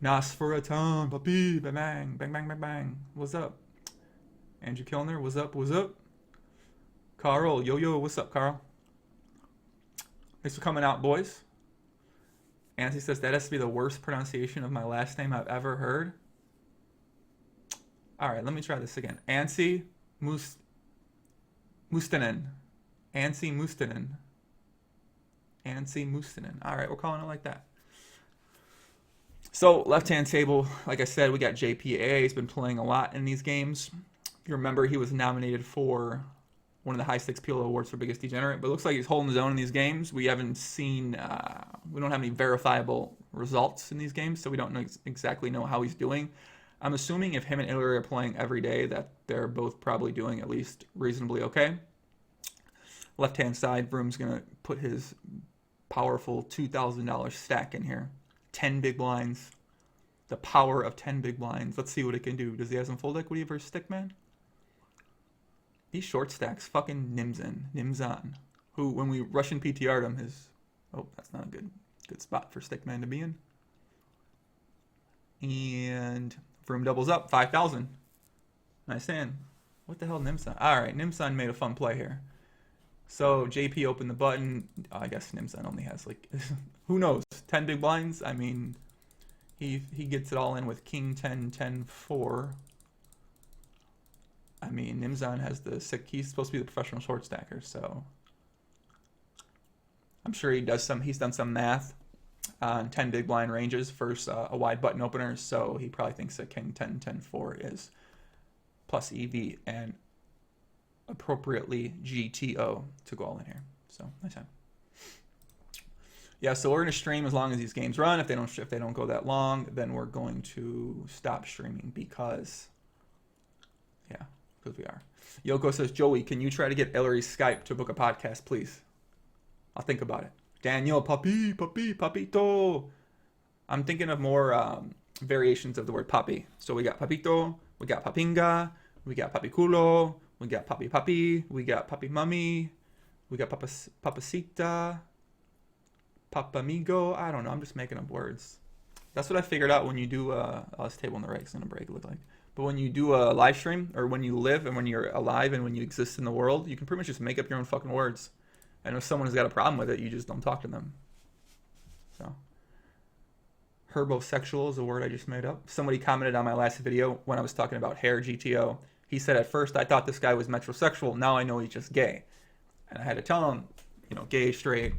Nas for a ton, papi, bang, bang, bang, bang, bang, bang. What's up? Andrew Kilner, what's up, what's up? Carl, yo, what's up, Carl? Thanks for coming out, boys. Nancy says, that has to be the worst pronunciation of my last name I've ever heard. All right, let me try this again. Anssi Mustonen. Anssi Mustonen. Anssi Mustonen. All right, we're calling it like that. So, left-hand table, like I said, we got JPA. He's been playing a lot in these games. If you remember, he was nominated for one of the high-stakes PLO awards for Biggest Degenerate, but it looks like he's holding his own in these games. We haven't seen, we don't have any verifiable results in these games, so we don't know exactly know how he's doing. I'm assuming if him and Ilari are playing every day, that they're both probably doing at least reasonably okay. Left-hand side, Vroom's going to put his powerful $2,000 stack in here. 10 big blinds. The power of 10 big blinds. Let's see what it can do. Does he have some full equity versus Stickman? These short stacks, fucking Nimzon, who, when we Russian PTR'd him, his... Oh, that's not a good spot for Stickman to be in. And Vroom doubles up, 5,000. Nice hand. What the hell, Nimson? All right, Nimson made a fun play here. So JP opened the button. I guess Nimson only has like, who knows, 10 big blinds. I mean, he gets it all in with King 10, 10, 4. I mean, Nimzon has the sick. He's supposed to be the professional short stacker, so I'm sure he does some. He's done some math on 10 big blind ranges versus a wide button opener, so he probably thinks that King 10, 10, 4 is plus EV and appropriately GTO to go all in here. So nice time. Yeah, so we're gonna stream as long as these games run. If they don't go that long, then we're going to stop streaming because we are. Yoko says, Joey, can you try to get Ilari's Skype to book a podcast, please? I'll think about it. Daniel, papito. I'm thinking of more variations of the word papi. So we got papito, we got papinga, we got papiculo, we got papi, we got papi mummy, we got papacita, papamigo. I don't know. I'm just making up words. That's what I figured out when you do this table in the right. It's gonna break. Look like. But when you do a live stream, or when you live and when you're alive and when you exist in the world, you can pretty much just make up your own fucking words. And if someone has got a problem with it, you just don't talk to them. So, herbosexual is a word I just made up. Somebody commented on my last video when I was talking about hair GTO. He said, at first I thought this guy was metrosexual. Now I know he's just gay. And I had to tell him, gay, straight,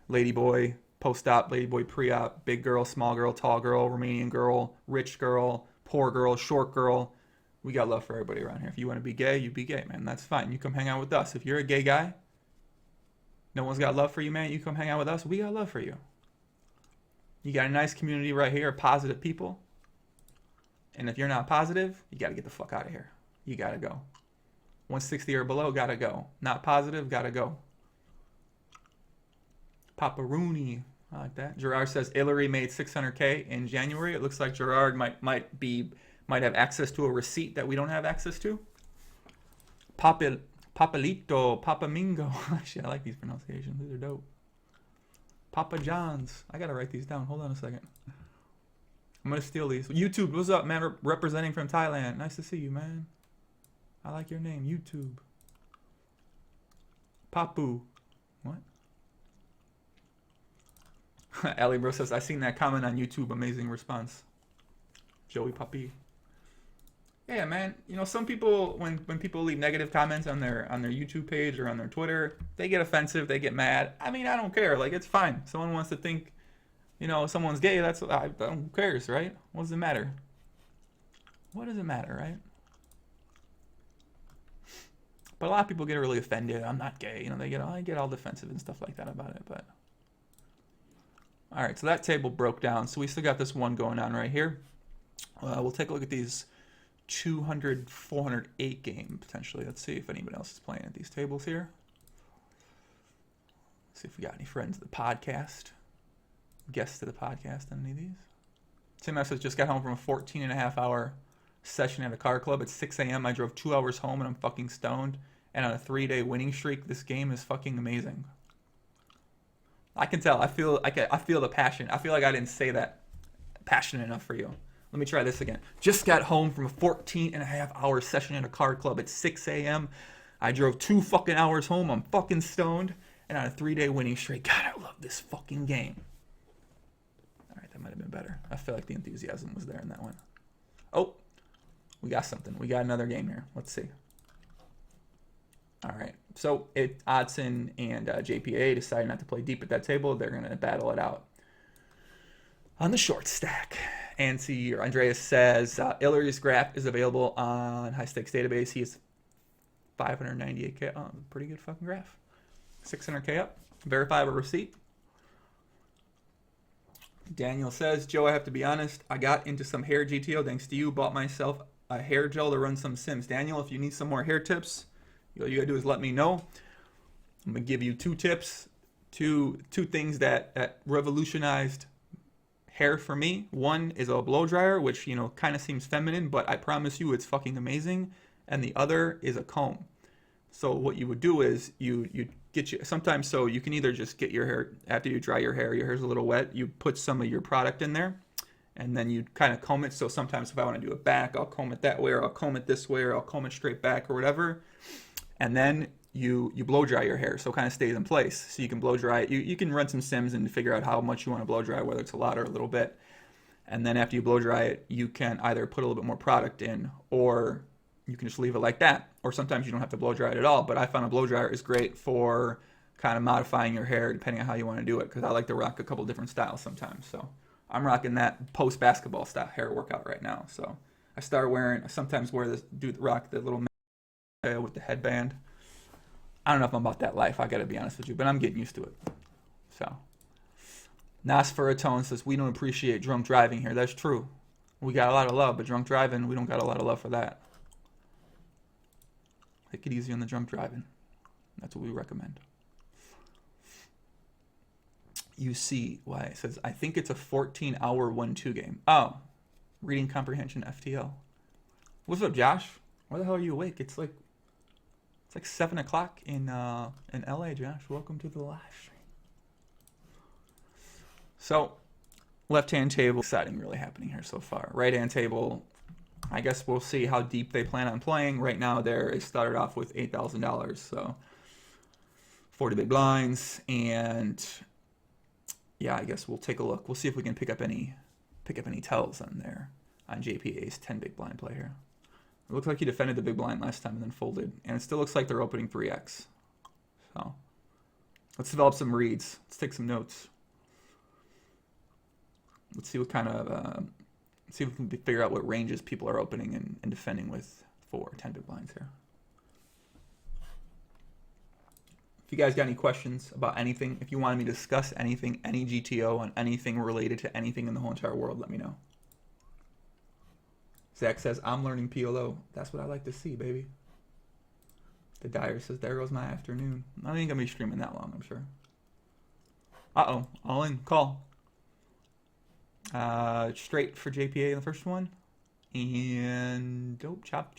ladyboy, post-op, ladyboy, pre-op, big girl, small girl, tall girl, Romanian girl, rich girl, poor girl, short girl. We got love for everybody around here. If you want to be gay, you be gay, man. That's fine. You come hang out with us. If you're a gay guy, no one's got love for you, man. You come hang out with us. We got love for you. You got a nice community right here, positive people. And if you're not positive, you got to get the fuck out of here. You got to go. 160 or below, got to go. Not positive, got to go. Papa Rooney. I like that. Gerard says Ilari made 600K in January. It looks like Gerard might have access to a receipt that we don't have access to. Papalito, Papamingo. Actually, I like these pronunciations. These are dope. Papa John's. I gotta write these down. Hold on a second. I'm gonna steal these. YouTube, what's up, man? Representing from Thailand. Nice to see you, man. I like your name. YouTube. Papu. What? Ali Bro says, I seen that comment on YouTube. Amazing response. Joey Papi. Yeah, man. Some people, when people leave negative comments on their YouTube page or on their Twitter, they get offensive. They get mad. I mean, I don't care. Like, it's fine. Someone wants to think, someone's gay. Who cares, right? What does it matter? What does it matter, right? But a lot of people get really offended. I'm not gay. I get all defensive and stuff like that about it. But all right, so that table broke down. So we still got this one going on right here. We'll take a look at these 200, 408 game potentially. Let's see if anybody else is playing at these tables here. Let's see if we got any friends of the podcast, guests to the podcast on any of these. Tim S. says, just got home from a 14.5-hour session at a car club at 6 a.m. I drove 2 hours home and I'm fucking stoned. And on a 3-day winning streak, this game is fucking amazing. I can tell. I feel the passion. I feel like I didn't say that passionate enough for you. Let me try this again. Just got home from a 14-and-a-half-hour session in a card club at 6 a.m. I drove 2 fucking hours home. I'm fucking stoned. And on a 3-day winning streak. God, I love this fucking game. All right, that might have been better. I feel like the enthusiasm was there in that one. Oh, we got something. We got another game here. Let's see. All right. So Oddsen and JPA decided not to play deep at that table. They're going to battle it out on the short stack. And see, Andreas says, Ilari's graph is available on High Stakes Database. He has 598K. Oh, pretty good fucking graph. 600K up. Verifiable receipt. Daniel says, Joe, I have to be honest. I got into some hair GTO thanks to you. Bought myself a hair gel to run some sims. Daniel, if you need some more hair tips, all you got to do is let me know. I'm going to give you 2 tips. Two things that revolutionized hair for me. One is a blow dryer, which, you know, kind of seems feminine, but I promise you it's fucking amazing. And the other is a comb. So what you would do is you get you sometimes, so you can either just get your hair after you dry your hair's a little wet, you put some of your product in there and then you kind of comb it. So sometimes if I want to do it back, I'll comb it that way, or I'll comb it this way, or I'll comb it straight back or whatever. And then you blow dry your hair so it kind of stays in place. So you can blow dry it. You can run some sims and figure out how much you want to blow dry, whether it's a lot or a little bit. And then after you blow dry it, you can either put a little bit more product in, or you can just leave it like that. Or sometimes you don't have to blow dry it at all. But I found a blow dryer is great for kind of modifying your hair depending on how you want to do it, because I like to rock a couple different styles sometimes. So I'm rocking that post-basketball style hair workout right now. So I sometimes rock the little with the headband. I don't know if I'm about that life, I gotta be honest with you, but I'm getting used to it. So Nosferatone says, we don't appreciate drunk driving here. That's true. We got a lot of love, but drunk driving, we don't got a lot of love for that. Take it easy on the drunk driving. That's what we recommend. You see why it says, I think it's a 14-hour 1-2 game. Oh, reading comprehension FTL. What's up, Josh? Why the hell are you awake? It's like 7 o'clock in LA, Josh. Welcome to the live stream. So, left-hand table, exciting really happening here so far. Right-hand table, I guess we'll see how deep they plan on playing. Right now, it started off with $8,000, so 40 big blinds, and yeah, I guess we'll take a look. We'll see if we can pick up any tells on there on JPA's 10 big blind play here. It looks like he defended the big blind last time and then folded, and it still looks like they're opening 3x. So let's develop some reads. Let's take some notes. Let's see what kind of see if we can figure out what ranges people are opening and defending with for 10 big blinds here. If you guys got any questions about anything, if you wanted me to discuss anything, any GTO on anything related to anything in the whole entire world, let me know. Zach says, I'm learning PLO. That's what I like to see, baby. The Dyer says, there goes my afternoon. I ain't gonna be streaming that long, I'm sure. Uh-oh, all in, call. Straight for JPA in the first one. And, oh, chop.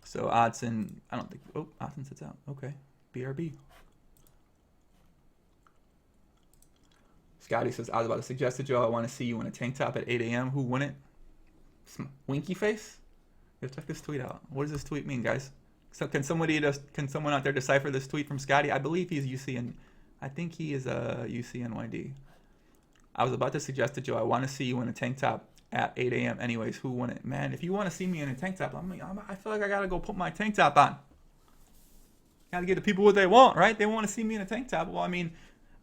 So Oddsen, I don't think, Oddsen sits out. Okay, BRB. Scotty says, I was about to suggest to Joe, I want to see you in a tank top at 8 a.m. Who won it? Some winky face? Yo, check this tweet out. What does this tweet mean, guys? So can someone out there decipher this tweet from Scotty? I believe he's UCN. I think he is a UCNYD. I was about to suggest to Joe, I want to see you in a tank top at 8 a.m. Anyways, who won it? Man, if you want to see me in a tank top, I feel like I got to go put my tank top on. Got to get the people what they want, right? They want to see me in a tank top. Well, I mean,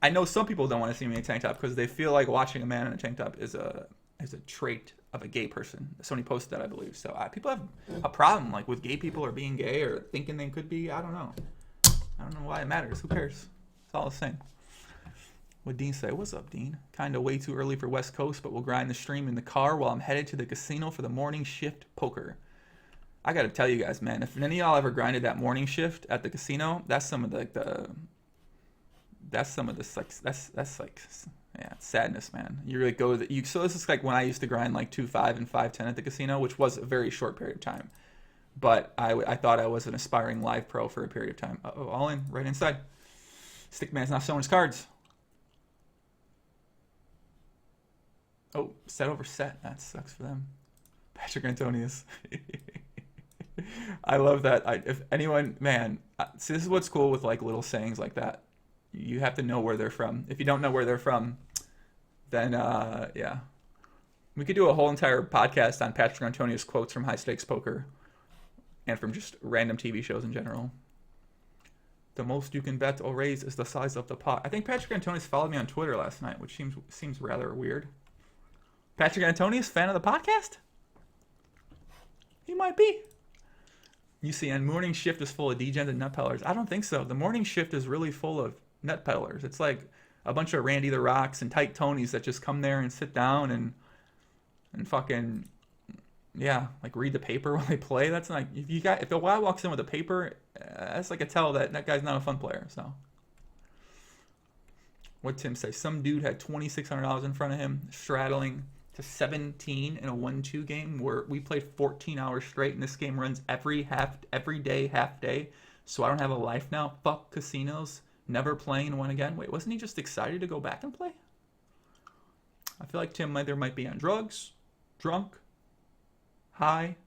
I know some people don't want to see me in a tank top because they feel like watching a man in a tank top is a trait of a gay person. Somebody posted that, I believe. So people have a problem like with gay people or being gay or thinking they could be. I don't know. I don't know why it matters. Who cares? It's all the same. What Dean say? What's up, Dean? Kind of way too early for West Coast, but we'll grind the stream in the car while I'm headed to the casino for the morning shift poker. I got to tell you guys, man, if any of y'all ever grinded that morning shift at the casino, that's some of like yeah, sadness, man. You really go so this is like when I used to grind like 2.5 and 5.10 at the casino, which was a very short period of time. But I thought I was an aspiring live pro for a period of time. Uh-oh, all in, right inside. Stickman's not showing his cards. Oh, set over set. That sucks for them. Patrick Antonius. I love that. If anyone, man, see, this is what's cool with like little sayings like that. You have to know where they're from. If you don't know where they're from, then yeah, we could do a whole entire podcast on Patrick Antonius quotes from high stakes poker and from just random TV shows in general. The most you can bet or raise is the size of the pot. I think Patrick Antonius followed me on Twitter last night, which seems rather weird. Patrick Antonius, fan of the podcast? He might be. You see, and morning shift is full of degens and nut peddlers. I don't think so. The morning shift is really full of nut peddlers. It's like a bunch of Randy the Rocks and Tight Tonys that just come there and sit down and fucking, yeah, like read the paper while they play. That's like, if a guy walks in with a paper, that's like a tell that guy's not a fun player. So what Tim say? Some dude had $2,600 in front of him, straddling to 17 in a 1-2 game where we played 14 hours straight, and this game runs every day, half day. So I don't have a life now. Fuck casinos. Never playing one again. Wait, wasn't he just excited to go back and play? I feel like Tim either might be on drugs, drunk, high,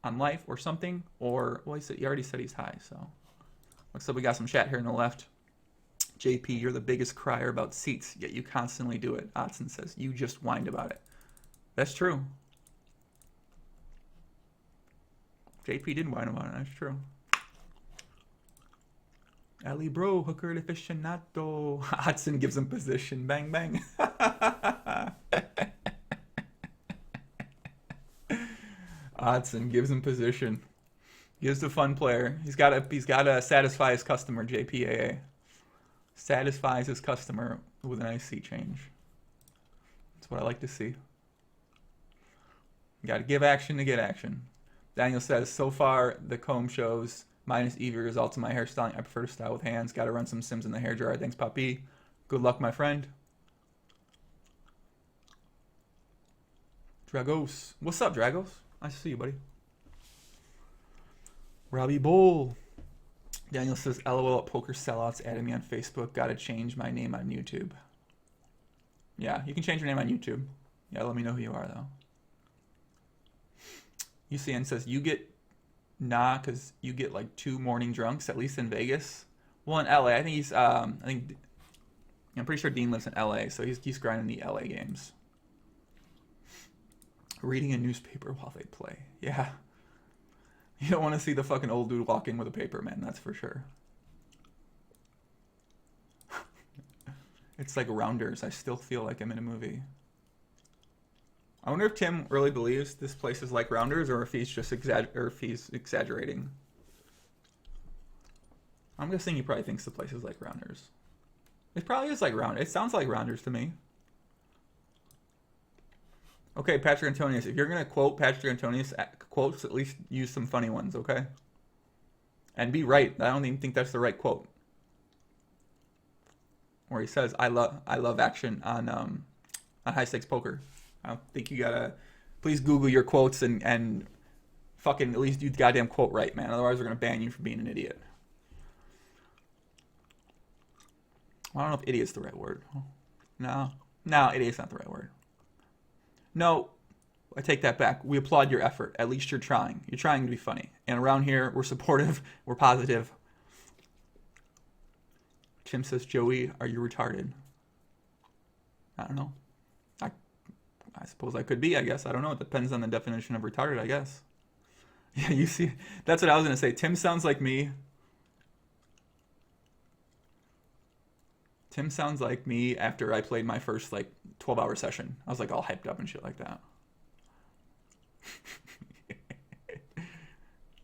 on life or something, or, well, he already said he's high, so. Looks like we got some chat here on the left. JP, you're the biggest crier about seats, yet you constantly do it. Oddsen says, you just whined about it. That's true. JP did whine about it, that's true. Ali bro, hooker aficionado. Oddsen gives him position. Bang, bang. Oddsen gives him position. Gives the fun player. He's got to satisfy his customer, JPAA. Satisfies his customer with a nice seat change. That's what I like to see. You got to give action to get action. Daniel says, so far the comb shows minus EV results in my hairstyling. I prefer to style with hands. Got to run some sims in the hair dryer. Thanks, Papi. Good luck, my friend. Dragos. What's up, Dragos? Nice to see you, buddy. Robbie Bull. Daniel says, LOL at poker sellouts added me on Facebook. Gotta change my name on YouTube. Yeah, you can change your name on YouTube. Yeah, let me know who you are, though. UCN says, you get, nah, because you get like 2 morning drunks, at least in Vegas. Well, in LA, I think he's, I'm pretty sure Dean lives in LA, so he's grinding the LA games. Reading a newspaper while they play. Yeah. You don't want to see the fucking old dude walk in with a paper, man. That's for sure. It's like Rounders. I still feel like I'm in a movie. I wonder if Tim really believes this place is like Rounders, or if he's just exaggerating. I'm guessing he probably thinks the place is like Rounders. It probably is like Rounders. It sounds like Rounders to me. Okay, Patrick Antonius, if you're going to quote Patrick Antonius quotes, at least use some funny ones, okay? And be right. I don't even think that's the right quote. Where he says, I love action on high stakes poker. I don't think you gotta, please Google your quotes and fucking at least do the goddamn quote right, man. Otherwise we're going to ban you for being an idiot. I don't know if idiot's the right word. No, idiot's not the right word. No, I take that back. We applaud your effort. At least you're trying. You're trying to be funny. And around here, we're supportive. We're positive. Tim says, Joey, are you retarded? I don't know. I suppose I could be, I guess. I don't know. It depends on the definition of retarded, I guess. Yeah, you see. That's what I was going to say. Tim sounds like me. Tim sounds like me after I played my first, 12-hour session. I was, all hyped up and shit like that.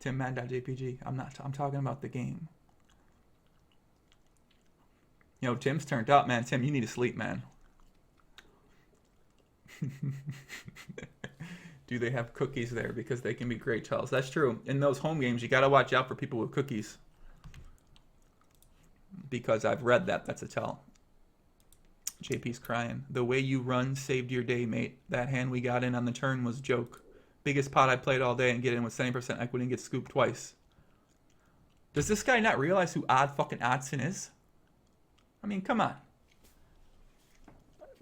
TimMad.jpg. I'm talking about the game. Tim's turned up, man. Tim, you need to sleep, man. Do they have cookies there? Because they can be great tells. That's true. In those home games, you got to watch out for people with cookies. Because I've read that. That's a tell. JP's crying. The way you run saved your day, mate. That hand we got in on the turn was a joke. Biggest pot I played all day and get in with 70% equity and get scooped twice. Does this guy not realize who fucking Oddsen is? I mean, come on.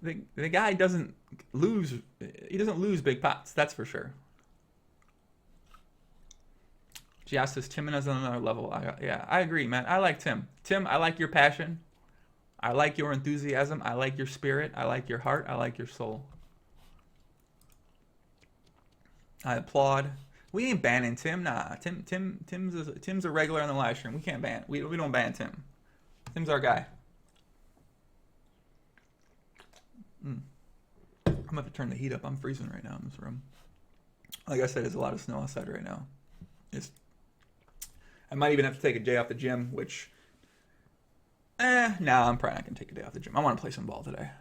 The guy doesn't He doesn't lose big pots, that's for sure. Gia says Tim is on another level. Yeah, I agree, man. I like Tim. Tim, I like your passion. I like your enthusiasm. I like your spirit. I like your heart. I like your soul. I applaud. We ain't banning Tim. Nah, Tim's a regular on the live stream. We can't ban. We don't ban Tim. Tim's our guy. I'm gonna have to turn the heat up. I'm freezing right now in this room. Like I said, there's a lot of snow outside right now. I might even have to take a day off the gym, which, I'm probably not gonna take a day off the gym. I want to play some ball today.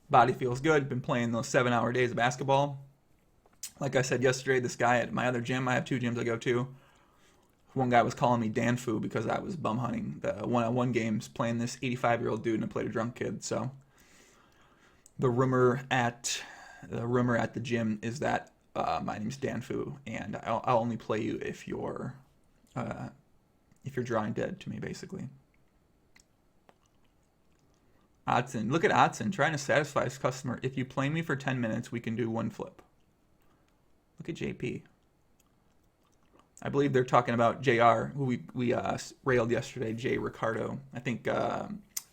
Body feels good. Been playing those 7-hour days of basketball. Like I said yesterday, this guy at my other gym, I have 2 gyms I go to. One guy was calling me Danfu because I was bum hunting the one-on-one games, playing this 85-year-old dude, and I played a drunk kid. So the rumor at the gym is that my name's Danfu, and I'll only play you if you're drawing dead to me, basically. Oddsen, look at Oddsen trying to satisfy his customer. If you play me for 10 minutes, we can do 1 flip. Look at JP. I believe they're talking about JR, who we railed yesterday, Jay Ricardo. I think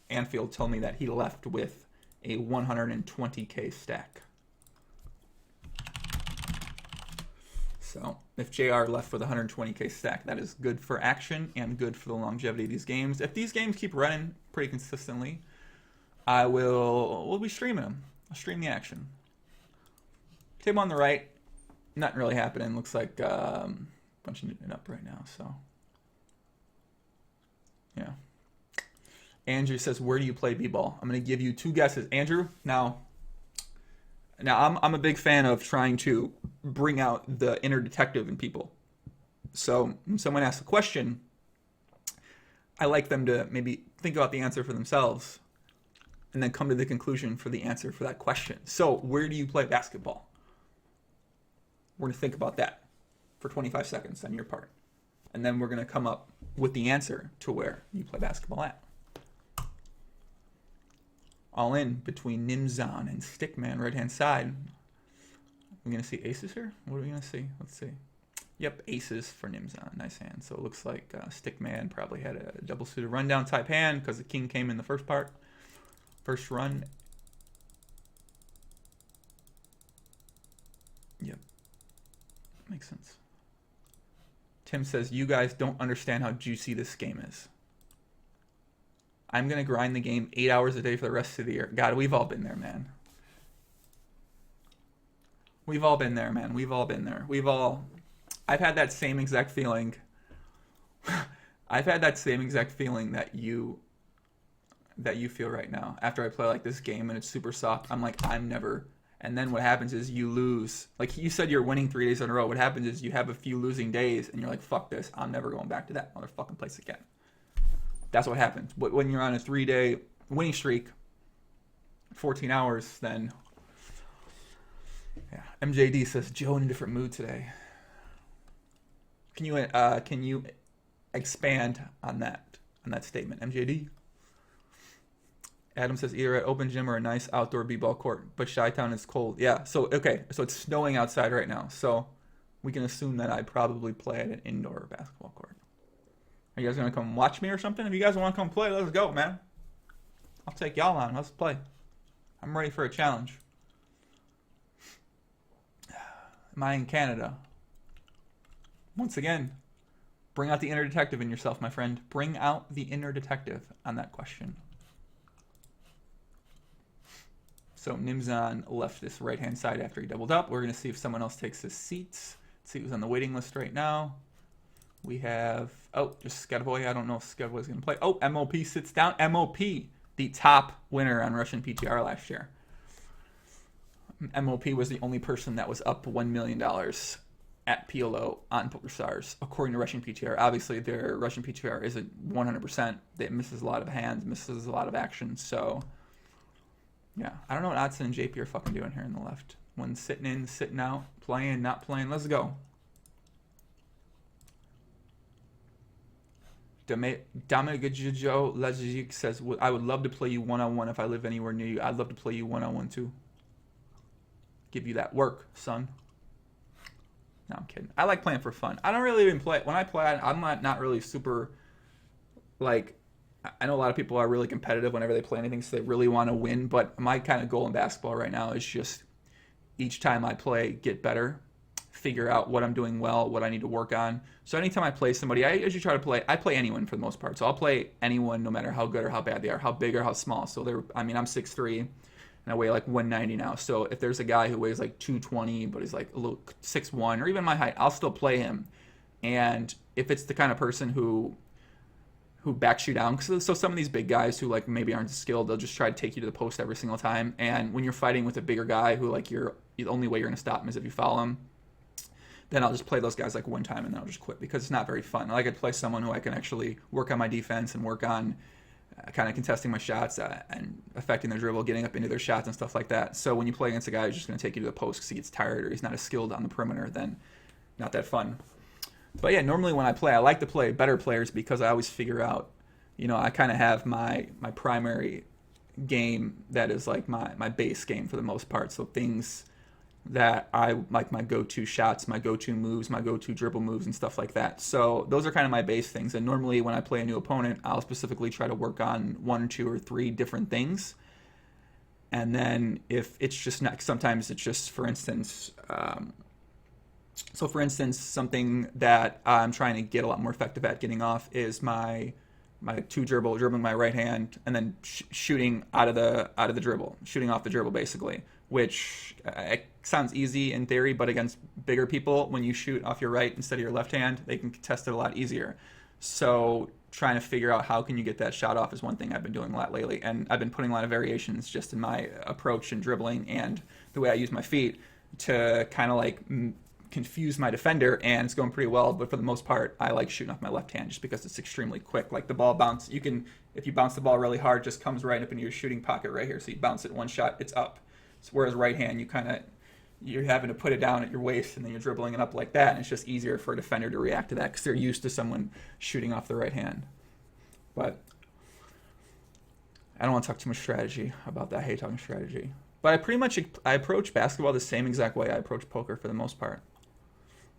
Anfield told me that he left with a 120K stack. So if JR left with a 120K stack, that is good for action and good for the longevity of these games. If these games keep running pretty consistently, we'll be streaming them. I'll stream the action. Tim on the right, nothing really happening. Looks like bunch of it up right now. So yeah. Andrew says, "Where do you play b-ball?" I'm going to give you 2 guesses. Andrew, now I'm a big fan of trying to bring out the inner detective in people. So when someone asks a question, I like them to maybe think about the answer for themselves and then come to the conclusion for the answer for that question. So where do you play basketball? We're going to think about that for 25 seconds on your part. And then we're going to come up with the answer to where you play basketball at. All in between Nimon and Stickman, right-hand side. We're going to see aces here? What are we going to see? Let's see. Yep, aces for Nimon. Nice hand. So it looks like Stickman probably had a double-suited rundown type hand because the king came in the first part. First run. Yep. Makes sense. Tim says, "You guys don't understand how juicy this game is. I'm going to grind the game 8 hours a day for the rest of the year." God, we've all been there, man. We've all been there, man. We've all been there. I've had that same exact feeling. I've had that same exact feeling that you feel right now. After I play like this game and it's super soft, I'm like, and then what happens is you lose. Like you said, you're winning 3 days in a row. What happens is you have a few losing days and you're like, fuck this. I'm never going back to that motherfucking place again. That's what happens. But when you're on a 3-day winning streak, 14 hours, then yeah. MJD says, "Joe in a different mood today." Can you expand on that statement, MJD? Adam says, "Either at open gym or a nice outdoor b-ball court, but Chi-Town is cold." Yeah. So okay. So it's snowing outside right now. So we can assume that I probably play at an indoor basketball court. Are you guys going to come watch me or something? If you guys want to come play, let's go, man. I'll take y'all on. Let's play. I'm ready for a challenge. Am I in Canada? Once again, bring out the inner detective in yourself, my friend. Bring out the inner detective on that question. So Nimon left this right-hand side after he doubled up. We're going to see if someone else takes his seats. Let's see who's on the waiting list right now. We have, just Sketboy. I don't know if Sketboy's going to play. Oh, MOP sits down. MOP, the top winner on Russian PTR last year. MOP was the only person that was up $1 million at PLO on PokerStars, according to Russian PTR. Obviously, their Russian PTR isn't 100%. It misses a lot of hands, misses a lot of action. So, yeah. I don't know what Oddsen and JP are fucking doing here in the left. One sitting in, sitting out, playing, not playing. Let's go. Damagijo Legic says, "I would love to play you one-on-one if I live anywhere near you. I'd love to play you one-on-one too." Give you that work, son. No, I'm kidding. I like playing for fun. I don't really even play. When I play, I'm not really super, like, I know a lot of people are really competitive whenever they play anything, so they really want to win. But my kind of goal in basketball right now is just each time I play, get better, figure out what I'm doing well, what I need to work on. So anytime I play somebody, I usually try to play. I play anyone for the most part. So I'll play anyone, no matter how good or how bad they are, how big or how small. So I'm 6'3", and I weigh like 190 now. So if there's a guy who weighs like 220, but he's like a little 6'1", or even my height, I'll still play him. And if it's the kind of person who backs you down, so some of these big guys who like maybe aren't skilled, they'll just try to take you to the post every single time. And when you're fighting with a bigger guy who like the only way you're gonna stop him is if you foul him, then I'll just play those guys like one time and then I'll just quit, because it's not very fun. I like to play someone who I can actually work on my defense and work on kind of contesting my shots and affecting their dribble, getting up into their shots and stuff like that. So when you play against a guy who's just going to take you to the post because he gets tired or he's not as skilled on the perimeter, then not that fun. But yeah, normally when I play, I like to play better players because I always figure out, I kind of have my primary game that is like my base game for the most part. So things that I like, my go-to shots, my go-to moves, my go-to dribble moves and stuff like that. So those are kind of my base things. And normally when I play a new opponent, I'll specifically try to work on 1 or 2 or 3 different things. And then if it's just not, sometimes it's just, for instance, something that I'm trying to get a lot more effective at getting off is my dribbling my right hand and then shooting out of the dribble, shooting off the dribble basically, which sounds easy in theory, but against bigger people, when you shoot off your right instead of your left hand, they can contest it a lot easier. So trying to figure out how can you get that shot off is one thing I've been doing a lot lately, and I've been putting a lot of variations just in my approach and dribbling and the way I use my feet to kind of like confuse my defender, and it's going pretty well. But for the most part, I like shooting off my left hand just because it's extremely quick. Like the ball bounce, if you bounce the ball really hard, it just comes right up into your shooting pocket right here. So you bounce it one shot, it's up. So whereas right hand, you're having to put it down at your waist and then you're dribbling it up like that, and it's just easier for a defender to react to that because they're used to someone shooting off the right hand. But I don't want to talk too much strategy about that. I hate talking strategy. But I approach basketball the same exact way I approach poker for the most part.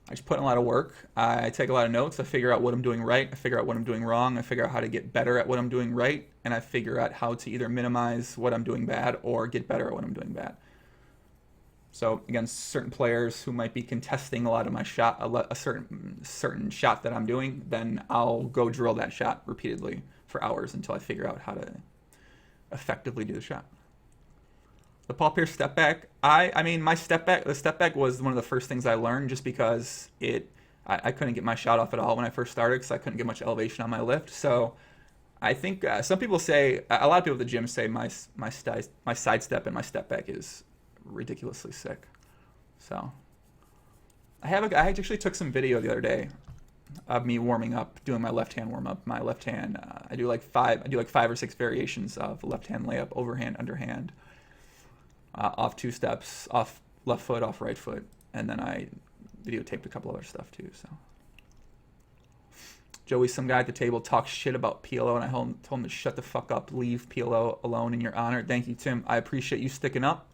I just put in a lot of work. I take a lot of notes. I figure out what I'm doing right. I figure out what I'm doing wrong. I figure out how to get better at what I'm doing right. And I figure out how to either minimize what I'm doing bad or get better at what I'm doing bad. So against certain players who might be contesting a lot of my shot, a certain shot that I'm doing, then I'll go drill that shot repeatedly for hours until I figure out how to effectively do the shot. The Paul Pierce step back, the step back was one of the first things I learned just because I couldn't get my shot off at all when I first started because I couldn't get much elevation on my lift. So I think some people say, a lot of people at the gym say my side step and my step back is ridiculously sick. So I actually took some video the other day of me warming up, doing my left hand warm up. My left hand, I do like 5 or 6 variations of left hand layup, overhand, underhand, off 2 steps, off left foot, off right foot, and then I videotaped a couple other stuff too. So Joey, some guy at the table talks shit about PLO, and I told him to shut the fuck up, leave PLO alone in your honor. Thank you, Tim. I appreciate you sticking up.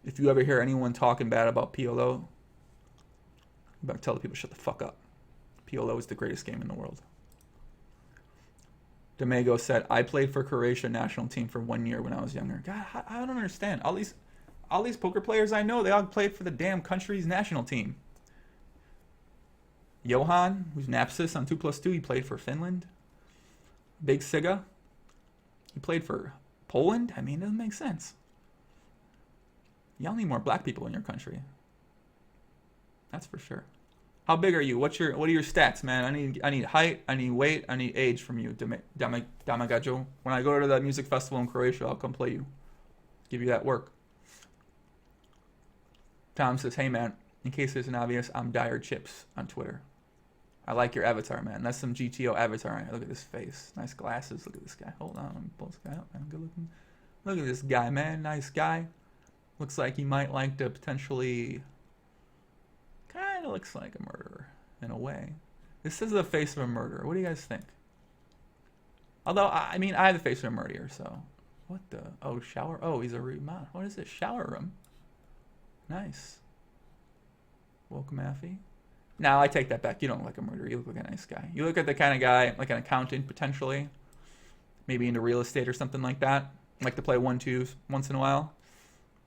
If you ever hear anyone talking bad about PLO, you better tell the people shut the fuck up. PLO is the greatest game in the world. Domingo said, I played for Croatia national team for 1 year when I was younger. God, I don't understand. All these poker players I know, they all played for the damn country's national team. Johan, who's Napsis on 2+2, he played for Finland. Big Siga, he played for Poland. I mean, it doesn't make sense. Y'all need more black people in your country. That's for sure. How big are you? What are your stats, man? I need height, I need weight, I need age from you, Damagajo. When I go to the music festival in Croatia, I'll come play you. Give you that work. Tom says, hey man, in case it's not obvious, I'm Dire Chips on Twitter. I like your avatar, man. That's some GTO avatar. Look at this face. Nice glasses. Look at this guy. Hold on, let me pull this guy up, man. Good looking. Look at this guy, man. Nice guy. Looks like he might like to potentially... Kind of looks like a murderer, in a way. This is the face of a murderer. What do you guys think? Although, I have the face of a murderer, so... What the... Oh, shower... Oh, he's a room... What is this? Shower room? Nice. Welcome, Affy. Now I take that back. You don't look like a murderer. You look like a nice guy. You look like the kind of guy, like an accountant potentially, maybe into real estate or something like that. Like to play 1-2s once in a while.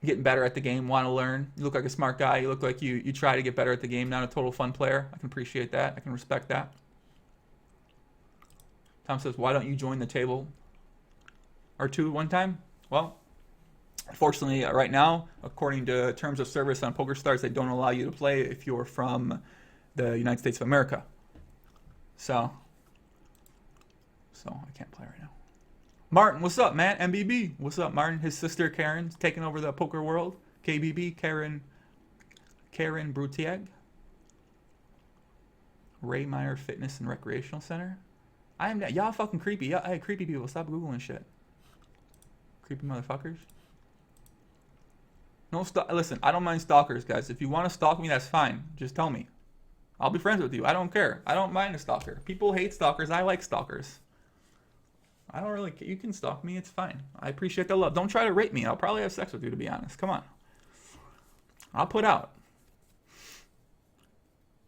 Getting better at the game, want to learn. You look like a smart guy. You look like you try to get better at the game. Not a total fun player. I can appreciate that. I can respect that. Tom says, why don't you join the table or two one time? Well, unfortunately, right now, according to terms of service on PokerStars, they don't allow you to play if you're from the United States of America. So I can't play right now. Martin, what's up, man? MBB, what's up, Martin? His sister Karen's taking over the poker world. KBB, Karen Brutieg. Ray Meyer Fitness and Recreational Center. Y'all fucking creepy. Hey, creepy people, stop Googling shit. Creepy motherfuckers. No, listen, I don't mind stalkers, guys. If you want to stalk me, that's fine. Just tell me. I'll be friends with you. I don't care. I don't mind a stalker. People hate stalkers. I like stalkers. I don't really care. You can stalk me. It's fine. I appreciate the love. Don't try to rape me. I'll probably have sex with you, to be honest. Come on. I'll put out.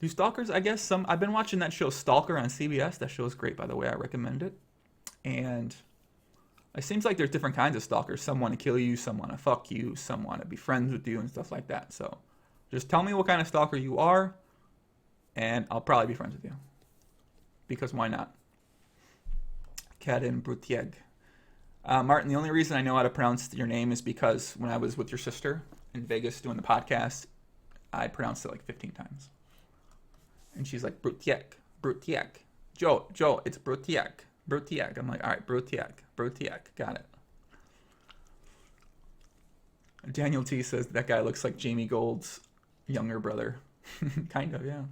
Do stalkers, I guess, I've been watching that show Stalker on CBS. That show is great, by the way. I recommend it. And it seems like there's different kinds of stalkers. Some want to kill you, some want to fuck you, some want to be friends with you and stuff like that. So just tell me what kind of stalker you are, and I'll probably be friends with you. Because why not? Karin Brutieg. Martin, the only reason I know how to pronounce your name is because when I was with your sister in Vegas doing the podcast, I pronounced it like 15 times. And she's like, Brutieg. Joe, it's Brutieg. I'm like, all right, Brutieg. Got it. Daniel T says that guy looks like Jamie Gold's younger brother. Kind of, yeah.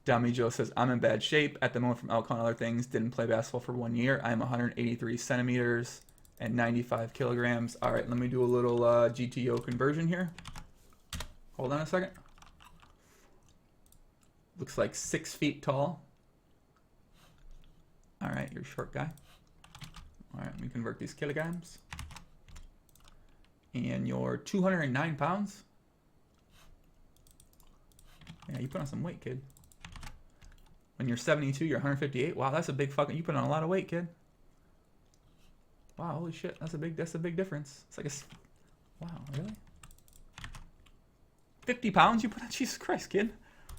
Dummy Joe says, I'm in bad shape at the moment from alcohol and other things. Didn't play basketball for 1 year. I'm 183 centimeters and 95 kilograms. All right, let me do a little GTO conversion here. Hold on a second. Looks like 6 feet tall. All right, you're a short guy. All right, let me convert these kilograms. And you're 209 pounds. Yeah, you put on some weight, kid. When you're 72, you're 158. Wow, that's a big fucking. You put on a lot of weight, kid. Wow, holy shit, that's a big difference. It's like wow, really? 50 pounds you put on? Jesus Christ, kid.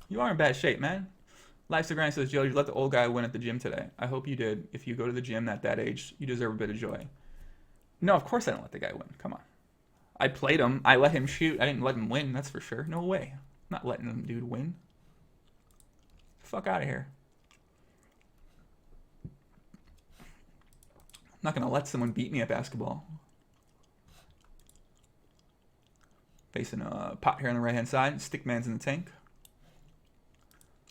You are in bad shape, man. Life's a Grind says, Joe, you let the old guy win at the gym today. I hope you did. If you go to the gym at that age, you deserve a bit of joy. No, of course I don't let the guy win. Come on. I played him. I let him shoot. I didn't let him win, that's for sure. No way. I'm not letting the dude win. Fuck out of here. I'm not going to let someone beat me at basketball. Facing a pot here on the right-hand side. Stickman's in the tank.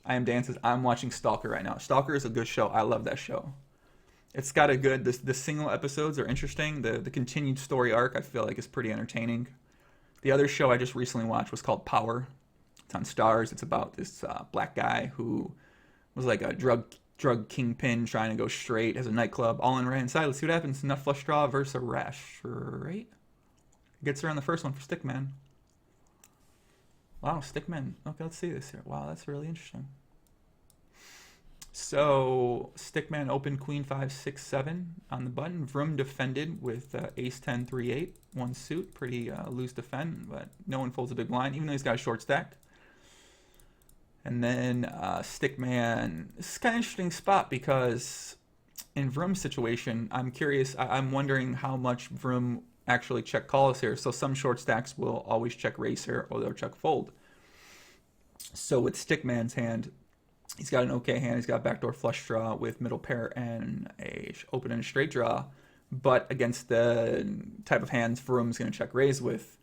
I am Dan says, I'm watching Stalker right now. Stalker is a good show. I love that show. It's got a good, the single episodes are interesting. The continued story arc, I feel like, is pretty entertaining. The other show I just recently watched was called Power. It's on Stars. It's about this black guy who was like a drug kingpin trying to go straight, has a nightclub, all in right-hand side. Let's see what happens. Nut Flush Draw versus a Rash, right? Gets her on the first one for Stickman. Wow, Stickman. Okay, let's see this here. Wow, that's really interesting. So, Stickman opened Queen 5, 6, 7 on the button. Vroom defended with Ace 10, 3, 8. One suit. Pretty loose defend, but no one folds a big blind, even though he's got a short stack. And then Stickman. This is kind of an interesting spot because in Vroom's situation, I'm curious. I'm wondering how much Vroom actually check calls here. So some short stacks will always check raise here, or they'll check fold. So with Stickman's hand, he's got an okay hand. He's got backdoor flush draw with middle pair and a open and a straight draw. But against the type of hands Vroom's going to check raise with,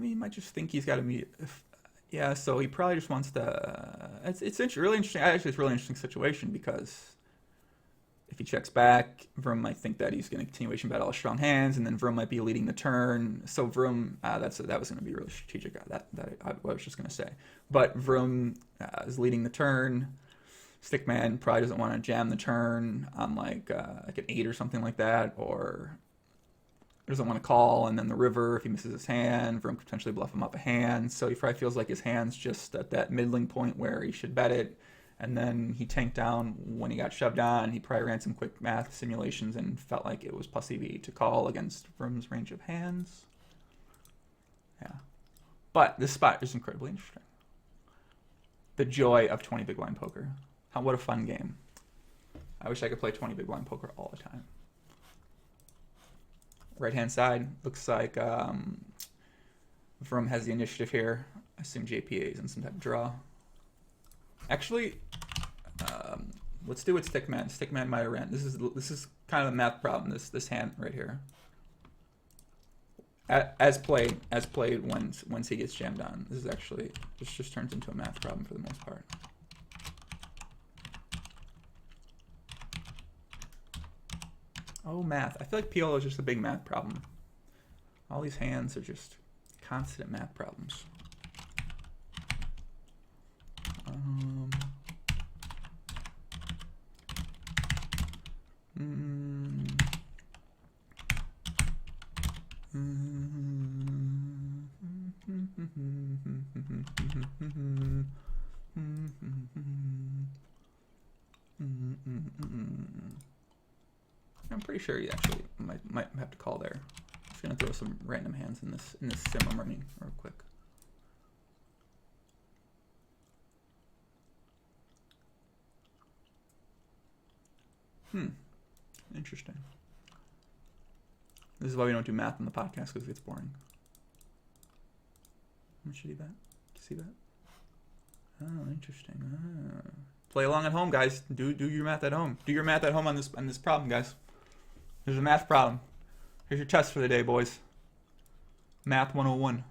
he might just think he's got to meet. Yeah, so he probably just wants to. It's really interesting. Actually, it's a really interesting situation because if he checks back, Vroom might think that he's going to continuation bet all his strong hands, and then Vroom might be leading the turn. So Vroom, that was going to be really strategic. That I was just going to say. But Vroom is leading the turn. Stickman probably doesn't want to jam the turn on like an 8 or something like that, or doesn't want to call, and then the river, if he misses his hand, Vroom could potentially bluff him up a hand. So he probably feels like his hand's just at that middling point where he should bet it. And then he tanked down when he got shoved on. He probably ran some quick math simulations and felt like it was plus EV to call against Vroom's range of hands. Yeah. But this spot is incredibly interesting. The joy of 20 big blind poker. What a fun game. I wish I could play 20 big blind poker all the time. Right hand side looks like Vroom has the initiative here. I assume JPA is in some type of draw. Actually, let's do it stickman. Stickman might have ran. This is kind of a math problem. This hand right here. As played once he gets jammed on. This is actually just turns into a math problem for the most part. Oh, math. I feel like PLO is just a big math problem. All these hands are just constant math problems. I'm pretty sure you actually might have to call there. I'm just gonna throw some random hands in this sim I'm running real quick. Interesting. This is why we don't do math on the podcast, because it gets boring. How much did he bet? See that? Oh, interesting. Ah. Play along at home, guys. Do your math at home. Do your math at home on this problem, guys. There's a math problem. Here's your test for the day, boys. Math 101.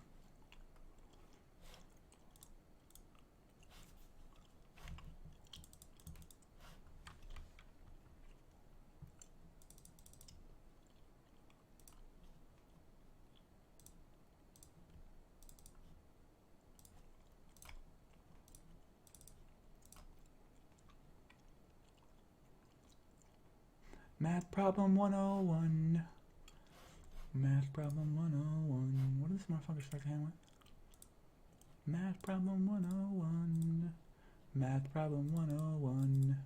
Math problem 101. Math problem 101. What does this motherfucker start the hand with? Math problem 101. Math problem 101.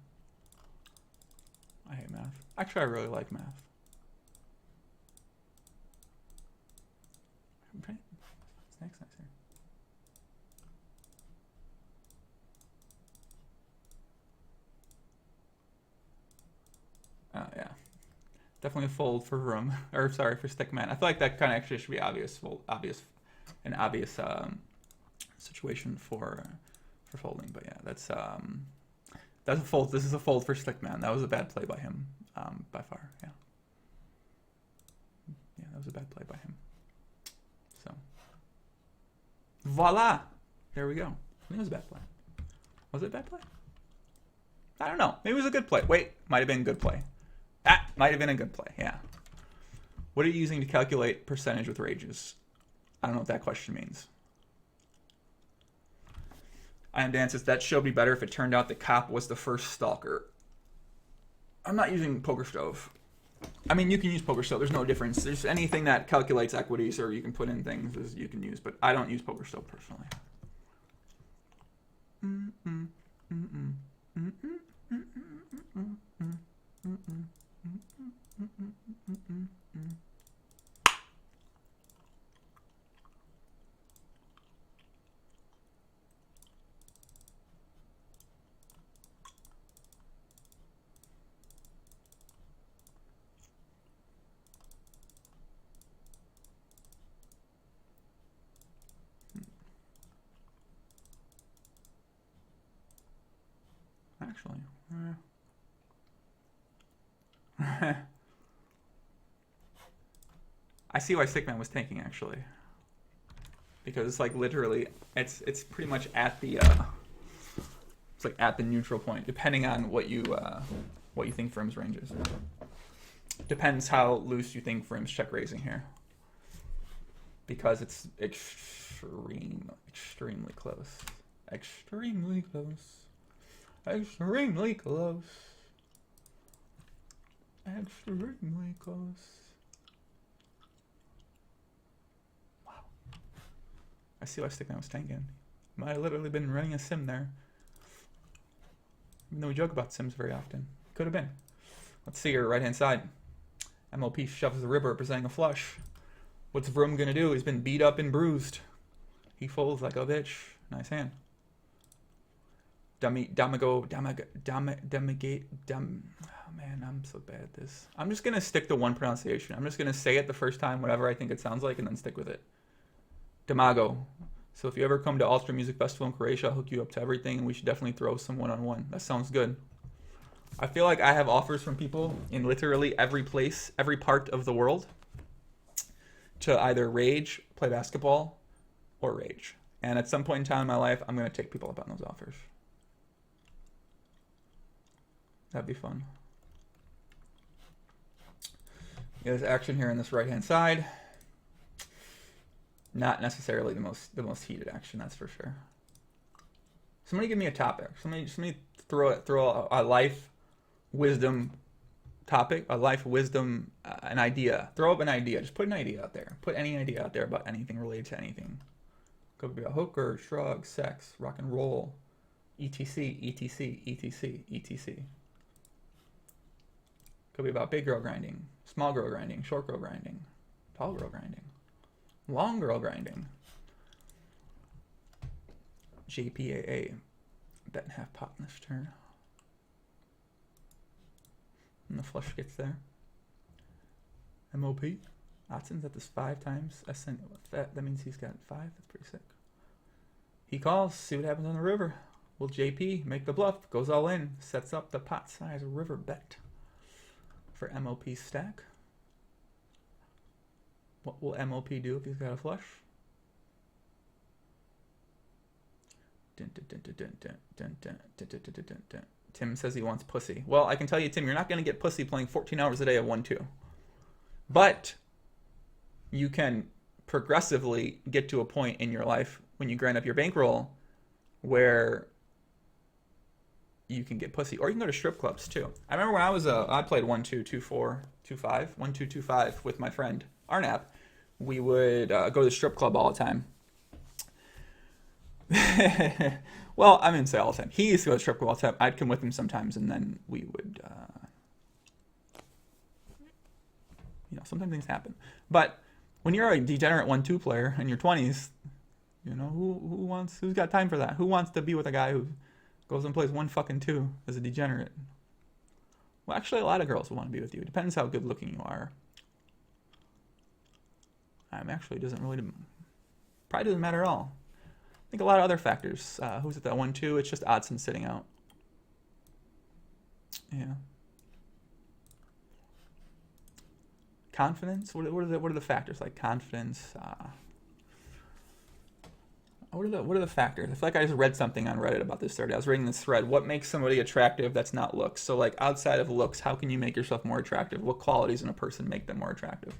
I hate math. Actually, I really like math. Okay. What's next here? Yeah. Definitely a fold for Vroom. Or sorry, for Stickman. I feel like that kind of actually should be an obvious situation for folding. But yeah, that's a fold. This is a fold for Stickman. That was a bad play by him, by far. Yeah. Yeah, that was a bad play by him. So, voila! There we go. I think it was a bad play. Was it a bad play? I don't know. Maybe it was a good play. Wait, might have been a good play. That might have been a good play, yeah. What are you using to calculate percentage with rages? I don't know what that question means. I am Dan says, that show would be better if it turned out the cop was the first stalker. I'm not using Poker Stove. I mean, you can use Poker Stove. There's no difference. There's anything that calculates equities or you can put in things as you can use, but I don't use Poker Stove personally. Actually, I see why Stickman was tanking, actually, because it's like literally, it's pretty much at the it's like at the neutral point, depending on what you think Vroom's range is. Depends how loose you think Vroom's check raising here, because it's extremely close, extremely close. Extremely close. Extremely close. see why Stickman was tanking. Might have literally been running a sim there. Even though we joke about sims very often. Could have been. Let's see here, right-hand side. MLP shoves the river, representing a flush. What's Vroom gonna do? He's been beat up and bruised. He folds like a bitch. Nice hand. Oh man, I'm so bad at this. I'm just gonna stick to one pronunciation. I'm just gonna say it the first time, whatever I think it sounds like, and then stick with it. Damago. So if you ever come to Ultra Music Festival in Croatia, I'll hook you up to everything, and we should definitely throw some one-on-one. That sounds good. I feel like I have offers from people in literally every place, every part of the world, to either rage, play basketball, or rage. And at some point in time in my life, I'm going to take people up on those offers. That'd be fun. There's action here on this right-hand side. Not necessarily the most heated action, that's for sure. Somebody give me a topic. Somebody throw a life wisdom topic, a life wisdom, an idea. Throw up an idea. Just put an idea out there. Put any idea out there about anything related to anything. Could be a hooker, shrug, sex, rock and roll, etc, etc, etc, etc. Could be about big girl grinding, small girl grinding, short girl grinding, tall girl grinding, long girl grinding. JPAA. Bet and half pot in this turn. And the flush gets there. MOP. Oddsen's at this 5 times. SN, that means he's got 5. That's pretty sick. He calls. See what happens on the river. Will JP make the bluff? Goes all in. Sets up the pot size river bet for MOP stack. What will MOP do if he's got a flush? Tim says he wants pussy. Well, I can tell you, Tim, you're not going to get pussy playing 14 hours a day of 1-2. But you can progressively get to a point in your life when you grind up your bankroll where you can get pussy. Or you can go to strip clubs, too. I remember when I played 1-2, 2-4, 2-5, 1-2, 2-5 with my friend Arnap. We would go to the strip club all the time. Well, I didn't say all the time. He used to go to strip club all the time. I'd come with him sometimes, and then we would, sometimes things happen. But when you're a degenerate 1-2 player in your 20s, who's got time for that? Who wants to be with a guy who goes and plays 1-2 as a degenerate? Well, actually, a lot of girls will want to be with you. It depends how good looking you are. Actually, probably doesn't matter at all. I think a lot of other factors. Who's at that 1-2? It's just Oddsen sitting out. Yeah. Confidence? What are the factors? Like confidence. What are the factors? I feel like I just read something on Reddit about this thread. I was reading this thread. What makes somebody attractive that's not looks? So like outside of looks, how can you make yourself more attractive? What qualities in a person make them more attractive?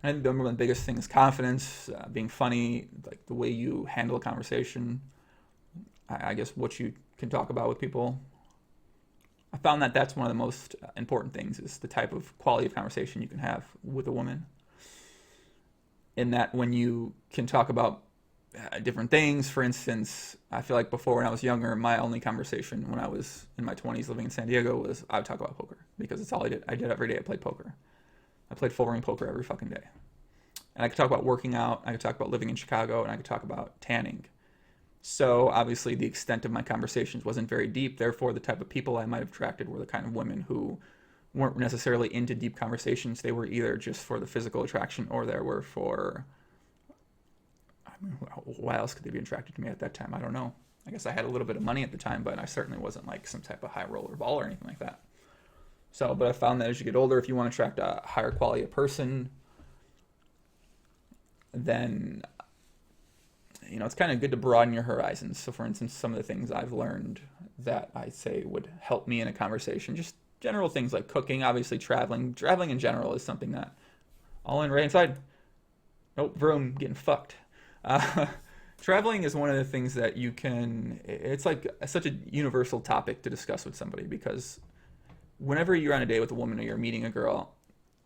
I think one of the biggest things is confidence, being funny, like the way you handle a conversation. I guess what you can talk about with people. I found that that's one of the most important things is the type of quality of conversation you can have with a woman. In that when you can talk about different things, for instance, I feel like before when I was younger, my only conversation when I was in my 20s living in San Diego was I would talk about poker because it's all I did. I did every day. I played poker. I played full ring poker every fucking day. And I could talk about working out, I could talk about living in Chicago, and I could talk about tanning. So obviously the extent of my conversations wasn't very deep. Therefore, the type of people I might have attracted were the kind of women who weren't necessarily into deep conversations. They were either just for the physical attraction or they were for... why else could they be attracted to me at that time? I don't know. I guess I had a little bit of money at the time, but I certainly wasn't like some type of high roller ball or anything like that. So, but I found that as you get older, if you want to attract a higher quality of person, then, it's kind of good to broaden your horizons. So, for instance, some of the things I've learned that I say would help me in a conversation, just general things like cooking, obviously traveling. Traveling in general is something that, all in right inside. Nope, vroom, getting fucked. Traveling is one of the things that you can, it's like such a universal topic to discuss with somebody because whenever you're on a date with a woman or you're meeting a girl,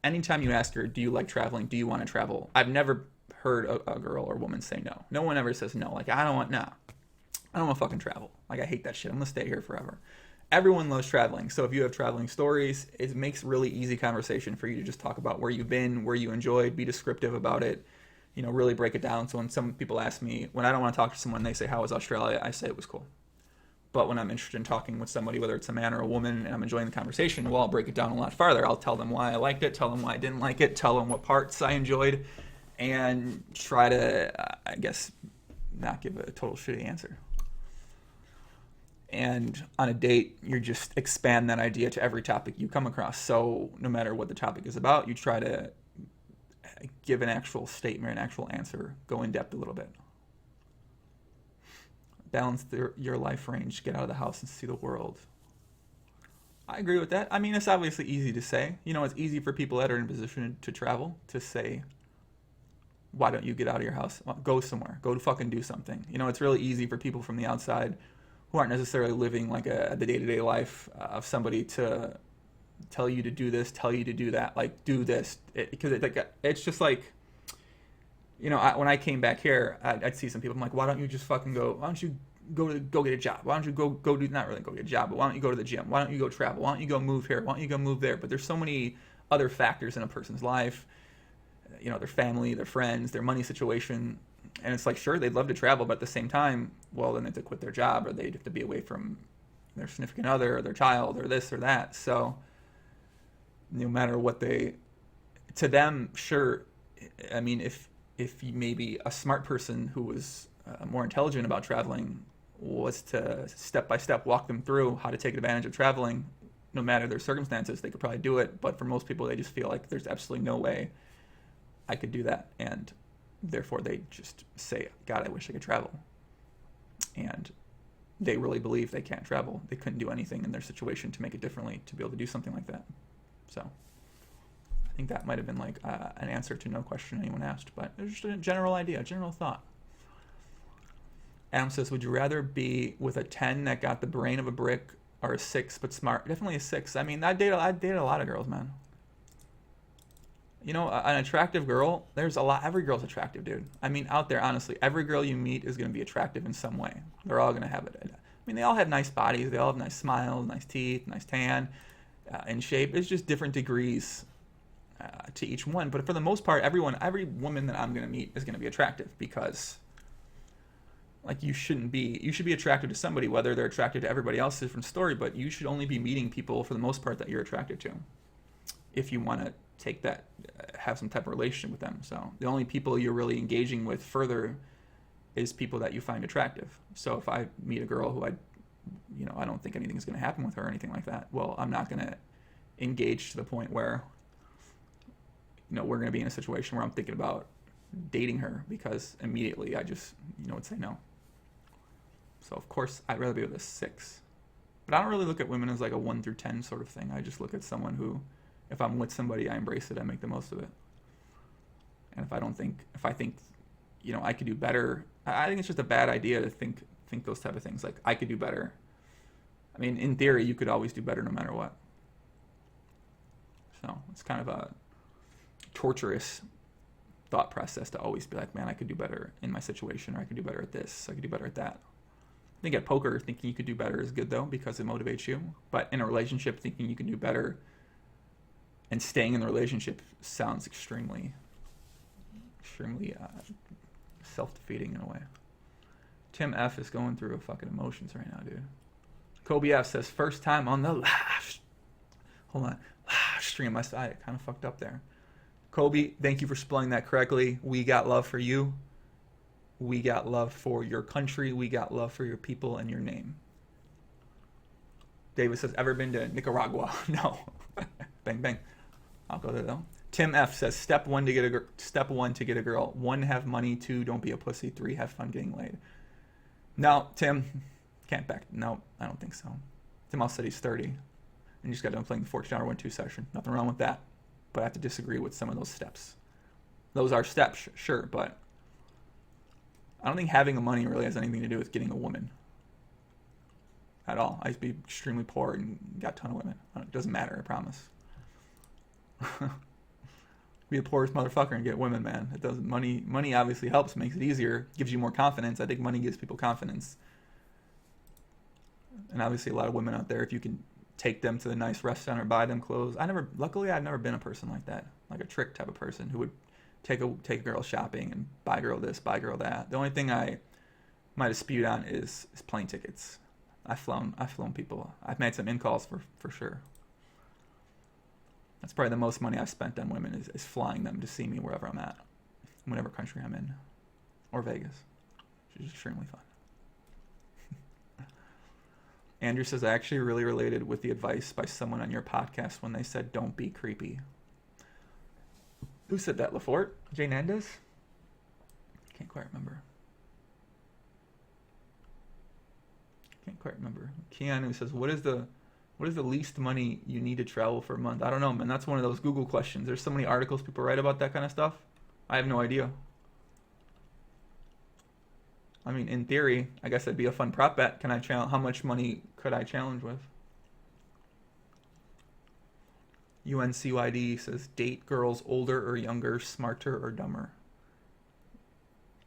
anytime you ask her, do you like traveling? Do you want to travel? I've never heard a girl or woman say no. No one ever says no. Like, I don't want to fucking travel. Like, I hate that shit. I'm gonna stay here forever. Everyone loves traveling. So if you have traveling stories, it makes really easy conversation for you to just talk about where you've been, where you enjoyed, be descriptive about it, really break it down. So when some people ask me, when I don't want to talk to someone, they say, how was Australia? I say it was cool. But when I'm interested in talking with somebody, whether it's a man or a woman, and I'm enjoying the conversation, well, I'll break it down a lot farther. I'll tell them why I liked it, tell them why I didn't like it, tell them what parts I enjoyed, and try to, I guess, not give a total shitty answer. And on a date, you just expand that idea to every topic you come across. So no matter what the topic is about, you try to give an actual statement, an actual answer, go in depth a little bit. Balance your life range, get out of the house and see the world. I agree with that. I mean, it's obviously easy to say. It's easy for people that are in a position to travel to say, why don't you get out of your house? Go somewhere. Go to fucking do something. It's really easy for people from the outside who aren't necessarily living like the day-to-day life of somebody to tell you to do this, tell you to do that. Like, do this. Because it's just like, when I came back here, I'd see some people. I'm like, why don't you just fucking go? Why don't you go get a job? Why don't you go do, not really go get a job, but why don't you go to the gym? Why don't you go travel? Why don't you go move here? Why don't you go move there? But there's so many other factors in a person's life, their family, their friends, their money situation. And it's like, sure, they'd love to travel, but at the same time, well, then they have to quit their job, or they'd have to be away from their significant other or their child or this or that. So no matter what to them, sure. I mean, if maybe a smart person who was more intelligent about traveling was to step by step walk them through how to take advantage of traveling, no matter their circumstances, they could probably do it. But for most people, they just feel like there's absolutely no way I could do that. And therefore, they just say, God, I wish I could travel. And they really believe they can't travel. They couldn't do anything in their situation to make it differently to be able to do something like that. So I think that might have been like an answer to no question anyone asked, but it was just a general idea, a general thought. Adam says, would you rather be with a 10 that got the brain of a brick or a 6 but smart? Definitely a 6. I mean, I dated a lot of girls, man. An attractive girl, every girl's attractive, dude. I mean, out there, honestly, every girl you meet is going to be attractive in some way. They're all going to have it. I mean, they all have nice bodies. They all have nice smiles, nice teeth, nice tan, and shape. It's just different degrees to each one. But for the most part, every woman that I'm going to meet is going to be attractive because, like, you should be attracted to somebody, whether they're attracted to everybody else is a different story, but you should only be meeting people for the most part that you're attracted to if you want to have some type of relationship with them. So the only people you're really engaging with further is people that you find attractive. So if I meet a girl who I don't think anything's going to happen with her or anything like that, well, I'm not going to engage to the point where, we're going to be in a situation where I'm thinking about dating her because immediately I just, would say no. So of course I'd rather be with a 6. But I don't really look at women as like a 1 through 10 sort of thing. I just look at someone who, if I'm with somebody, I embrace it, I make the most of it. And if I think, I could do better, I think it's just a bad idea to think those type of things. Like, I could do better. I mean, in theory, you could always do better no matter what. So it's kind of a torturous thought process to always be like, man, I could do better in my situation, or I could do better at this, I could do better at that. I think at poker, thinking you could do better is good, though, because it motivates you. But in a relationship, thinking you can do better and staying in the relationship sounds extremely self-defeating in a way. Tim F is going through fucking emotions right now, dude. Kobe F says, first time on the live stream. I kind of fucked up there. Kobe, thank you for spelling that correctly. We got love for you. We got love for your country. We got love for your people and your name. David says, ever been to Nicaragua? No. Bang, bang. I'll go there, though. Tim F says, step one to get a girl. 1, have money. 2, don't be a pussy. 3, have fun getting laid. No, Tim, can't back. No, I don't think so. Tim also said he's 30 and just got done playing the 14-hour 1-2 session. Nothing wrong with that, but I have to disagree with some of those steps. Those are steps, sure, but I don't think having a money really has anything to do with getting a woman at all. I used to be extremely poor and got a ton of women. It doesn't matter, I promise. Be the poorest motherfucker and get women, man. It doesn't. Money obviously helps, makes it easier, gives you more confidence. I think money gives people confidence. And obviously, a lot of women out there, if you can take them to the nice restaurant or buy them clothes. Luckily, I've never been a person like that, like a trick type of person who would take a girl shopping and buy girl this, buy girl that. The only thing I might dispute on is plane tickets. I've flown people. I've made some in-calls for sure. That's probably the most money I've spent on women is flying them to see me wherever I'm at, whatever country I'm in, or Vegas, which is extremely fun. Andrew says, I actually really related with the advice by someone on your podcast when they said, don't be creepy. Who said that, Lafort? Jay Nandez? Can't quite remember. Keanu says, what is the least money you need to travel for a month? I don't know, man. That's one of those Google questions. There's so many articles people write about that kind of stuff. I have no idea. I mean, in theory, I guess that'd be a fun prop bet. Can I challenge? How much money could I challenge with? UNCYD says, date girls older or younger, smarter or dumber.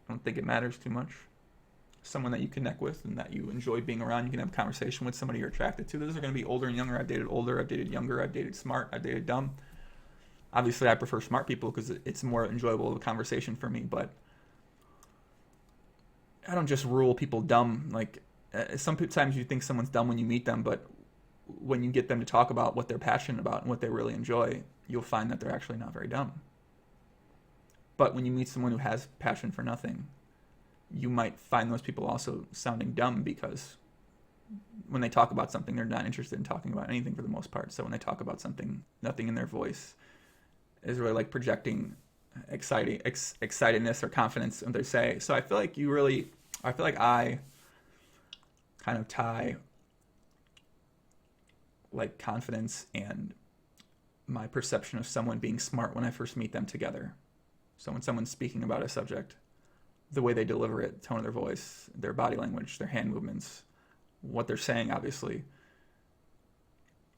I don't think it matters too much. Someone that you connect with and that you enjoy being around, you can have a conversation with somebody you're attracted to. Those are going to be older and younger. I've dated older, I've dated younger, I've dated smart, I've dated dumb. Obviously, I prefer smart people because it's more enjoyable of a conversation for me, but I don't just rule people dumb. Like, sometimes you think someone's dumb when you meet them, but when you get them to talk about what they're passionate about and what they really enjoy, you'll find that they're actually not very dumb. But when you meet someone who has passion for nothing, you might find those people also sounding dumb because when they talk about something, they're not interested in talking about anything for the most part. So when they talk about something, nothing in their voice is really like projecting excitedness or confidence in what they say. So I feel like I kind of tie like confidence and my perception of someone being smart when I first meet them together. So when someone's speaking about a subject, the way they deliver it, tone of their voice, their body language, their hand movements, what they're saying, obviously.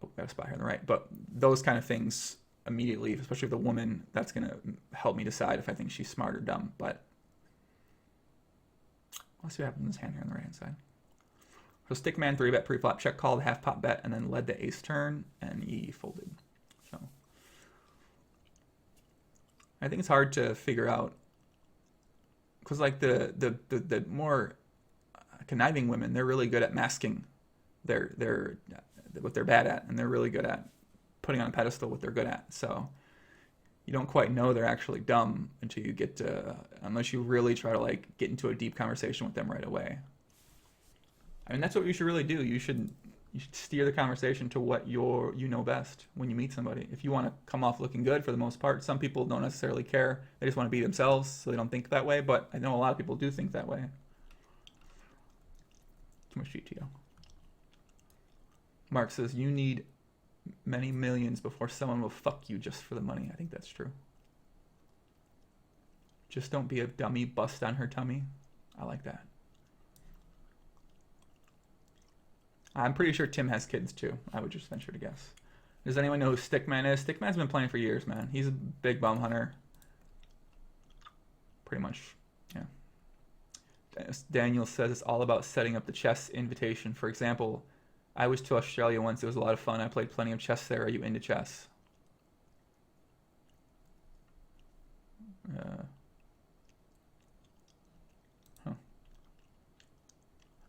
Oh, got a spot here on the right. But those kind of things immediately, especially with a woman, that's going to help me decide if I think she's smart or dumb. But let's see what happens in this hand here on the right-hand side. So stickman 3-bet pre-flop, check called, half pot bet, and then led the ace turn, and he folded. So I think it's hard to figure out because like the more conniving women, they're really good at masking their what they're bad at, and they're really good at putting on a pedestal what they're good at. So you don't quite know they're actually dumb until you get to, unless you really try to like get into a deep conversation with them right away. I mean, that's what you should really do. You should steer the conversation to what you know best when you meet somebody. If you want to come off looking good for the most part, some people don't necessarily care. They just want to be themselves, so they don't think that way. But I know a lot of people do think that way. Too much GTO. Mark says, you need many millions before someone will fuck you just for the money. I think that's true. Just don't be a dummy, bust on her tummy. I like that. I'm pretty sure Tim has kids too. I would just venture to guess. Does anyone know who Stickman is? Stickman's been playing for years, man. He's a big bum hunter. Pretty much, yeah. Daniel says it's all about setting up the chess invitation. For example, I was to Australia once. It was a lot of fun. I played plenty of chess there. Are you into chess?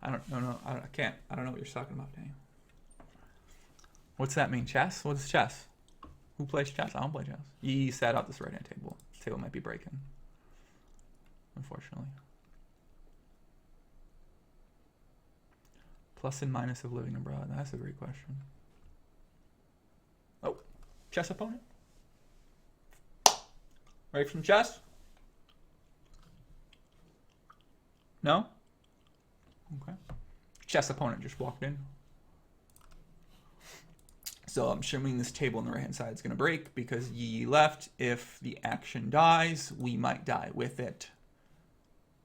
I don't know. I don't know what you're talking about, Daniel. What's that mean? Chess? What's chess? Who plays chess? I don't play chess. He sat out this right-hand table. This table might be breaking, unfortunately. Plus and minus of living abroad. That's a great question. Oh, chess opponent? Ready for some chess? No? Okay. Chess opponent just walked in. So I'm assuming this table on the right-hand side is going to break because Yi left. If the action dies, we might die with it.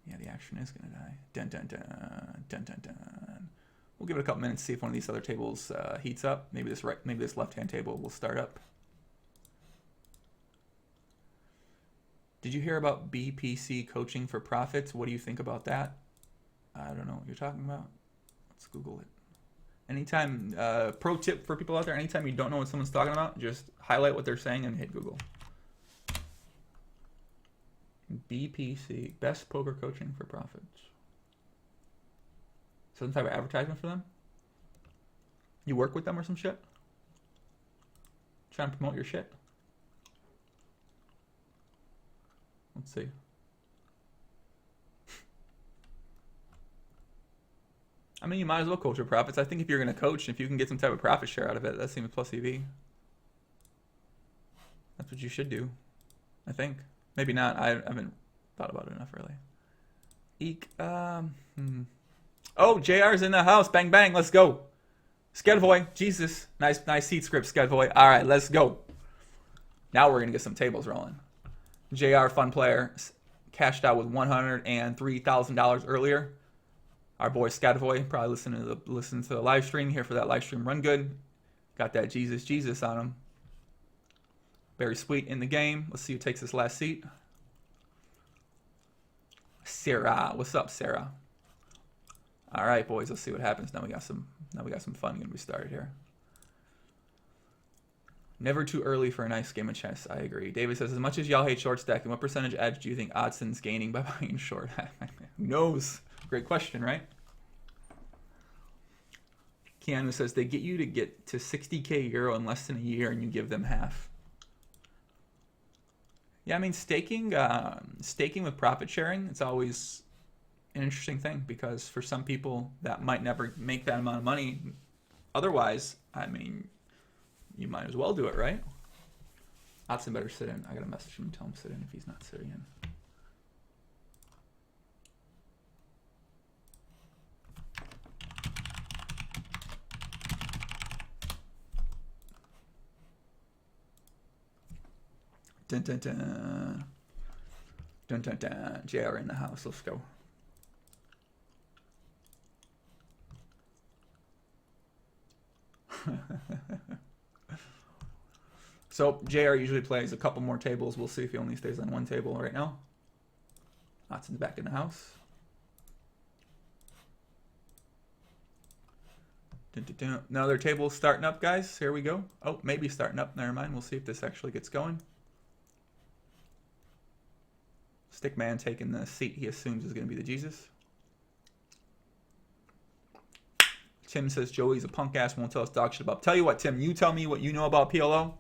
Yeah, the action is going to die. Dun, dun, dun, dun, dun, dun. We'll give it a couple minutes, see if one of these other tables heats up. Maybe this left-hand table will start up. Did you hear about BPC coaching for profits? What do you think about that? I don't know what you're talking about. Let's Google it. Anytime, pro tip for people out there, anytime you don't know what someone's talking about, just highlight what they're saying and hit Google. BPC, best poker coaching for profits. Some type of advertisement for them? You work with them or some shit? Trying to promote your shit? Let's see. I mean, you might as well coach for profits. I think if you're going to coach, if you can get some type of profit share out of it, that seems plus EV. That's what you should do, I think. Maybe not. I haven't thought about it enough, really. Eek. Oh, JR's in the house. Bang, bang. Let's go. Skedvoy. Jesus. Nice seat script, Skedvoy. All right, let's go. Now we're going to get some tables rolling. JR, fun player, cashed out with $103,000 earlier. Our boy Skedvoy, probably listening to the live stream, here for that live stream run good. Got that Jesus on him. BerriSweet in the game. Let's see who takes this last seat. Sarah. What's up, Sarah? All right, boys. Let's see what happens. Now we got some fun gonna be started here. Never too early for a nice game of chess. I agree. David says, as much as y'all hate short stacking, what percentage edge do you think Oddsen's gaining by buying short? Who knows? Great question, right? Keanu says, they get you to get to 60K euro in less than a year and you give them half. Yeah, I mean, staking with profit sharing, it's always an interesting thing because for some people that might never make that amount of money. Otherwise, I mean, you might as well do it, right? Oddsen better sit in. I got to message him and tell him to sit in if he's not sitting in. Dun, dun, dun. Dun, dun, dun. JR in the house. Let's go. So JR usually plays a couple more tables. We'll see if he only stays on one table right now. Oddsen's back in the house. Dun, dun, dun. Another table starting up, guys. Here we go. Oh, maybe starting up. Never mind. We'll see if this actually gets going. Stickman taking the seat he assumes is going to be the Jesus. Tim says Joey's a punk ass, won't tell us dog shit about. Tell you what, Tim, you tell me what you know about PLO,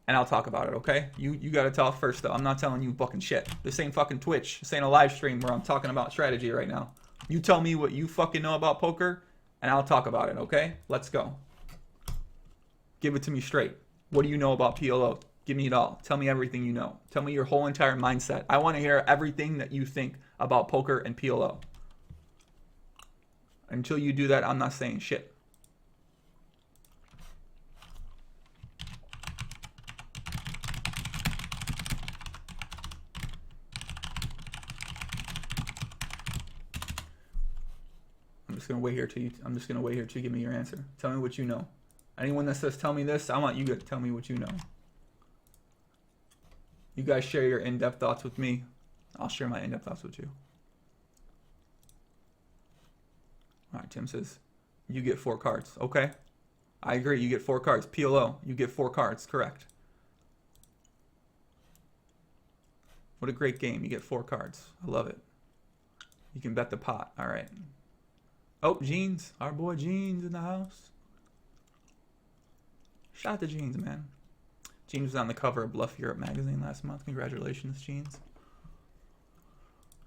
and I'll talk about it, okay? You got to tell first, though. I'm not telling you fucking shit. This ain't fucking Twitch. This ain't a live stream where I'm talking about strategy right now. You tell me what you fucking know about poker, and I'll talk about it, okay? Let's go. Give it to me straight. What do you know about PLO? Give me it all. Tell me everything you know. Tell me your whole entire mindset. I want to hear everything that you think about poker and PLO. Until you do that, I'm not saying shit. I'm just gonna wait here till you give me your answer. Tell me what you know. Anyone that says tell me this, I want you to tell me what you know. You guys share your in-depth thoughts with me. I'll share my in-depth thoughts with you. All right, Tim says, you get 4 cards. Okay. I agree, you get 4 cards. PLO, you get 4 cards, correct. What a great game. You get 4 cards. I love it. You can bet the pot. All right. Oh, Jeans. Our boy Jeans in the house. Shout out to Jeans, man. Jeans was on the cover of Bluff Europe magazine last month. Congratulations, Jeans.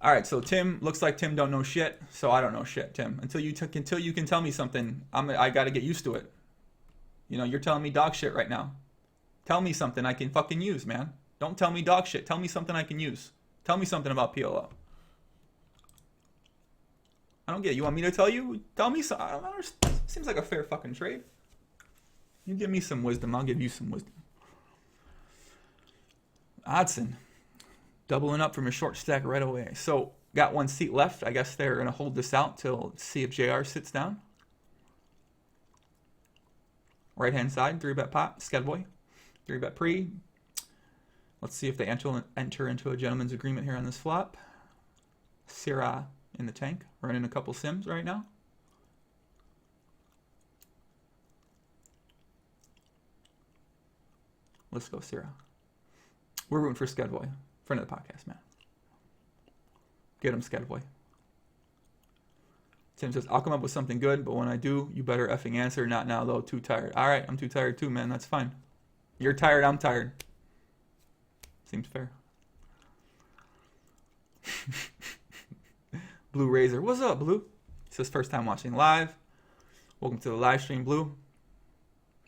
All right, so Tim, looks like Tim don't know shit, so I don't know shit, Tim. Until you can tell me something, I got to get used to it. You know, you're telling me dog shit right now. Tell me something I can fucking use, man. Don't tell me dog shit. Tell me something I can use. Tell me something about PLO. I don't get it. You want me to tell you? Tell me some. I don't understand. Seems like a fair fucking trade. You give me some wisdom, I'll give you some wisdom. Oddsen, doubling up from a short stack right away. So, got 1 seat left. I guess they're going to hold this out till see if JR sits down. Right-hand side, 3-bet pot, Skedboy. 3-bet pre. Let's see if they enter into a gentleman's agreement here on this flop. Syrah in the tank, running a couple sims right now. Let's go, Syrah. We're rooting for Skedboy, friend of the podcast, man. Get him, Skedboy. Tim says, I'll come up with something good, but when I do, you better effing answer. Not now, though. Too tired. All right, I'm too tired, too, man. That's fine. You're tired, I'm tired. Seems fair. Blue Razor. What's up, Blue? It's his first time watching live. Welcome to the live stream, Blue.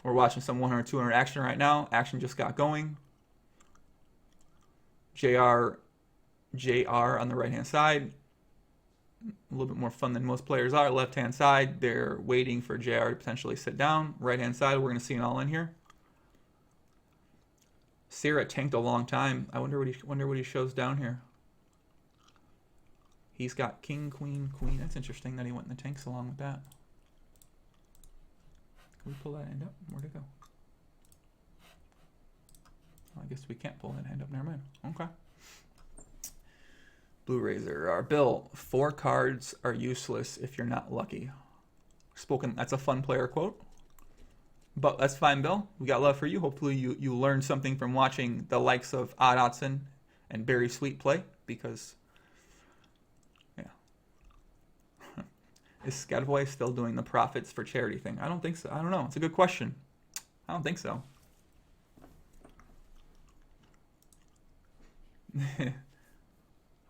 We're watching some 100, 200 action right now. Action just got going. JR on the right-hand side. A little bit more fun than most players are. Left-hand side, they're waiting for JR to potentially sit down. Right-hand side, we're going to see an all-in here. Syrah tanked a long time. I wonder what he shows down here. He's got king, queen, queen. That's interesting that he went in the tanks along with that. Can we pull that hand up? Where'd it go? I guess we can't pull that hand up. Never mind. Okay. Blue Razor. Bill, 4 cards are useless if you're not lucky. Spoken. That's a fun player quote. But that's fine, Bill. We got love for you. Hopefully you learned something from watching the likes of Oddsen and BerriSweet play. Because, yeah. Is Skedboy still doing the profits for charity thing? I don't think so. I don't know. It's a good question. I don't think so.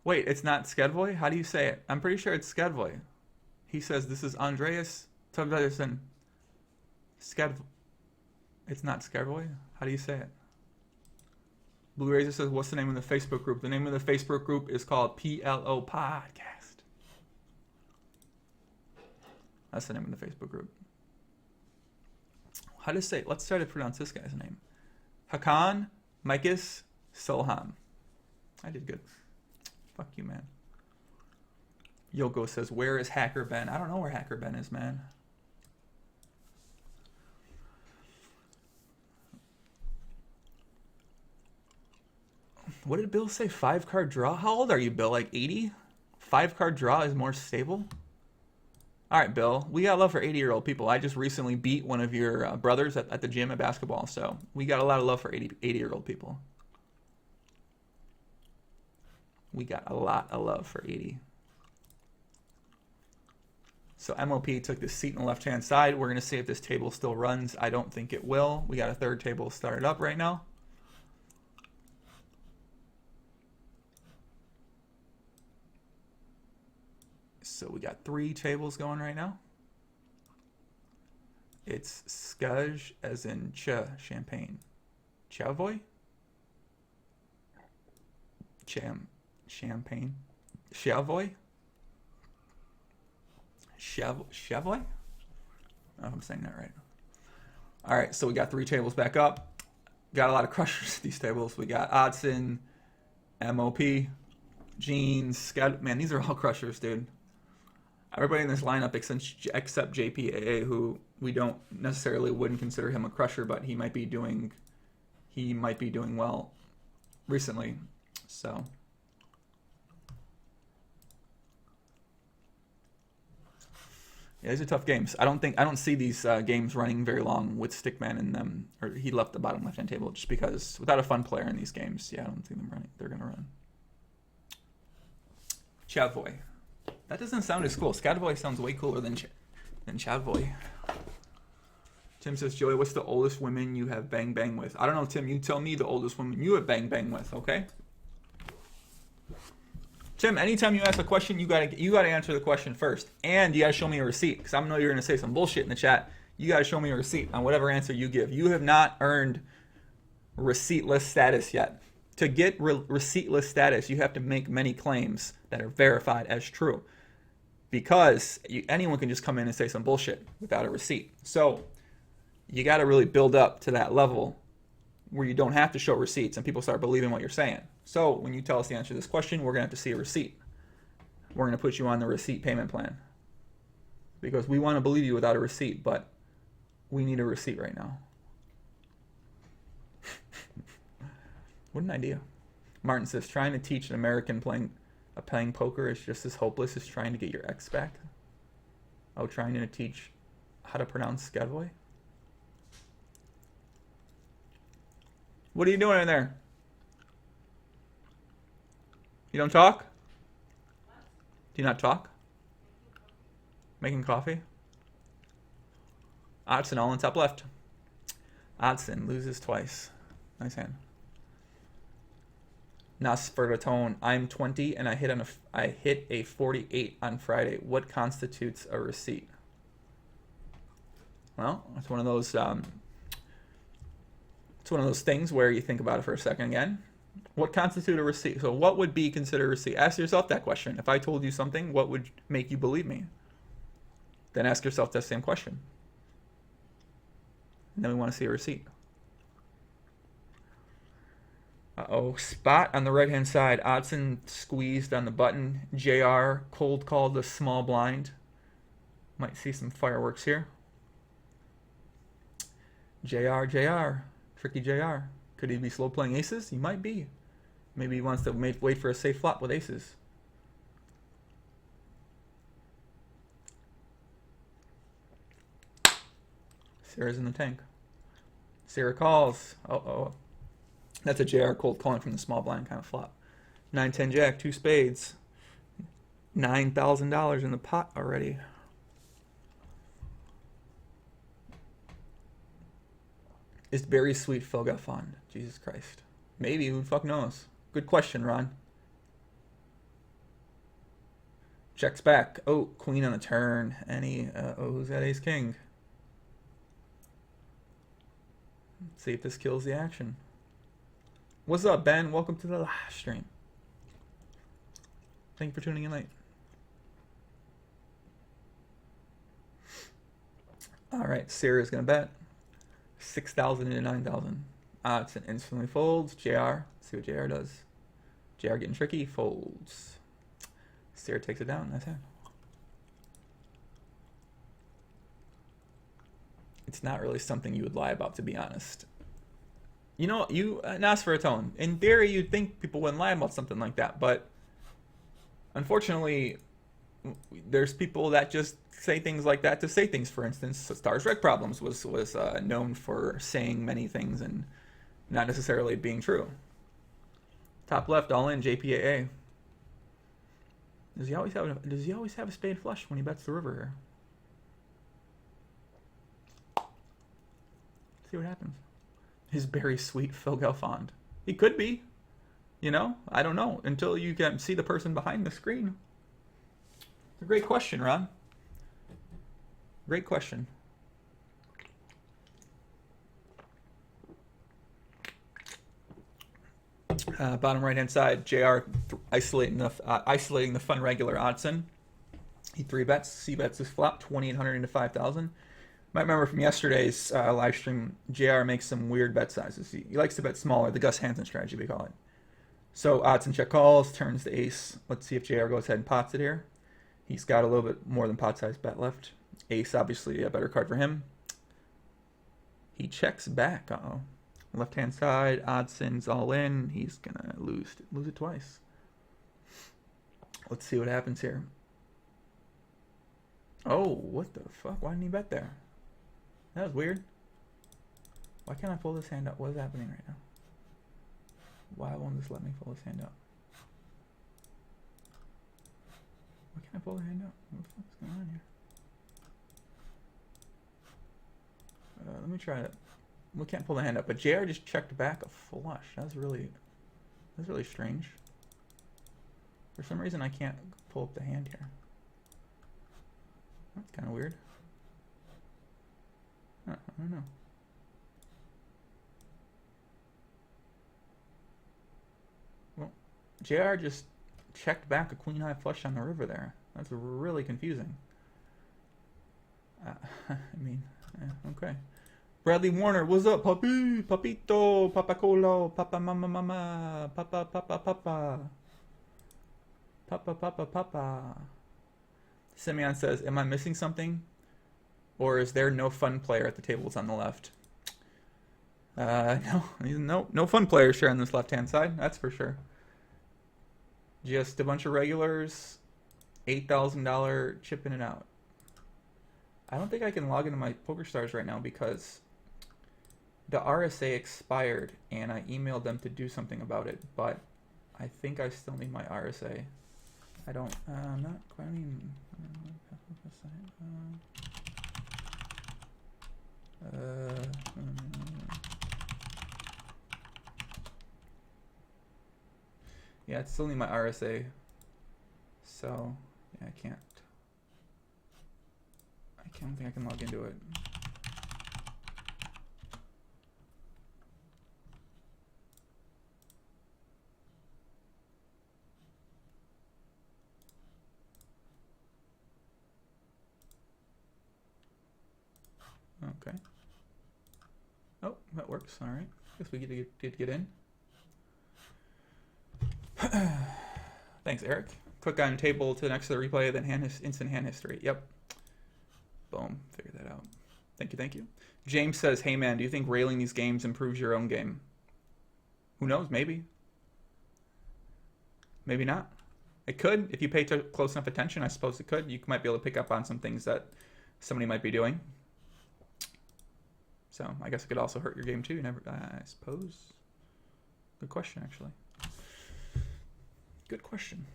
Wait, it's not Skedboy? How do you say it? I'm pretty sure it's Skedboy. He says this is Andreas Tavderson. Skedboy. It's not Skedboy? How do you say it? Blue Razor says, what's the name of the Facebook group? The name of the Facebook group is called PLO Podcast. That's the name of the Facebook group. How to say it? Let's try to pronounce this guy's name. Hakan Mikis Solham. I did good. Fuck you, man. Yoko says, where is Hacker Ben? I don't know where Hacker Ben is, man. What did Bill say? 5-card draw? How old are you, Bill? Like 80? 5-card draw is more stable? All right, Bill. We got love for 80-year-old people. I just recently beat one of your brothers at the gym at basketball, so we got a lot of love for 80-year-old people. We got a lot of love for 80. So MOP took the seat on the left-hand side. We're going to see if this table still runs. I don't think it will. We got a third table started up right now. So we got 3 tables going right now. It's Skaj as in champagne. Chavoy? Champagne. Chavoy? Chavoy? I don't know if I'm saying that right. All right, so we got 3 tables back up. Got a lot of crushers at these tables. We got Oddsen, MOP, Jeans, Scott. Man, these are all crushers, dude. Everybody in this lineup except JPAA, who we don't necessarily wouldn't consider him a crusher, but he might be doing well recently. So yeah, these are tough games. I don't see these games running very long with Stickman in them, or he left the bottom left hand table just because without a fun player in these games, yeah, I don't think they're gonna run. Chavoy. That doesn't sound as cool. Scadboy sounds way cooler than Chavoy. Tim says, Joey, what's the oldest women you have bang bang with? I don't know, Tim. You tell me the oldest woman you have bang bang with, okay? Tim, anytime you ask a question, you gotta answer the question first, and you gotta show me a receipt, because I know you're gonna say some bullshit in the chat. You gotta show me a receipt on whatever answer you give. You have not earned receiptless status yet. To get receiptless status, you have to make many claims that are verified as true, because anyone can just come in and say some bullshit without a receipt. So you got to really build up to that level where you don't have to show receipts and people start believing what you're saying. So when you tell us the answer to this question, we're going to have to see a receipt. We're going to put you on the receipt payment plan, because we want to believe you without a receipt, but we need a receipt right now. What an idea. Martin says, trying to teach an American playing poker is just as hopeless as trying to get your ex back. Oh, trying to teach how to pronounce Skadvoy? What are you doing in there? You don't talk? Do you not talk? Making coffee? Oddsen all in top left. Oddsen loses twice. Nice hand. Nasfergatone. I'm 20 and I hit a 48 on Friday. What constitutes a receipt? Well, it's one of those things where you think about it for a second again. What constitutes a receipt? So what would be considered a receipt? Ask yourself that question. If I told you something, what would make you believe me? Then ask yourself that same question. And then we want to see a receipt. Uh-oh. Spot on the right-hand side. Oddsen squeezed on the button. JR cold called the small blind. Might see some fireworks here. JR. Tricky JR. Could he be slow playing aces? He might be. Maybe he wants to wait for a safe flop with aces. Sarah's in the tank. Sarah calls. Uh-oh. That's a JR cold calling from the small blind kind of flop. 9-10 jack, 2 spades. $9,000 in the pot already. Is BerriSweet Foga fond? Jesus Christ. Maybe, who the fuck knows? Good question, Ron. Checks back. Oh, queen on the turn. Any, who's got ace king? Let's see if this kills the action. What's up, Ben? Welcome to the live stream. Thank you for tuning in late. Alright, Sarah's gonna bet. 6,000 into 9,000. Oddsen instantly folds. JR. Let's see what JR does. JR getting tricky. Folds. Sarah takes it down. Nice hand. It's not really something you would lie about, to be honest. You know, Nosferatone, in theory, you'd think people wouldn't lie about something like that, but unfortunately, there's people that just say things like that to say things. For instance, Stars Trek Problems was known for saying many things and not necessarily being true. Top left, all in, JPAA. Does he always have a spade flush when he bets the river here? See what happens. His BerriSweet Phil Gelfond. He could be. You know? I don't know. Until you can see the person behind the screen. It's a great question, Ron. Great question. Bottom right-hand side, JR isolating the fun regular Oddsen. He 3-bets, C-bets his flop, 2,800 into 5,000. Might remember from yesterday's live stream, JR makes some weird bet sizes. He likes to bet smaller, the Gus Hansen strategy, we call it. So Oddsen check calls, turns the ace. Let's see if JR goes ahead and pots it here. He's got a little bit more than pot size bet left. Ace, obviously a better card for him. He checks back. Uh-oh. Left-hand side, Oddsen's all in. He's going to lose it twice. Let's see what happens here. Oh, what the fuck? Why didn't he bet there? That was weird. Why can't I pull this hand up? What is happening right now? Why won't this let me pull this hand up? Why can't I pull the hand up? What the fuck's going on here? Let me try it. We can't pull the hand up, but JR just checked back a flush. That's really strange. For some reason, I can't pull up the hand here. That's kind of weird. I don't know. Well, JR just checked back a queen high flush on the river there. That's really confusing. I mean, okay. Bradley Warner, what's up, puppy? Papito, papacolo, papa mama mama, papa papa papa. Papa papa papa. Simeon says, am I missing something? Or is there no fun player at the tables on the left? No fun players sharing this left-hand side. That's for sure. Just a bunch of regulars. $8,000 chip in and out. I don't think I can log into my PokerStars right now because the RSA expired and I emailed them to do something about it, but I think I still need my RSA. I don't, I'm not quite, I mean, yeah, I still need my RSA, so yeah, I don't think I can log into it. Okay. Oh, that works. All right. Guess we did get in. Thanks, Eric. Click on table to next to the replay, then instant hand history. Yep. Boom. Figured that out. Thank you. James says, hey man, do you think railing these games improves your own game? Who knows? Maybe. Maybe not. It could. If you pay close enough attention, I suppose it could. You might be able to pick up on some things that somebody might be doing. So I guess it could also hurt your game too. I suppose. Good question, actually. Good question.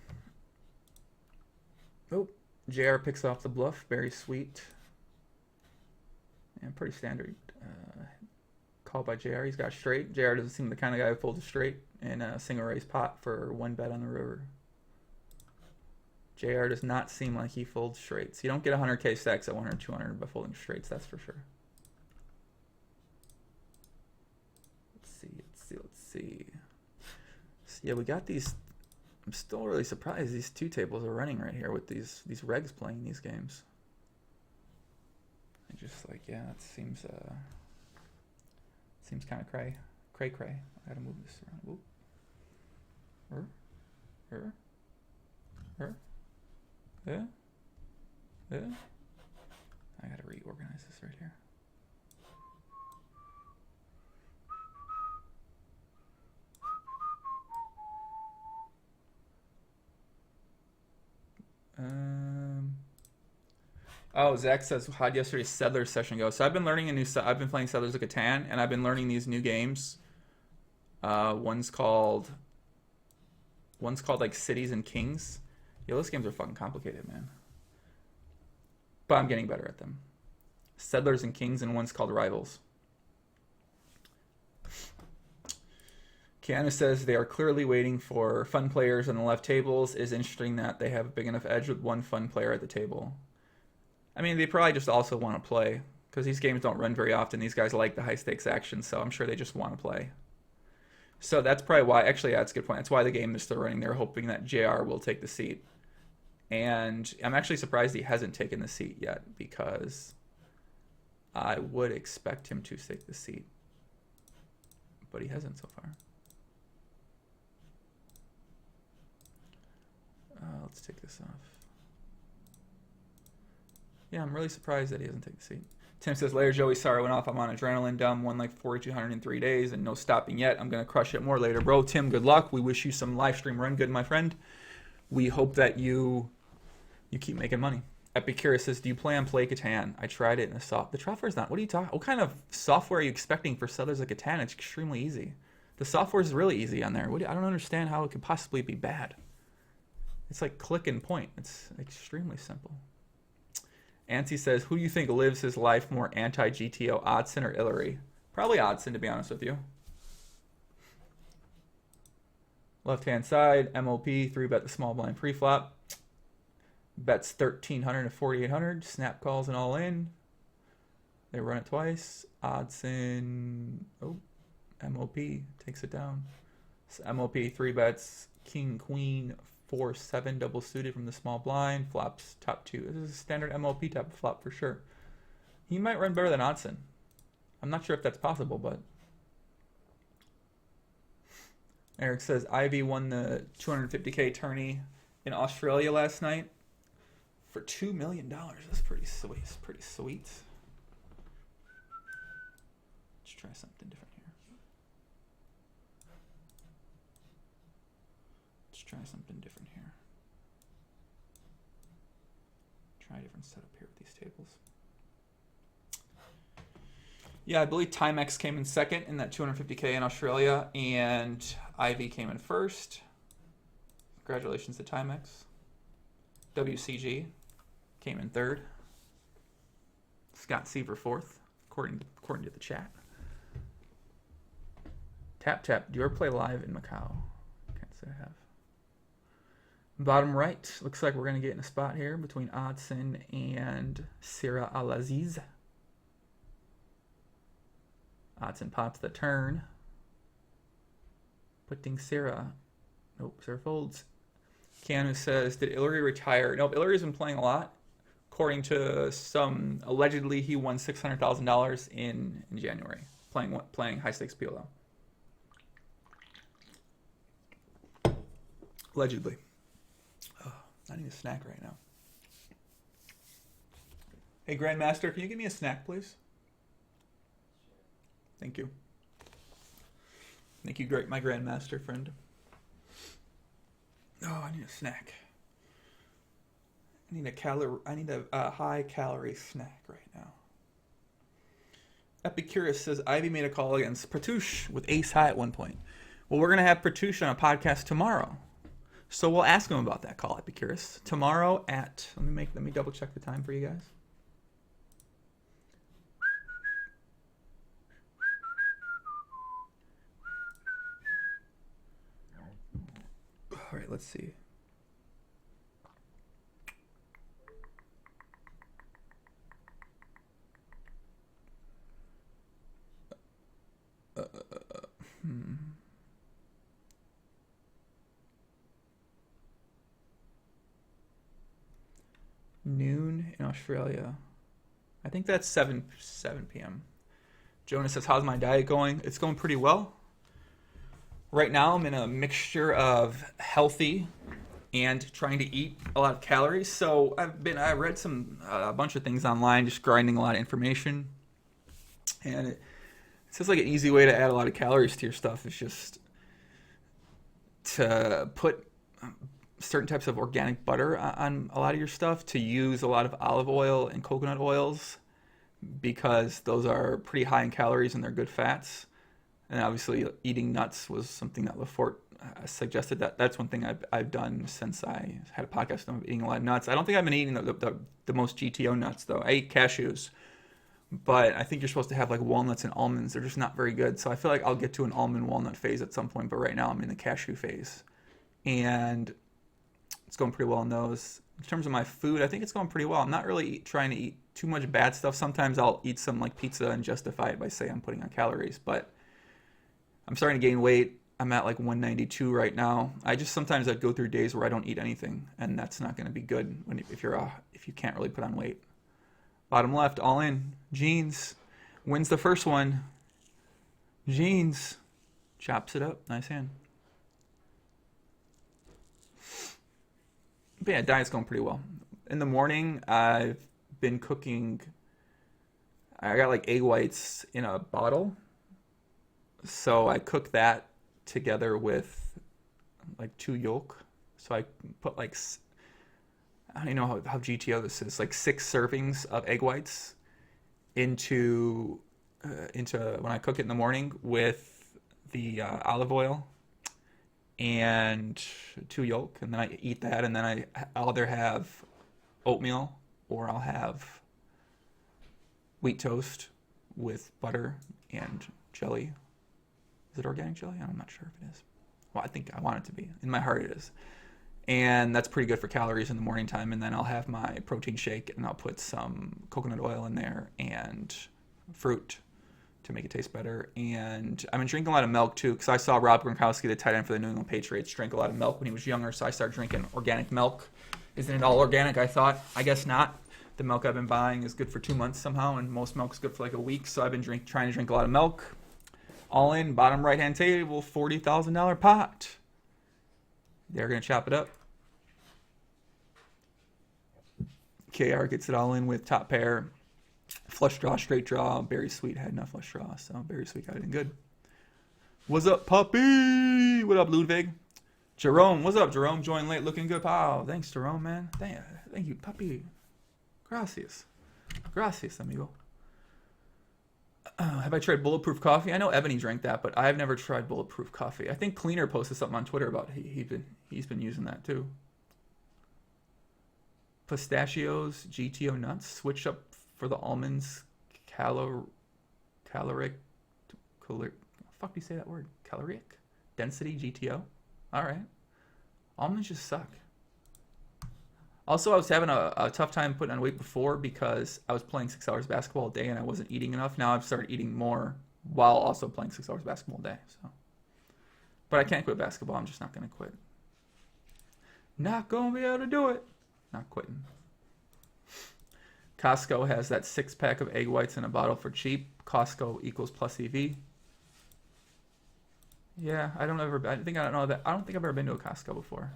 Oh, JR picks off the bluff. BerriSweet. And pretty standard call by JR. He's got straight. JR doesn't seem the kind of guy who folds a straight in a single raise pot for one bet on the river. JR does not seem like he folds straights. You don't get 100K stacks at 100 or 200 by folding straights, that's for sure. Let's see. So yeah, we got these. I'm still really surprised these two tables are running right here with these regs playing these games. I just like, yeah, it seems kind of cray. I gotta move this around. I gotta reorganize this right here. Oh, Zach says, how'd yesterday's Settlers session go? So I've been learning I've been playing Settlers of Catan, and I've been learning these new games. One's called like Cities and Kings. Yo, those games are fucking complicated, man. But I'm getting better at them. Settlers and Kings, and one's called Rivals. Kiana says they are clearly waiting for fun players on the left tables. It is interesting that they have a big enough edge with one fun player at the table. I mean, they probably just also want to play because these games don't run very often. These guys like the high stakes action, so I'm sure they just want to play. So that's probably why. Actually, yeah, that's a good point. That's why the game is still running. They're hoping that JR will take the seat. And I'm actually surprised he hasn't taken the seat yet because I would expect him to take the seat. But he hasn't so far. Let's take this off. Yeah, I'm really surprised that he hasn't taken the seat. Tim says, later, Joey, sorry I went off. I'm on adrenaline dumb. Won like 4,200 in 3 days and no stopping yet. I'm going to crush it more later. Bro, Tim, good luck. We wish you some live stream run good, my friend. We hope that you keep making money. Epicurus says, do you play on Play Catan? I tried it in the software is not. What are you talking? What kind of software are you expecting for Settlers of Catan? It's extremely easy. The software is really easy on there. I don't understand how it could possibly be bad. It's like click and point. It's extremely simple. Ansi says, who do you think lives his life more anti-GTO, Oddsen or Ilari? Probably Oddsen, to be honest with you. Left-hand side, MOP, 3-bet the small blind pre-flop. Bets 1,300 to 4,800. Snap calls and all in. They run it twice. Oddsen, MOP takes it down. So MOP, 3-bets, king, queen, 4-7 double suited from the small blind, flops top 2. This is a standard MLP type of flop for sure. He might run better than Oddsen. I'm not sure if that's possible, but Eric says Ivy won the 250K tourney in Australia last night for $2 million. That's pretty sweet. It's pretty sweet. Let's try something different here. try something different here. Try a different setup here with these tables. Yeah, I believe Timex came in second in that 250K in Australia, and Ivy came in first. Congratulations to Timex. WCG came in third. Scott Seaver fourth, according to the chat. Tap Tap, do you ever play live in Macau? Can't say I have. Bottom right, looks like we're going to get in a spot here between Oddsen and Sira Al-Aziz. Oddsen pops the turn. Putting Sira. Nope, Sira folds. Keanu says, did Ilari retire? Nope, Ilari's been playing a lot. According to some, allegedly he won $600,000 in January playing high stakes PLO. Allegedly. Oh, I need a snack right now. Hey, Grandmaster, can you give me a snack, please? Thank you. Thank you, my Grandmaster friend. Oh, I need a snack. I need a high calorie snack right now. Epicurus says Ivy made a call against Pertush with ace high at one point. Well, we're gonna have Pertush on a podcast tomorrow, so we'll ask him about that call, Epicurus. Tomorrow at let me double check the time for you guys. All right, let's see. Noon in Australia. I think that's 7 p.m. Jonas says, how's my diet going? It's going pretty well. Right now, I'm in a mixture of healthy and trying to eat a lot of calories. So I read a bunch of things online, just grinding a lot of information. And it says like an easy way to add a lot of calories to your stuff is just to put certain types of organic butter on a lot of your stuff, to use a lot of olive oil and coconut oils, because those are pretty high in calories and they're good fats. And obviously eating nuts was something that Lefort suggested. That's one thing I've done since I had a podcast on eating a lot of nuts. I don't think I've been eating the most GTO nuts though. I eat cashews, but I think you're supposed to have like walnuts and almonds. They're just not very good. So I feel like I'll get to an almond walnut phase at some point, but right now I'm in the cashew phase. And it's going pretty well on those. In terms of my food, I think it's going pretty well. I'm not really trying to eat too much bad stuff. Sometimes I'll eat some like pizza and justify it by saying I'm putting on calories, but I'm starting to gain weight. I'm at like 192 right now. Sometimes I go through days where I don't eat anything, and that's not going to be good if you can't really put on weight. Bottom left, all in. Jeans wins the first one. Jeans chops it up. Nice hand. But yeah, diet's going pretty well. In the morning, I've been cooking. I got like egg whites in a bottle. So I cook that together with like 2 yolk. So I put like, I don't even know how GTO this is, like 6 servings of egg whites into when I cook it in the morning with the olive oil and 2 yolk. And then I eat that, and then I'll either have oatmeal or I'll have wheat toast with butter and jelly. Is it organic jelly? I'm not sure if it is. Well, I think I want it to be. In my heart it is. And that's pretty good for calories in the morning time. And then I'll have my protein shake, and I'll put some coconut oil in there and fruit to make it taste better. And I've been drinking a lot of milk too, because I saw Rob Gronkowski, the tight end for the New England Patriots, drink a lot of milk when he was younger. So I started drinking organic milk. Isn't it all organic? I thought. I guess not. The milk I've been buying is good for 2 months somehow, and most milk is good for like a week. So I've been trying to drink a lot of milk. All in, bottom right-hand table, $40,000 pot. They're going to chop it up. KR gets it all in with top pair. Flush draw, straight draw. BerriSweet had enough flush draw, so BerriSweet got it in good. What's up, puppy? What up, Ludwig? Jerome, what's up, Jerome? Join late, looking good. Oh, thanks, Jerome, man. Thank you, puppy. Gracias. Gracias, amigo. Have I tried bulletproof coffee? I know Ebony drank that, but I've never tried bulletproof coffee. I think Cleaner posted something on Twitter about he's been using that too. Pistachios, GTO nuts. Switch up for the almonds. Caloric. Fuck do you say that word? Caloric density GTO. All right. Almonds just suck. Also, I was having a tough time putting on weight before because I was playing 6 hours basketball a day and I wasn't eating enough. Now I've started eating more while also playing 6 hours basketball a day. So, but I can't quit basketball. I'm just not going to quit. Not going to be able to do it. Not quitting. Costco has that 6-pack of egg whites in a bottle for cheap. Costco equals plus EV. Yeah, I don't think I've ever been to a Costco before.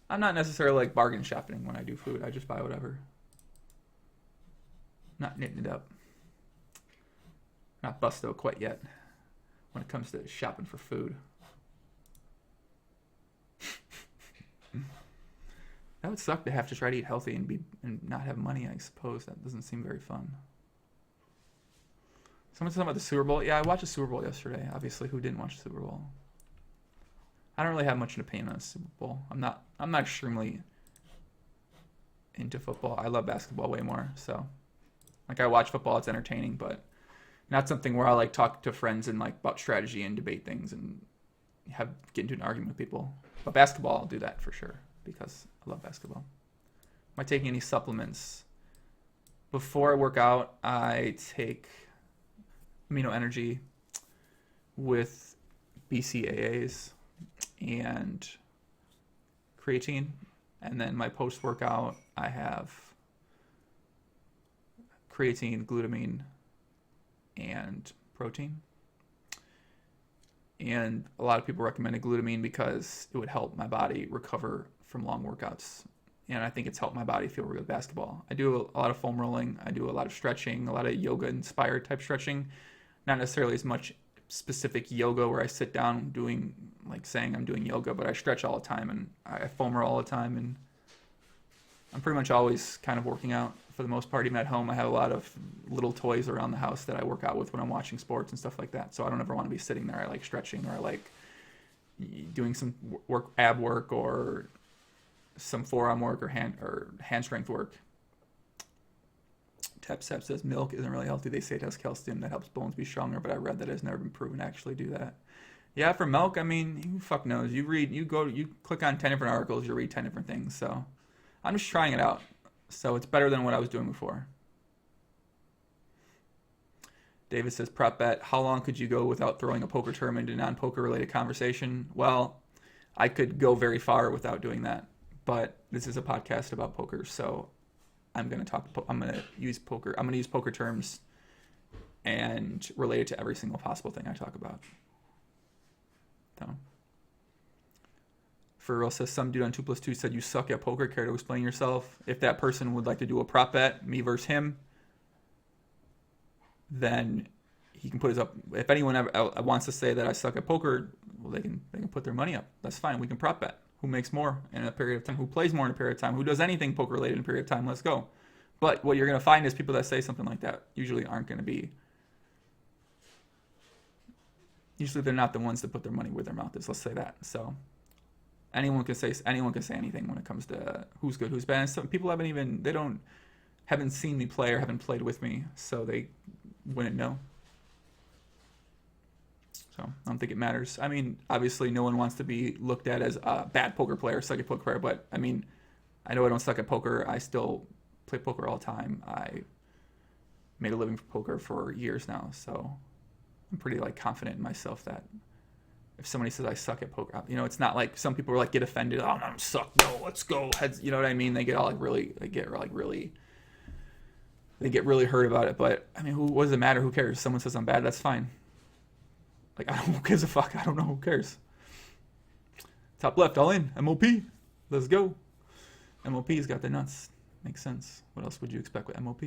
I'm not necessarily like bargain shopping when I do food. I just buy whatever. Not knitting it up. Not busto quite yet when it comes to shopping for food. That would suck to have to try to eat healthy and not have money, I suppose. That doesn't seem very fun. Someone said about the Super Bowl. Yeah, I watched the Super Bowl yesterday. Obviously, who didn't watch the Super Bowl? I don't really have much of an opinion on the Super Bowl. I'm not extremely into football. I love basketball way more. So, like, I watch football. It's entertaining, but not something where I like talk to friends and like about strategy and debate things and get into an argument with people. But basketball, I'll do that for sure because I love basketball. Am I taking any supplements? Before I work out, I take amino energy with BCAAs and creatine, and then my post-workout I have creatine, glutamine, and protein. And a lot of people recommended glutamine because it would help my body recover from long workouts, and I think it's helped my body feel real good at basketball. I do a lot of foam rolling, I do a lot of stretching, a lot of yoga inspired type stretching, not necessarily as much specific yoga where I sit down doing like saying I'm doing yoga, but I stretch all the time and I foam roll all the time, and I'm pretty much always kind of working out for the most part. Even at home, I have a lot of little toys around the house that I work out with when I'm watching sports and stuff like that. So I don't ever want to be sitting there. I like stretching or I like doing some ab work or some forearm work or hand strength work. Tepsep says milk isn't really healthy. They say it has calcium that helps bones be stronger, but I read that it's never been proven to actually do that. Yeah, for milk, I mean, who fuck knows? You click on 10 different articles, you read 10 different things. So I'm just trying it out. So it's better than what I was doing before. David says, prop bet, how long could you go without throwing a poker term into non-poker related conversation? Well, I could go very far without doing that, but this is a podcast about poker, so I'm going to use poker terms and relate it to every single possible thing I talk about. So, for real says, some dude on 2+2 said you suck at poker, care to explain yourself? If that person would like to do a prop bet, me versus him, then he can put his up. If anyone ever wants to say that I suck at poker, well, they can put their money up. That's fine. We can prop bet. Who makes more in a period of time? Who plays more in a period of time? Who does anything poker related in a period of time? Let's go. But what you're going to find is people that say something like that usually aren't going to be. Usually they're not the ones that put their money where their mouth is. Let's say that. So anyone can say anything when it comes to who's good, who's bad. And some people haven't seen me play or haven't played with me, so they wouldn't know. So I don't think it matters. I mean, obviously no one wants to be looked at as a bad poker player, suck at poker player, but I mean, I know I don't suck at poker. I still play poker all the time. I made a living for poker for years now, so I'm pretty like confident in myself that if somebody says I suck at poker, you know, it's not like some people are like get offended. Oh, no, I suck. No, let's go. Heads, you know what I mean? They get really hurt about it. But I mean, what does it matter? Who cares? Someone says I'm bad, that's fine. Like, who gives a fuck? I don't know. Who cares? Top left, all in. MOP. Let's go. MOP's got the nuts. Makes sense. What else would you expect with MOP?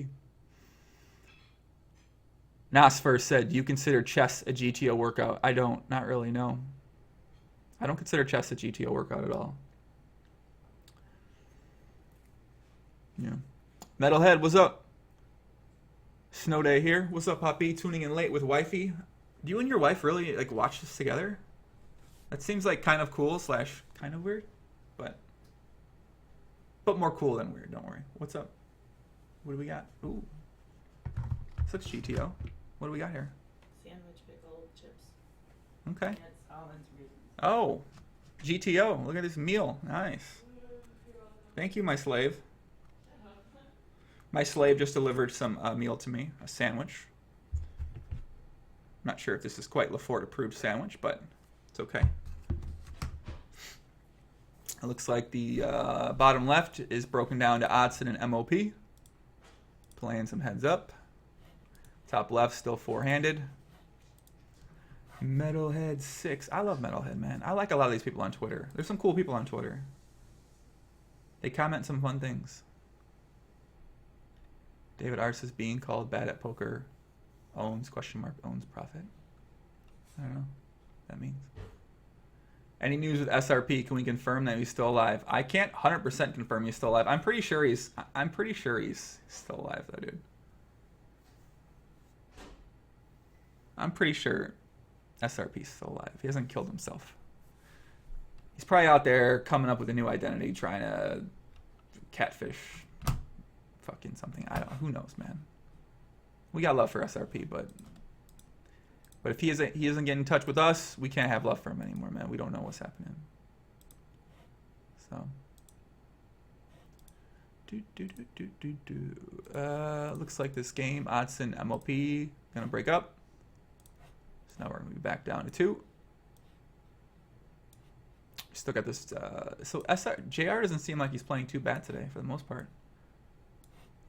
Nas first said, do you consider chess a GTO workout? I don't. Not really, no. I don't consider chess a GTO workout at all. Yeah. Metalhead, what's up? Snow day here. What's up, Poppy? Tuning in late with wifey. Do you and your wife really like watch this together? That seems like kind of cool / kind of weird, but more cool than weird. Don't worry. What's up? What do we got? Ooh, this looks GTO. What do we got here? Sandwich, pickle, chips. Okay. And almonds, raisins. Oh, GTO. Look at this meal. Nice. Thank you, my slave. My slave just delivered some meal to me, a sandwich. Not sure if this is quite Lafort approved sandwich, but it's okay. It looks like the bottom left is broken down to Oddsen and MOP. Playing some heads up. Top left still four-handed. Metalhead 6. I love Metalhead, man. I like a lot of these people on Twitter. There's some cool people on Twitter. They comment some fun things. David Arce is being called bad at poker. Owns, owns profit. I don't know what that means. Any news with SRP? Can we confirm that he's still alive? I can't 100% confirm he's still alive. I'm pretty sure he's still alive though, dude. I'm pretty sure SRP's still alive. He hasn't killed himself. He's probably out there coming up with a new identity, trying to catfish fucking something. I don't know. Who knows, man. We got love for SRP, but if he isn't getting in touch with us, we can't have love for him anymore, man. We don't know what's happening. So looks like this game, Oddsen MOP gonna break up. So now we're gonna be back down to 2. Still got this. So JR doesn't seem like he's playing too bad today for the most part.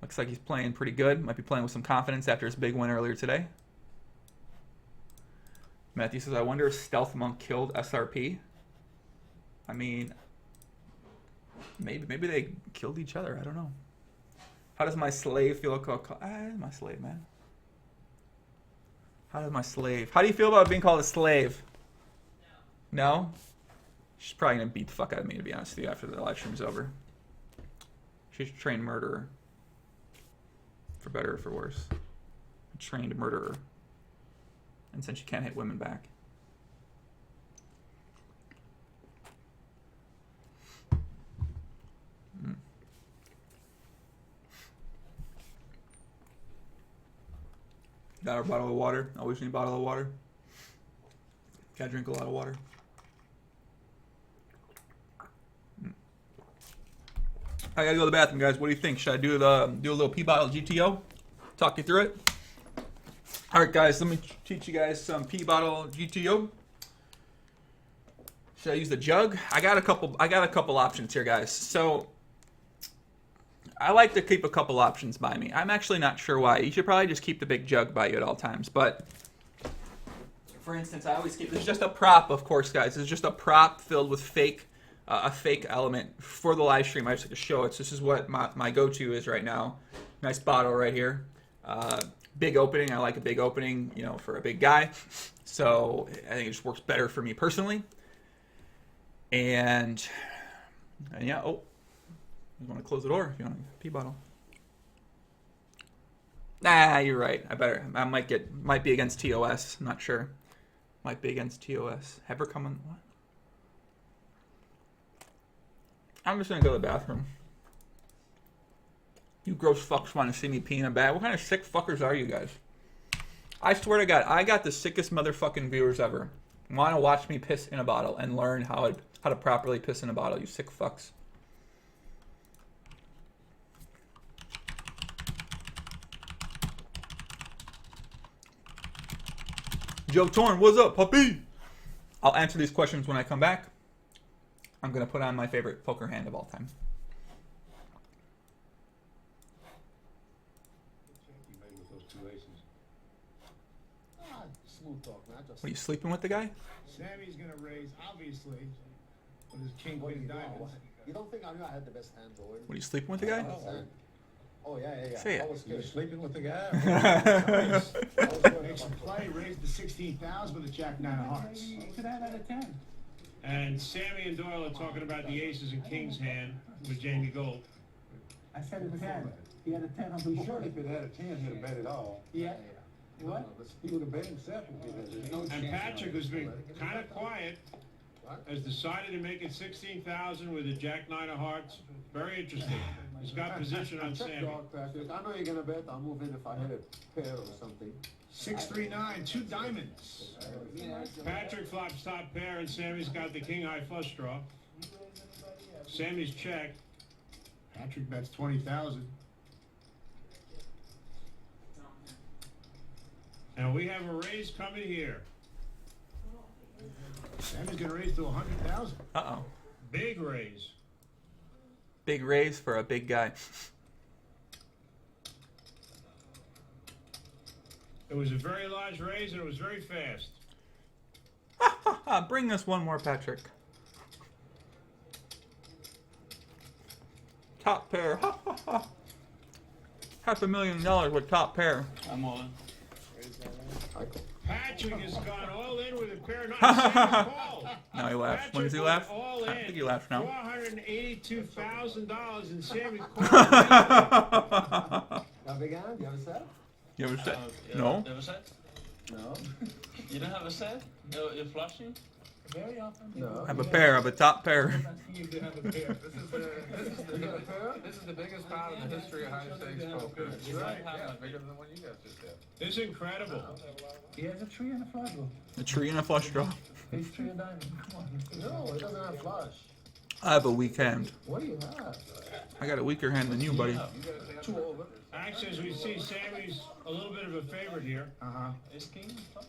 Looks like he's playing pretty good. Might be playing with some confidence after his big win earlier today. Matthew says, I wonder if Stealth Monk killed SRP. I mean, maybe they killed each other. I don't know. How does my slave feel? My slave, man. How does my slave? How do you feel about being called a slave? No. No? She's probably going to beat the fuck out of me, to be honest with you, after the live stream's over. She's a trained murderer. For better or for worse. A trained murderer. And since she can't hit women back. Got our bottle of water. Always need a bottle of water. Gotta drink a lot of water. I gotta go to the bathroom, guys. What do you think? Should I do a little P bottle GTO? Talk you through it. All right, guys. Let me teach you guys some P bottle GTO. Should I use the jug? I got a couple options here, guys. So I like to keep a couple options by me. I'm actually not sure why. You should probably just keep the big jug by you at all times. But for instance, I always keep. This is just a prop, of course, guys. This is just a prop filled with a fake element for the live stream. I just like to show it. So this is what my go-to is right now. Nice bottle right here. Big opening. I like a big opening, you know, for a big guy. So I think it just works better for me personally. And yeah. Oh, you want to close the door if you want a pee bottle. Nah, you're right. I might be against TOS. I'm not sure. Might be against TOS. Ever come on? What? I'm just gonna go to the bathroom. You gross fucks want to see me pee in a bag. What kind of sick fuckers are you guys? I swear to God, I got the sickest motherfucking viewers ever. Want to watch me piss in a bottle and learn how to properly piss in a bottle, you sick fucks. Joe Torn, what's up, puppy? I'll answer these questions when I come back. I'm going to put on my favorite poker hand of all time. What, are you sleeping with the guy? Sammy's going to raise, obviously, with his king queen diamonds. You don't think I knew I had the best hand, boy? What, are you sleeping with the guy? Oh, yeah. Say it. I was You're good. sleeping with the guy? Makes a play, raised to 16,000 with a jack 9 of hearts. 8 out of 10. And Sammy and Doyle are talking about the aces and kings hand with Jamie Gold. I said a 10. He had a 10 on the Surely short. if it had a 10, he'd have bet it all. Yeah. What? He would have bet himself if it had. There's no And chance Patrick, of who's been it. kind of quiet, has decided to make it 16,000 with a Jack 9 of hearts. Very interesting. He's got position on Check Sammy. dog, Patrick. I know you're gonna bet. I'll move in if I hit a pair or something. 6-3-9, 2 diamonds. Patrick flops top pair, and Sammy's got the king high flush draw. Sammy's checked. Patrick bets 20,000. And we have a raise coming here. Sammy's gonna raise to 100,000. Uh-oh. Big raise. Big raise for a big guy. It was a very large raise, and it was very fast. Bring us one more, Patrick. Top pair. $500,000 with top pair. I'm all in. Patrick has gone all in with a pair of nines. Sammy called. Now he laughs. When Patrick does he went laugh? all I in. think he laughs now. $482,000, and Sammy called. Now, big hand, you have a set? You ever said? Yeah, No. You have a set? No. You don't have a set? You're flushing? Very often. No. I have a pair. I have a top pair. You do have a pair. This is the biggest pot in the history of high stakes poker. You might have Yeah, like bigger than what you guys just had. It's incredible. He has a 3 and a flush draw. A tree and a flush draw. He's 3 and diamond. Come on. No, it doesn't have flush. I have a weak hand. What do you have? I got a weaker hand than you, buddy. 2 over. Actually, as we see, Sammy's a little bit of a favorite here. Is king flush?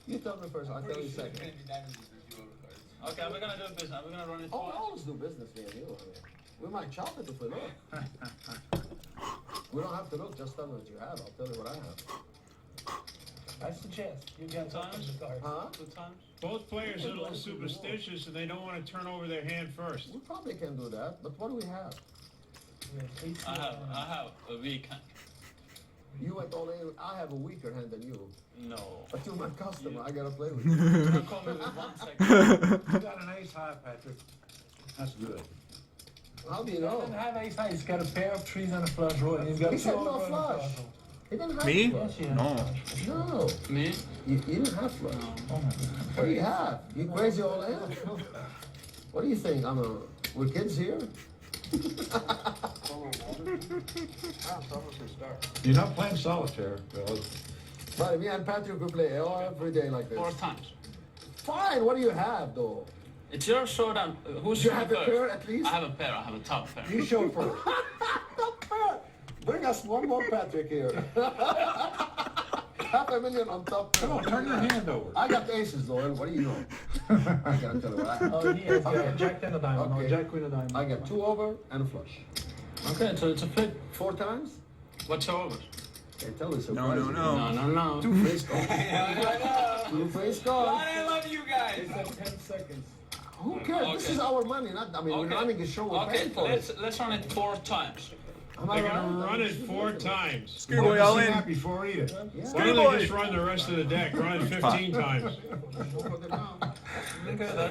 You tell me first, I'll tell you second. Okay, we're gonna do business. We're gonna run it Oh, we twice. always do business, me and you. I mean, we might chop it if we look. We don't have to look, just tell me what you have. I'll tell you what I have. I suggest you get Times? the card. Huh? 2 times? Both players are a little superstitious, and they don't want to turn over their hand first. We probably can do that, but what do we have? I have a weak hand. You went all in. I have a weaker hand than you. No. But you're my customer. I gotta play with you. Don't call me with 1 second. You got an ace high, Patrick. That's good. How do you He know? doesn't have ace high. He's got a pair of 3s and a flush draw. And he's got He 2 said over no and a flush. flush draw. He didn't have Me? flush. Yes, he has No. a flush. No, Me? you didn't have flush. Oh my God. What do you have? You crazy all in? What do you think? We're kids here? You're not playing solitaire, fellas. But me and Patrick will play every day like this. 4 times. Fine, what do you have though? It's your showdown. Who's You showing have a first? pair at least? I have a pair. I have a top pair. You show first. Bring us one more Patrick here. $500,000 on top. Come on, turn your hand over. I got aces, Doyle. What do you know? I gotta tell you what I have. Oh, he has got Jack 10 of diamond. Okay. No, Jack Queen of diamond. I got 2 over and a flush. Okay, so it's a flip. 4 times? What's your over? Can't tell you so. No, no, no. No. 2 face cards. 2 face cards. I love you guys. It's at 10 seconds. Who cares? This Okay. is our money, not. I mean, we're running a show. We're Okay, paying for it. let's run it 4 times. Am I They're right? going to run it 4 times. Schoolboy all Seen in. that before either. Yeah. Why don't they just run the rest of the deck? Run it 15 times.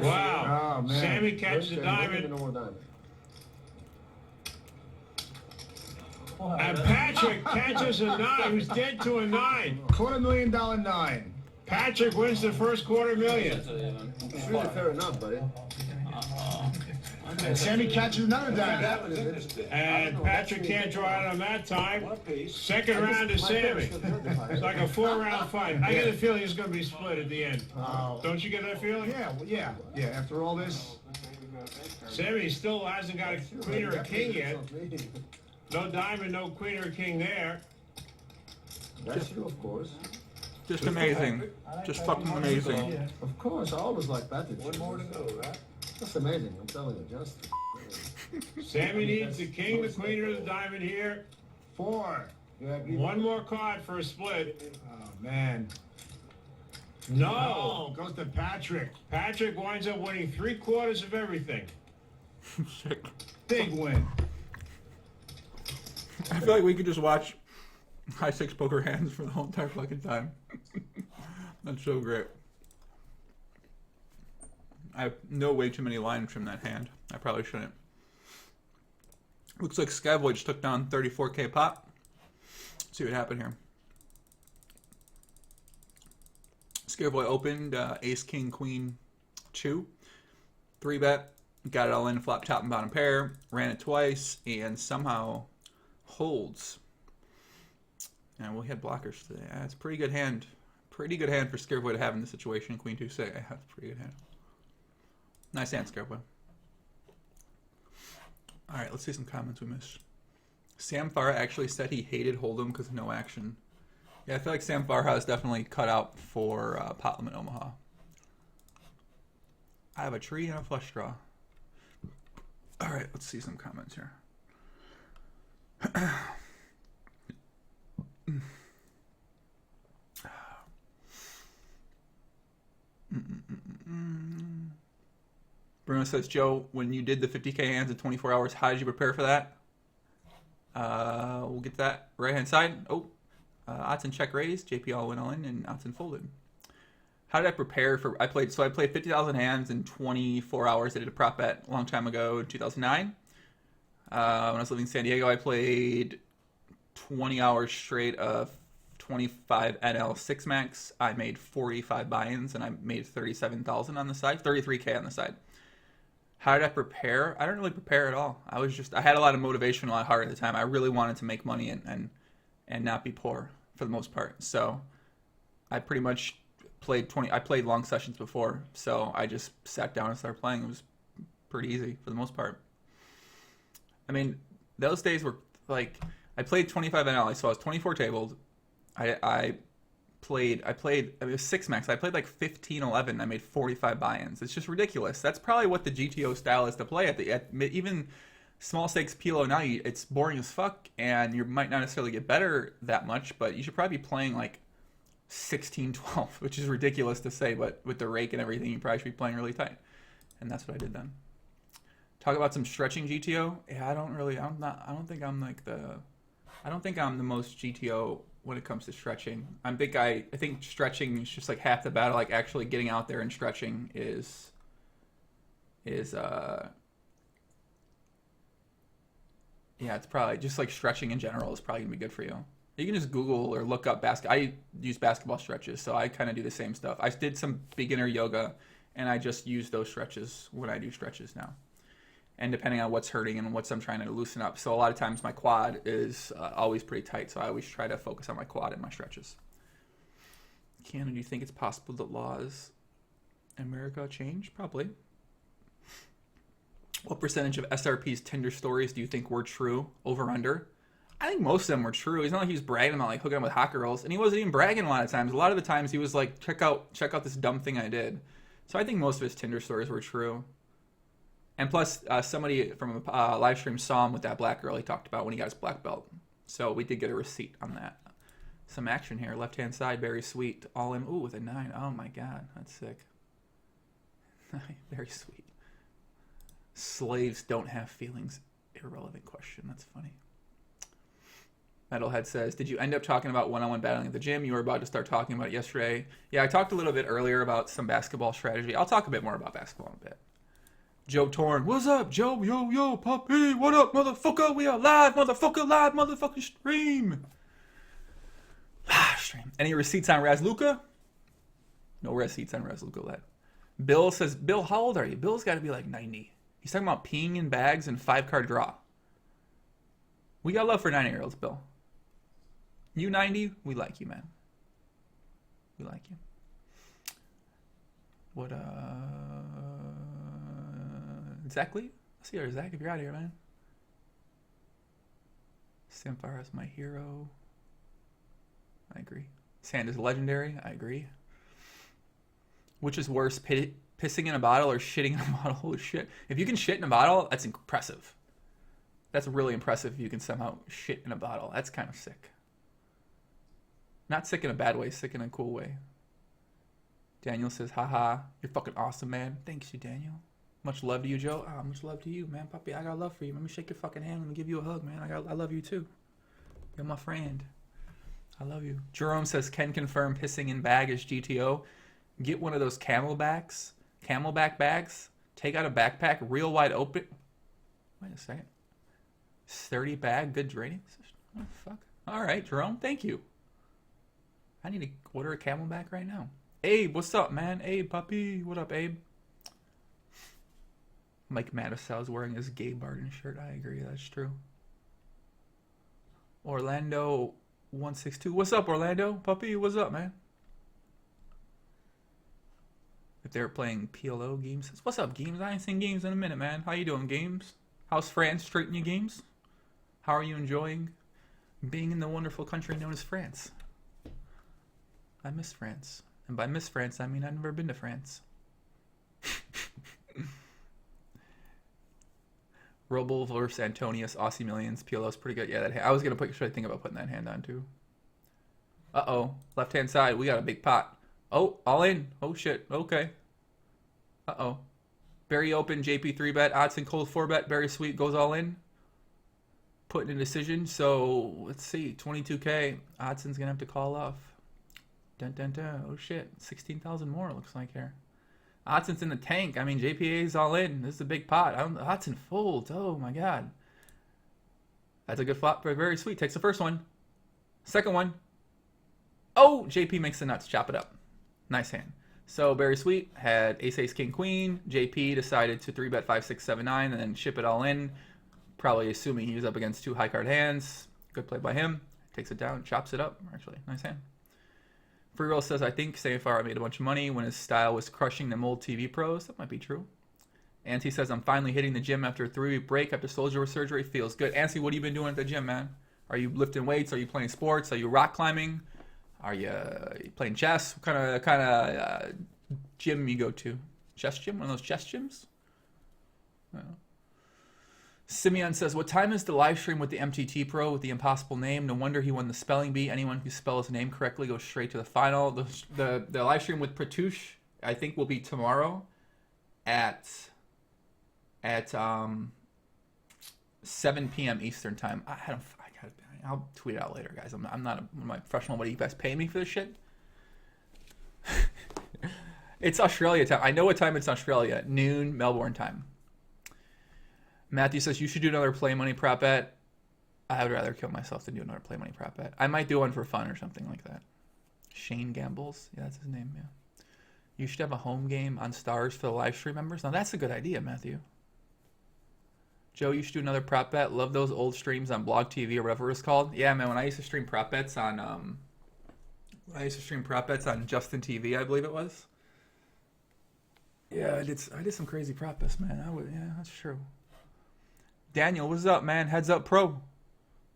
Wow. Oh, man. Sammy catches a Give me diamond. no more diamond. And Patrick catches a 9, who's dead to a 9. $250,000 9. Patrick wins the first $250,000. It's really fair enough, buddy. And Sammy catches another diamond. And Patrick can't draw out on that time. Second round is Sammy. It's like a 4-round fight. I get the feeling it's going to be split at the end. Don't you get that feeling? Yeah, well, yeah. After all this, Sammy still hasn't got a queen or a king yet. No diamond, no queen or king there. That's true, of course. Just amazing. Just fucking amazing. Of course, I always like Patrick. One more to go, right? That's amazing. I'm telling you, just. Sammy needs the king, the queen, or the diamond here. 4. One more card for a split. Oh, man. No. Goes to Patrick. Patrick winds up winning 3/4 of everything. Sick. Big win. I feel like we could just watch high stakes poker hands for the whole entire fucking time. That's so great. I have no way too many lines from that hand. I probably shouldn't. Looks like Skyboy just took down 34k pot. Let's see what happened here. Scareboy opened ace, king, queen, 2. 3-bet. Got it all in, flop, top, and bottom pair. Ran it twice, and somehow holds. And we had blockers today. It's a pretty good hand. Pretty good hand for Scareboy to have in this situation. Queen 2, 6. That's a pretty good hand. Nice hand, Scareboy. Alright, let's see some comments we missed. Sam Farah actually said he hated Hold'em because of no action. Yeah, I feel like Sam Farha is definitely cut out for pot limit Omaha. I have a tree and a flush draw. Alright, let's see some comments here. Bruno says, Joe, when you did the 50k hands in 24 hours, how did you prepare for that? We'll get that right hand side. Oh, Oddsen check raise, JP all went all in, and Oddsen folded. How did I prepare for? I played 50,000 hands in 24 hours. I did a prop bet a long time ago in 2009. When I was living in San Diego, I played 20 hours straight of 25 NL 6 max. I made 45 buy-ins, and I made 37,000 on the side, 33k on the side. How did I prepare? I don't really prepare at all. I had a lot of motivation, a lot of heart at the time. I really wanted to make money and not be poor for the most part. So I pretty much played I played long sessions before, so I just sat down and started playing. It was pretty easy for the most part. I mean, those days were like, I played 25 NL, so I was 24 tabled. I played, it was 6 max. I played like 15, 11. I made 45 buy-ins. It's just ridiculous. That's probably what the GTO style is to play at even small stakes PLO now. It's boring as fuck, and you might not necessarily get better that much, but you should probably be playing like 16, 12, which is ridiculous to say, but with the rake and everything, you probably should be playing really tight. And that's what I did then. Talk about some stretching GTO. Yeah, I don't think I'm the most GTO when it comes to stretching. I'm a big guy. I think stretching is just like half the battle. Like actually getting out there and stretching is yeah, it's probably just like stretching in general is probably gonna be good for you. You can just Google or look up I use basketball stretches, so I kind of do the same stuff. I did some beginner yoga, and I just use those stretches when I do stretches now. And depending on what's hurting and what I'm trying to loosen up. So a lot of times my quad is always pretty tight, so I always try to focus on my quad and my stretches. Cannon, do you think it's possible that laws in America change? Probably. What percentage of SRP's Tinder stories do you think were true? Over, under? I think most of them were true. It's not like he was bragging about like hooking up with hot girls, and he wasn't even bragging a lot of times. A lot of the times he was like, check out this dumb thing I did. So I think most of his Tinder stories were true. And plus, somebody from a live stream saw him with that black girl he talked about when he got his black belt. So we did get a receipt on that. Some action here. Left-hand side, BerriSweet. All in. Ooh, with a 9. Oh, my God. That's sick. BerriSweet. Slaves don't have feelings. Irrelevant question. That's funny. Metalhead says, did you end up talking about one-on-one battling at the gym? You were about to start talking about it yesterday. Yeah, I talked a little bit earlier about some basketball strategy. I'll talk a bit more about basketball in a bit. Joe Torn, what's up, Joe? Yo, yo, puppy, what up, motherfucker? We are live, motherfucking stream. Live stream. Any receipts on Razluka? No receipts on Razluka, lad. Bill says, Bill, how old are you? Bill's got to be like 90. He's talking about peeing in bags and 5-card draw. We got love for 90-year-olds, Bill. You 90, we like you, man. We like you. What, Exactly. Let's see her, Zach, if you're out of here, man. Samphire is my hero. I agree. Sand is legendary. I agree. Which is worse, pissing in a bottle or shitting in a bottle? Holy shit. If you can shit in a bottle, that's impressive. That's really impressive if you can somehow shit in a bottle. That's kind of sick. Not sick in a bad way, sick in a cool way. Daniel says, haha, you're fucking awesome, man. Thanks you, Daniel. Much love to you, Joe. Oh, much love to you, man. Puppy, I got love for you. Let me shake your fucking hand. Let me give you a hug, man. I love you, too. You're my friend. I love you. Jerome says, can confirm pissing in bag is GTO. Get one of those camelbacks. Camelback bags. Take out a backpack, real wide open. Wait a second. 30 bag, good draining. Oh, fuck. All right, Jerome, thank you. I need to order a Camelback right now. Abe, what's up, man? Abe, puppy. What up, Abe? Mike Mattisow's wearing his Gay Barden shirt. I agree, that's true. Orlando 162. What's up, Orlando? Puppy, what's up, man? If they're playing PLO games. What's up, Games? I ain't seen Games in a minute, man. How you doing, Games? How's France treating you, Games? How are you enjoying being in the wonderful country known as France? I miss France. And by miss France, I mean I've never been to France. Robo versus Antonius, Aussie Millions, PLO's pretty good. Yeah, that I was going to put, should I think about putting that hand on too? Uh-oh. Left-hand side, we got a big pot. Oh, all in. Oh, shit. Okay. Uh-oh. Berry open, JP 3-bet. Oddsen cold 4-bet. BerriSweet goes all in. Putting a decision. So, let's see. 22K. Oddsen's going to have to call off. Dun, dun, dun. Oh, shit. 16,000 more, it looks like here. Oddsen's in the tank. I mean, JPA's all in. This is a big pot. Oddsen folds. Oh, my God. That's a good flop for BerriSweet. Takes the first one. Second one. Oh, JP makes the nuts. Chop it up. Nice hand. So BerriSweet had ace, ace, king, queen. JP decided to 3-bet 5, 6, 7, 9 and then ship it all in. Probably assuming he was up against 2 high card hands. Good play by him. Takes it down, chops it up. Actually, nice hand. Free Roll says, I think Sayfar made a bunch of money when his style was crushing the old TV pros. That might be true. Ansi says, I'm finally hitting the gym after a 3-week break after soldier surgery. Feels good. Ansi, what have you been doing at the gym, man? Are you lifting weights? Are you playing sports? Are you rock climbing? Are you playing chess? What kind of gym you go to? Chess gym? One of those chess gyms? No. Simeon says, what time is the live stream with the MTT Pro with the impossible name? No wonder he won the spelling bee. Anyone who spells his name correctly goes straight to the final. The live stream with Pratush, I think, will be tomorrow at 7 p.m. Eastern time. I'll tweet it out later, guys. I'm not a professional. What do you guys pay me for this shit? It's Australia time. I know what time it's Australia. Noon, Melbourne time. Matthew says, you should do another play money prop bet. I would rather kill myself than do another play money prop bet. I might do one for fun or something like that. Shane Gambles. Yeah, that's his name, yeah. You should have a home game on Stars for the live stream members. Now, that's a good idea, Matthew. Joe, you should do another prop bet. Love those old streams on Blog TV or whatever it's called. Yeah, man, when I used to stream prop bets on Justin TV, I believe it was. Yeah, I did some crazy prop bets, man. Yeah, that's true. Daniel, what's up, man? Heads Up Pro.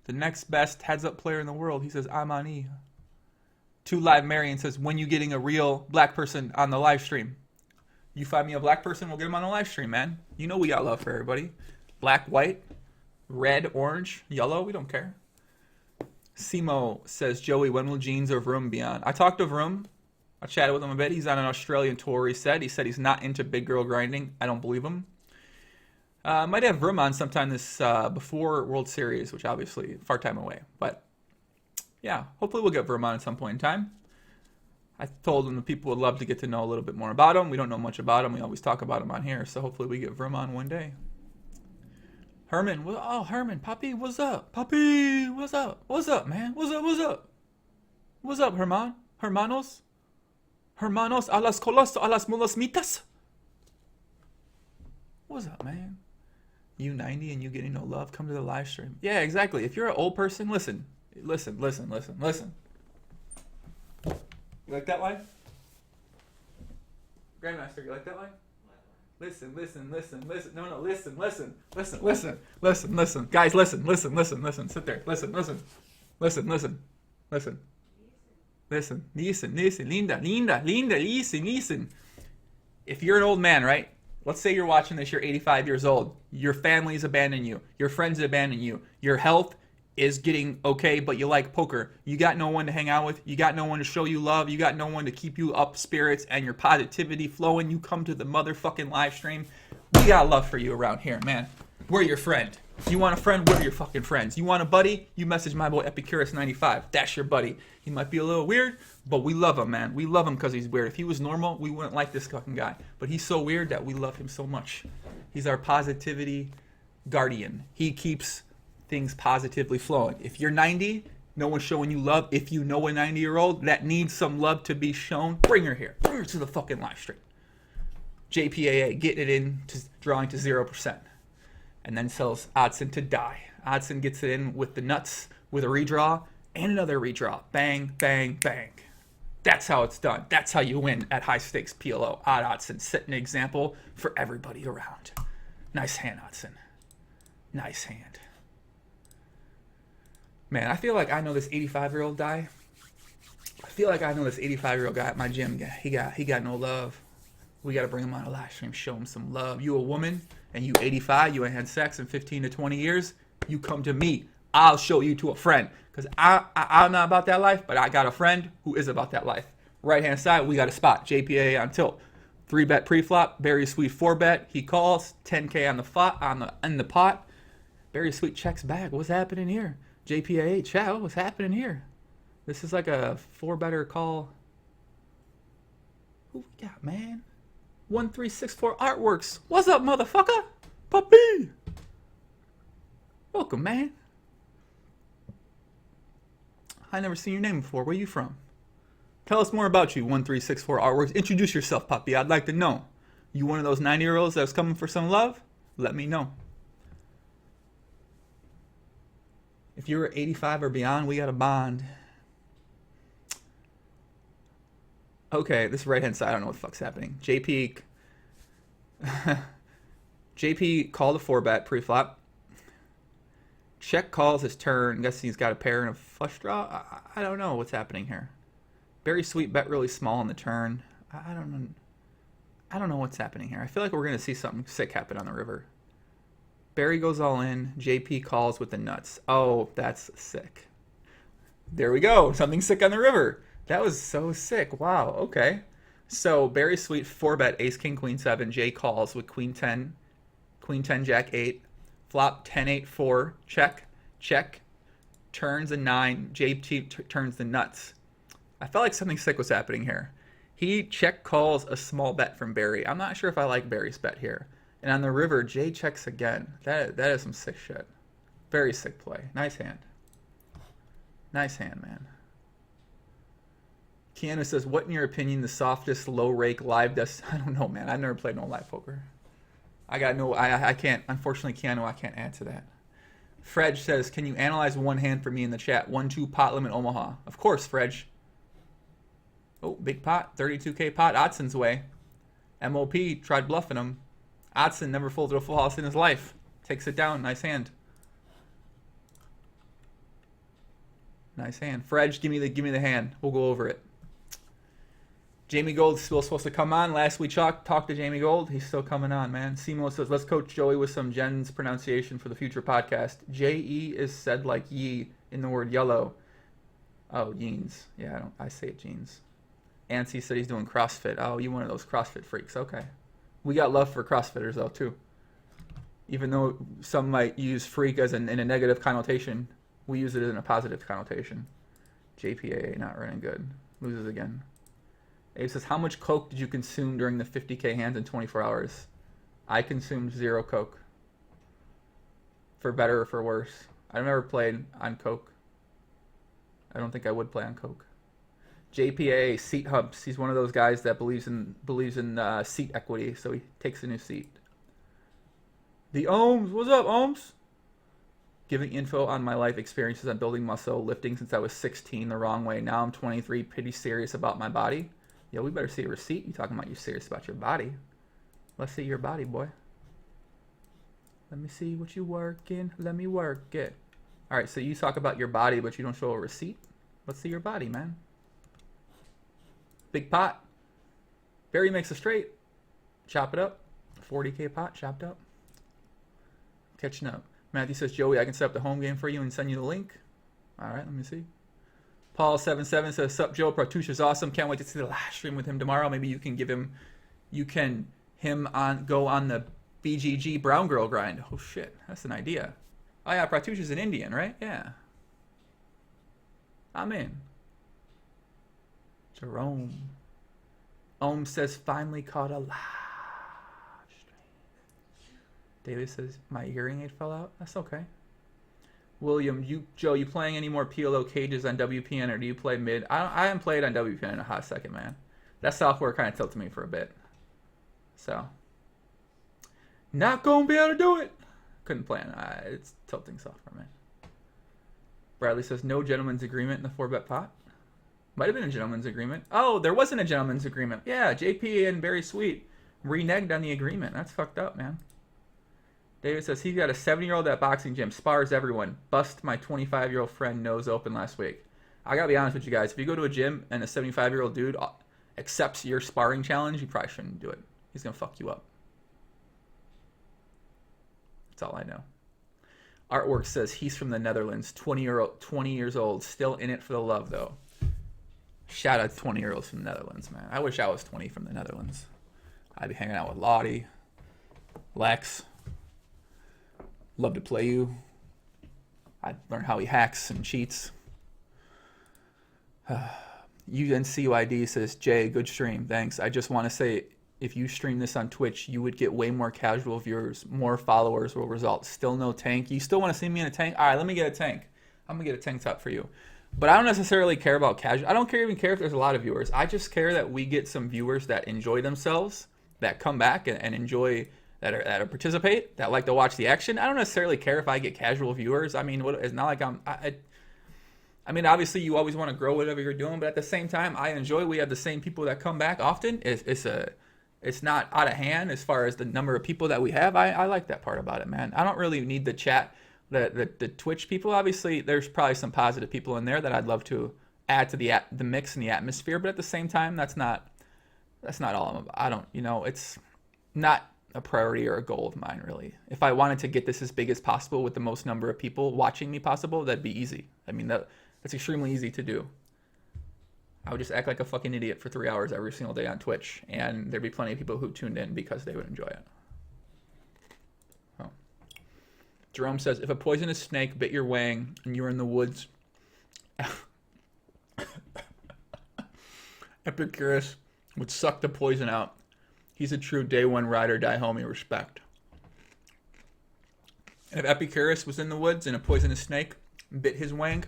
The next best heads up player in the world. He says, I'm on E. 2 Live Marion says, when you getting a real black person on the live stream? You find me a black person, we'll get him on the live stream, man. You know we got love for everybody. Black, white, red, orange, yellow, we don't care. Simo says, Joey, when will Jeans or Vroom be on? I talked to Vroom. I chatted with him a bit. He's on an Australian tour, he said. He said he's not into big girl grinding. I don't believe him. Might have Vroom on sometime this before World Series, which obviously far time away. But yeah, hopefully we'll get Vroom on at some point in time. I told him the people would love to get to know a little bit more about him. We don't know much about him. We always talk about him on here. So hopefully we get Vroom on one day. Herman, Herman, Papi, what's up? Papi, what's up? What's up, man? What's up? What's up, Herman? Hermanos a las colas, a las mulas mitas? What's up, man? You 90 and you getting no love, come to the live stream. Yeah, exactly. If you're an old person, listen. You like that line? Grandmaster, you like that line? Listen. No, listen. Guys, listen. Sit there. Listen. Listen. Linda, listen. If you're an old man, right? Let's say you're watching this, you're 85 years old. Your family's abandoned you. Your friends abandoned you. Your health is getting okay, but you like poker. You got no one to hang out with. You got no one to show you love. You got no one to keep you up spirits and your positivity flowing. You come to the motherfucking live stream. We got love for you around here, man. We're your friend. If you want a friend, we're your fucking friends. You want a buddy? You message my boy Epicurus95. That's your buddy. He might be a little weird, but we love him, man. We love him because he's weird. If he was normal, we wouldn't like this fucking guy. But he's so weird that we love him so much. He's our positivity guardian. He keeps things positively flowing. If you're 90, no one's showing you love. If you know a 90-year-old that needs some love to be shown, bring her here. Bring her to the fucking live stream. JPAA, getting it in, to drawing to 0%. And then sells Oddsen to die. Oddsen gets it in with the nuts, with a redraw, and another redraw. Bang, bang, bang. That's how it's done. That's how you win at high stakes PLO. Odd Oddsen, setting an example for everybody around. Nice hand, Oddsen. Nice hand. Man, I feel like I know this 85-year-old guy. I feel like I know this 85-year-old guy at my gym. He got no love. We got to bring him on a live stream, show him some love. You a woman, and you 85, you ain't had sex in 15 to 20 years, you come to me. I'll show you to a friend. Because I'm not about that life, but I got a friend who is about that life. Right-hand side, we got a spot. JPA on tilt. 3-bet pre-flop. BerriSweet 4-bet. He calls. 10K in the pot. BerriSweet checks back. What's happening here? JPA, chow. What's happening here? This is like a 4-better call. Who we got, man? 1364 Artworks. What's up, motherfucker? Puppy. Welcome, man. I never seen your name before. Where you from? Tell us more about you, 1364 Artworks. Introduce yourself, puppy. I'd like to know. You one of those 90-year-olds that's coming for some love? Let me know. If you're 85 or beyond, we got a bond. Okay, this right-hand side, I don't know what the fuck's happening. JP called a 4-bet pre-flop. Check calls his turn. I'm guessing he's got a pair and a flush draw. I don't know what's happening here. BerriSweet bet really small on the turn. I don't know what's happening here. I feel like we're going to see something sick happen on the river. Berry goes all in. JP calls with the nuts. Oh, that's sick. There we go. Something sick on the river. That was so sick. Wow. Okay. So BerriSweet 4-bet ace king queen 7. J calls with queen 10 jack 8. Flop 10-8 4. Check. Check. Turns a 9. JP turns the nuts. I felt like something sick was happening here. He check calls a small bet from Berry. I'm not sure if I like Berry's bet here. And on the river, J checks again. That is some sick shit. Very sick play. Nice hand. Nice hand, man. Keanu says, what in your opinion the softest low rake live desk? I don't know, man. I've never played no live poker. I can't, unfortunately, Keanu, I can't add to that. Fred says, can you analyze one hand for me in the chat? 1-2 pot limit Omaha. Of course, Fred. Oh, big pot. 32K pot. Oddsen's way. MOP tried bluffing him. Oddsen never folded a full house in his life. Takes it down. Nice hand. Nice hand. Fred, give me the hand. We'll go over it. Jamie Gold's still supposed to come on. Last we talked to Jamie Gold. He's still coming on, man. Simo says, let's coach Joey with some Jen's pronunciation for the future podcast. J-E is said like ye in the word yellow. Oh, jeans. Yeah, I say it jeans. Ansi said he's doing CrossFit. Oh, you one of those CrossFit freaks. Okay. We got love for CrossFitters, though, too. Even though some might use freak as in a negative connotation, we use it in a positive connotation. JPA not running good. Loses again. Abe says, how much coke did you consume during the 50K hands in 24 hours? I consumed 0 coke. For better or for worse. I've never played on coke. I don't think I would play on coke. JPA, seat humps. He's one of those guys that believes in seat equity, so he takes a new seat. The Ohms. What's up, Ohms? Giving info on my life experiences on building muscle, lifting since I was 16 the wrong way. Now I'm 23, pretty serious about my body. Yo, we better see a receipt. You talking about you serious about your body. Let's see your body, boy. Let me see what you working. Let me work it. All right, so you talk about your body, but you don't show a receipt? Let's see your body, man. Big pot. Barry makes a straight. Chop it up. 40K pot, chopped up. Catching up. Matthew says, Joey, I can set up the home game for you and send you the link. All right, let me see. Paul77 says, sup, Joe? Protusha's awesome. Can't wait to see the live stream with him tomorrow. Maybe you can give him, go on the BGG Brown Girl grind. Oh, shit. That's an idea. Oh yeah, Pratyush is an Indian, right? Yeah. I'm in. Jerome. Ohm says, finally caught a live stream. David says, my hearing aid fell out. That's okay. William, Joe, you playing any more PLO cages on WPN, or do you play mid? I haven't played on WPN in a hot second, man. That software kind of tilted me for a bit. So, not going to be able to do it. Couldn't plan. It's tilting software, man. Bradley says, no gentleman's agreement in the 4-bet pot. Might have been a gentleman's agreement. Oh, there wasn't a gentleman's agreement. Yeah, JP and BerriSweet reneged on the agreement. That's fucked up, man. David says, he got a 70-year-old at boxing gym, spars everyone. Bust my 25-year-old friend nose open last week. I gotta be honest with you guys. If you go to a gym and a 75-year-old dude accepts your sparring challenge, you probably shouldn't do it. He's gonna fuck you up. That's all I know. Artwork says he's from the Netherlands, 20 years old, still in it for the love, though. Shout out to 20-year-olds from the Netherlands, man. I wish I was 20 from the Netherlands. I'd be hanging out with Lottie, Lex. Love to play you. I'd learn how he hacks and cheats. UNCYD says, Jay, good stream. Thanks. I just want to say, if you stream this on Twitch, you would get way more casual viewers. More followers will result. Still no tank. You still want to see me in a tank? All right, let me get a tank. I'm going to get a tank top for you. But I don't necessarily care about casual. I don't even care if there's a lot of viewers. I just care that we get some viewers that enjoy themselves, that come back and enjoy, that are participate, that like to watch the action. I don't necessarily care if I get casual viewers. I mean, it's not like I mean, obviously you always want to grow whatever you're doing, but at the same time, I enjoy we have the same people that come back often. It's not out of hand as far as the number of people that we have. I like that part about it, man. I don't really need the chat. The Twitch people, obviously, there's probably some positive people in there that I'd love to add to the mix and the atmosphere, but at the same time, that's not all I'm about. I don't, it's not a priority or a goal of mine, really. If I wanted to get this as big as possible with the most number of people watching me possible, that'd be easy. I mean, that's extremely easy to do. I would just act like a fucking idiot for 3 hours every single day on Twitch, and there'd be plenty of people who tuned in because they would enjoy it. Jerome says, if a poisonous snake bit your wang and you were in the woods, Epicurus would suck the poison out. He's a true day one ride or die homie, respect. And if Epicurus was in the woods and a poisonous snake bit his wang,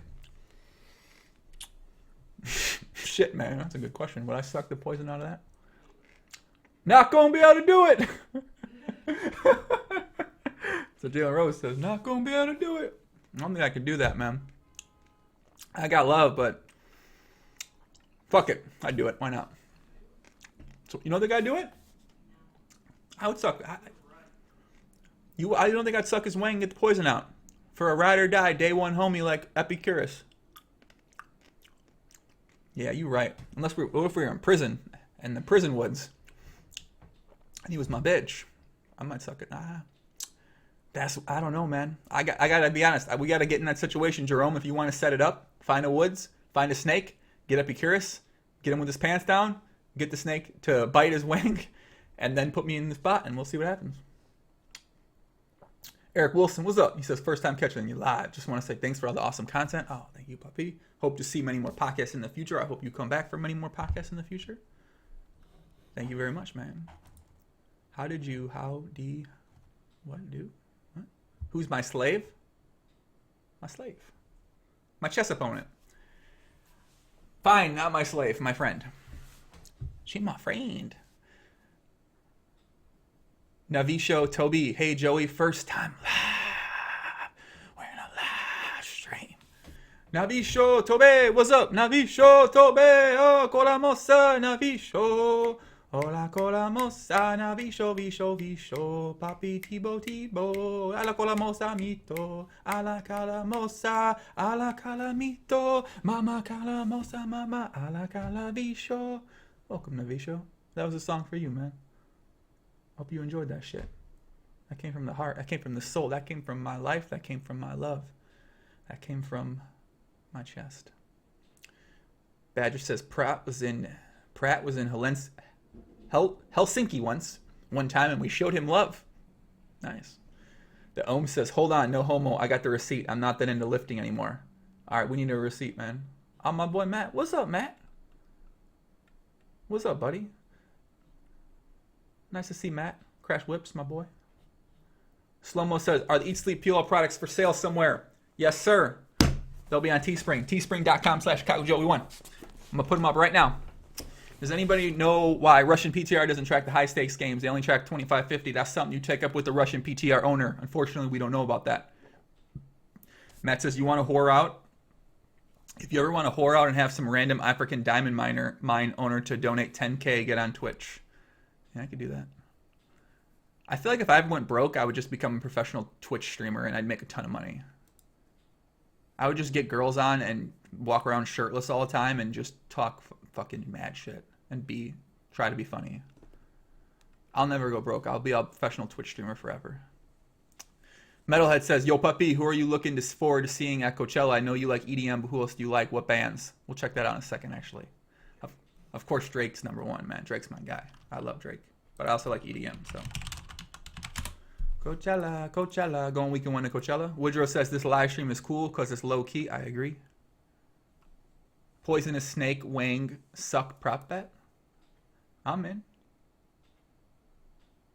shit, man, that's a good question. Would I suck the poison out of that? Not gonna be able to do it. So Jalen Rose says, not gonna be able to do it. I don't think I could do that, man. I got love, but fuck it. I'd do it. Why not? So, you know the guy do it? I would suck. I don't think I'd suck his wang and get the poison out. For a ride or die, day one homie like Epicurus. Yeah, you're right. What if we were in prison, in the prison woods, and he was my bitch? I might suck it. I don't know, man. I gotta be honest. We gotta get in that situation, Jerome. If you want to set it up, find a woods, find a snake, get Epicurus, get him with his pants down, get the snake to bite his wing, and then put me in the spot, and we'll see what happens. Eric Wilson, what's up? He says, first time catching you live. Just want to say thanks for all the awesome content. Oh, thank you, puppy. Hope to see many more podcasts in the future. I hope you come back for many more podcasts in the future. Thank you very much, man. What? Who's my slave? My slave. My chess opponent. Fine, not my slave, my friend. She my friend. Navisho Toby, hey Joey, first time live. We're in a live stream. Navisho Toby, what's up? Navisho Toby, oh, colamosa, Navisho. Hola colamosa, Navisho, visho, papi tibo, a la colamosa mito, a la calamosa, a la calamito, mama calamosa, mama, a la calavisho. Welcome, Navisho. That was a song for you, man. Hope you enjoyed that shit. That came from the heart. That came from the soul. That came from my life. That came from my love. That came from my chest. Badger says Pratt was in Helsinki one time, and we showed him love. Nice. The Ohm says, hold on, no homo. I got the receipt. I'm not that into lifting anymore. All right, we need a receipt, man. Oh, my boy Matt. What's up, Matt? What's up, buddy? Nice to see Matt. Crash Whips, my boy. Slow-mo says, are the Eat Sleep PLO products for sale somewhere? Yes, sir. They'll be on Teespring. Teespring.com/ChicagoJoey1. I'm going to put them up right now. Does anybody know why Russian PTR doesn't track the high-stakes games? They only track 25-50. That's something you take up with the Russian PTR owner. Unfortunately, we don't know about that. Matt says, you want to whore out? If you ever want to whore out and have some random African diamond mine owner to donate 10K, get on Twitch. Yeah, I could do that. I feel like if I ever went broke, I would just become a professional Twitch streamer and I'd make a ton of money. I would just get girls on and walk around shirtless all the time and just talk fucking mad shit and try to be funny. I'll never go broke. I'll be a professional Twitch streamer forever. Metalhead says, yo puppy, who are you looking forward to seeing at Coachella? I know you like EDM, but who else do you like? What bands? We'll check that out in a second, actually. Of course, Drake's number one, man. Drake's my guy. I love Drake. But I also like EDM, so. Coachella, Coachella. Going weekend one to Coachella. Woodrow says, this live stream is cool because it's low key. I agree. Poisonous Snake, Wang, suck prop bet. I'm in.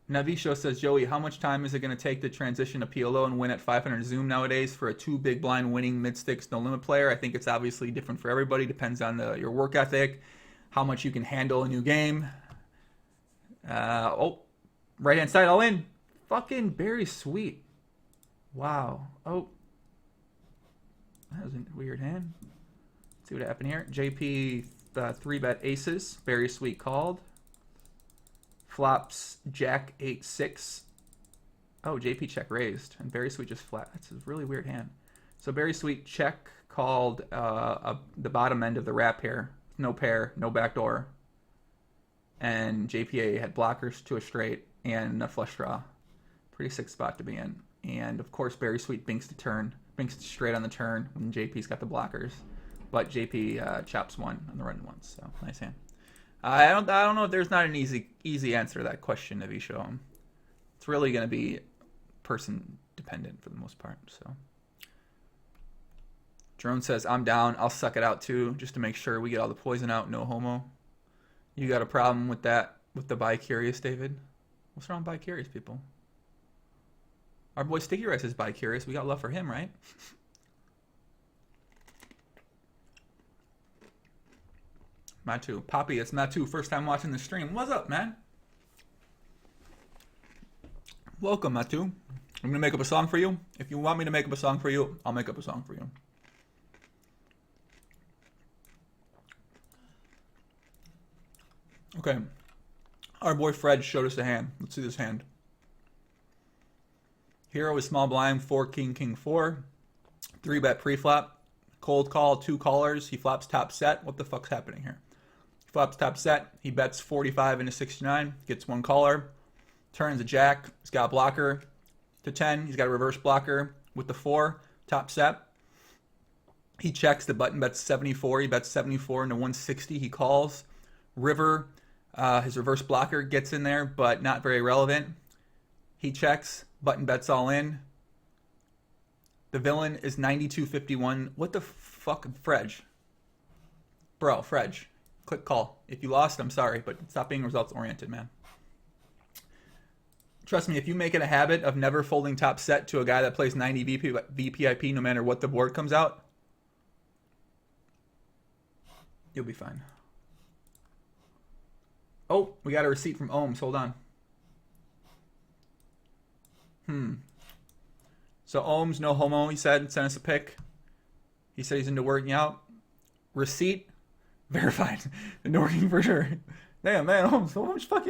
Navisho says, Joey, how much time is it going to take to transition to PLO and win at 500 Zoom nowadays for a 2 big blind winning mid-sticks no limit player? I think it's obviously different for everybody. Depends on your work ethic, how much you can handle a new game. Right hand side, all in. Fucking BerriSweet. Wow. Oh. That was a weird hand. Let's see what happened here. JP 3-bet aces. BerriSweet called. Flops Jack 8-6. Oh, JP check raised. And BerriSweet just flat. That's a really weird hand. So BerriSweet check called the bottom end of the wrap here. No pair, no backdoor. And JPA had blockers to a straight and a flush draw. Pretty sick spot to be in. And of course, BerriSweet binks to turn. Binks straight on the turn when JP's got the blockers. But JP chops one on the run once. So nice hand. I don't know if there's not an easy answer to that question, Navisho. It's really going to be person dependent for the most part. So Drone says, I'm down. I'll suck it out too, just to make sure we get all the poison out. No homo. You got a problem with that, with the bi-curious, David? What's wrong with bi-curious people? Our boy Sticky Rice is bi-curious. We got love for him, right? Matu. Poppy, it's Matu. First time watching the stream. What's up, man? Welcome, Matu. I'm going to make up a song for you. If you want me to make up a song for you, I'll make up a song for you. Okay. Our boy Fred showed us a hand. Let's see this hand. Hero is small blind, 4 king, king 4. 3-bet pre-flop. Cold call, 2 callers. He flops top set. What the fuck's happening here? He flops top set. He bets 45 into 69. Gets 1 caller. Turns a jack. He's got a blocker to 10. He's got a reverse blocker with the 4. Top set. He checks. The button bets 74. He bets 74 into 160. He calls. River, his reverse blocker gets in there, but not very relevant. He checks. Button bets all in. The villain is 92.51. What the fuck? Fredge. Bro, Fredge. Click call. If you lost, I'm sorry, but stop being results oriented, man. Trust me, if you make it a habit of never folding top set to a guy that plays 90 VPIP no matter what the board comes out, you'll be fine. Oh, we got a receipt from Ohms. Hold on. So Ohms, no homo, he said. Sent us a pic. He said he's into working out. Receipt verified. Into working for sure. Damn, man, Ohms,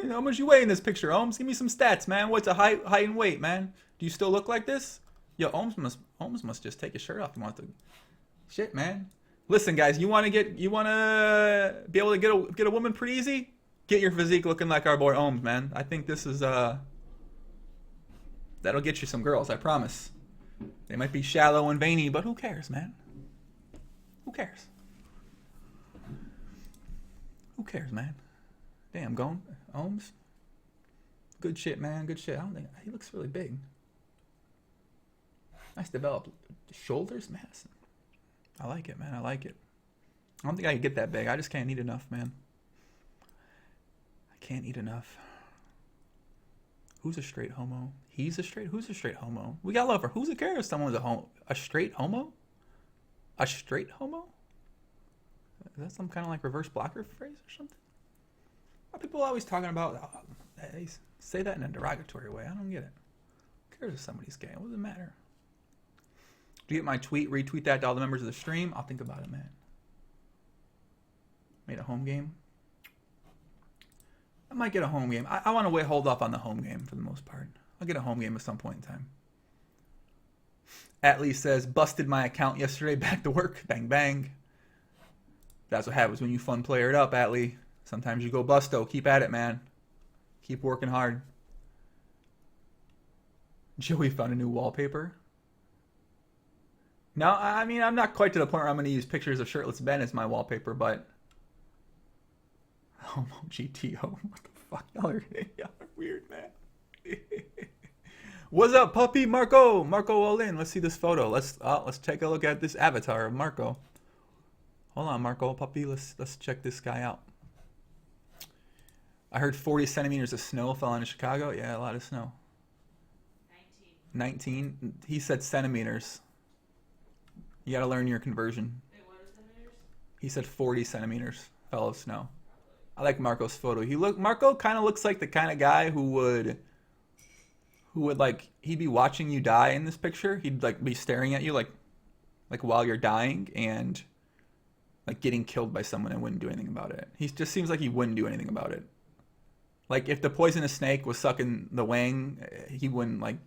how much you weigh in this picture, Ohms? Give me some stats, man. What's a height and weight, man? Do you still look like this? Yo, Ohms must just take his shirt off. You want to? Shit, man. Listen, guys, you want to be able to get a woman pretty easy? Get your physique looking like our boy Ohms, man. I think this is that'll get you some girls, I promise. They might be shallow and veiny, but who cares, man? Who cares? Who cares, man? Damn, Ohms. Good shit, man. Good shit. I don't think he looks really big. Nice developed shoulders, Madison. I like it, man. I like it. I don't think I can get that big. I just can't eat enough, man. I can't eat enough. Who's a straight homo? Who's a straight homo? We got love for who's a care if someone's a straight homo? A straight homo? Is that some kind of like reverse blocker phrase or something? Why are people always talking about, they say that in a derogatory way? I don't get it. Who cares if somebody's gay? What does it matter? Do you get my tweet? Retweet that to all the members of the stream. I'll think about it, man. Made a home game. I might get a home game. I want to hold off on the home game for the most part. I'll get a home game at some point in time. Atlee says, busted my account yesterday. Back to work. Bang, bang. That's what happens when you fun player it up, Atlee. Sometimes you go busto. Keep at it, man. Keep working hard. Joey found a new wallpaper. No, I mean, I'm not quite to the point where I'm going to use pictures of shirtless Ben as my wallpaper, but... Homo GTO. What the fuck? Y'all are weird, man. What's up, puppy? Marco all in. Let's see this photo. Let's take a look at this avatar of Marco. Hold on, Marco, puppy. Let's check this guy out. I heard 40 centimeters of snow fell into Chicago. Yeah, a lot of snow. 19? He said centimeters. You gotta learn your conversion. Wait, what are centimeters? He said 40 centimeters fell of snow. I like Marco's photo. Marco kind of looks like the kind of guy who would like, he'd be watching you die in this picture. He'd like be staring at you like while you're dying and like getting killed by someone and wouldn't do anything about it. He just seems like he wouldn't do anything about it. Like if the poisonous snake was sucking the wang, he wouldn't like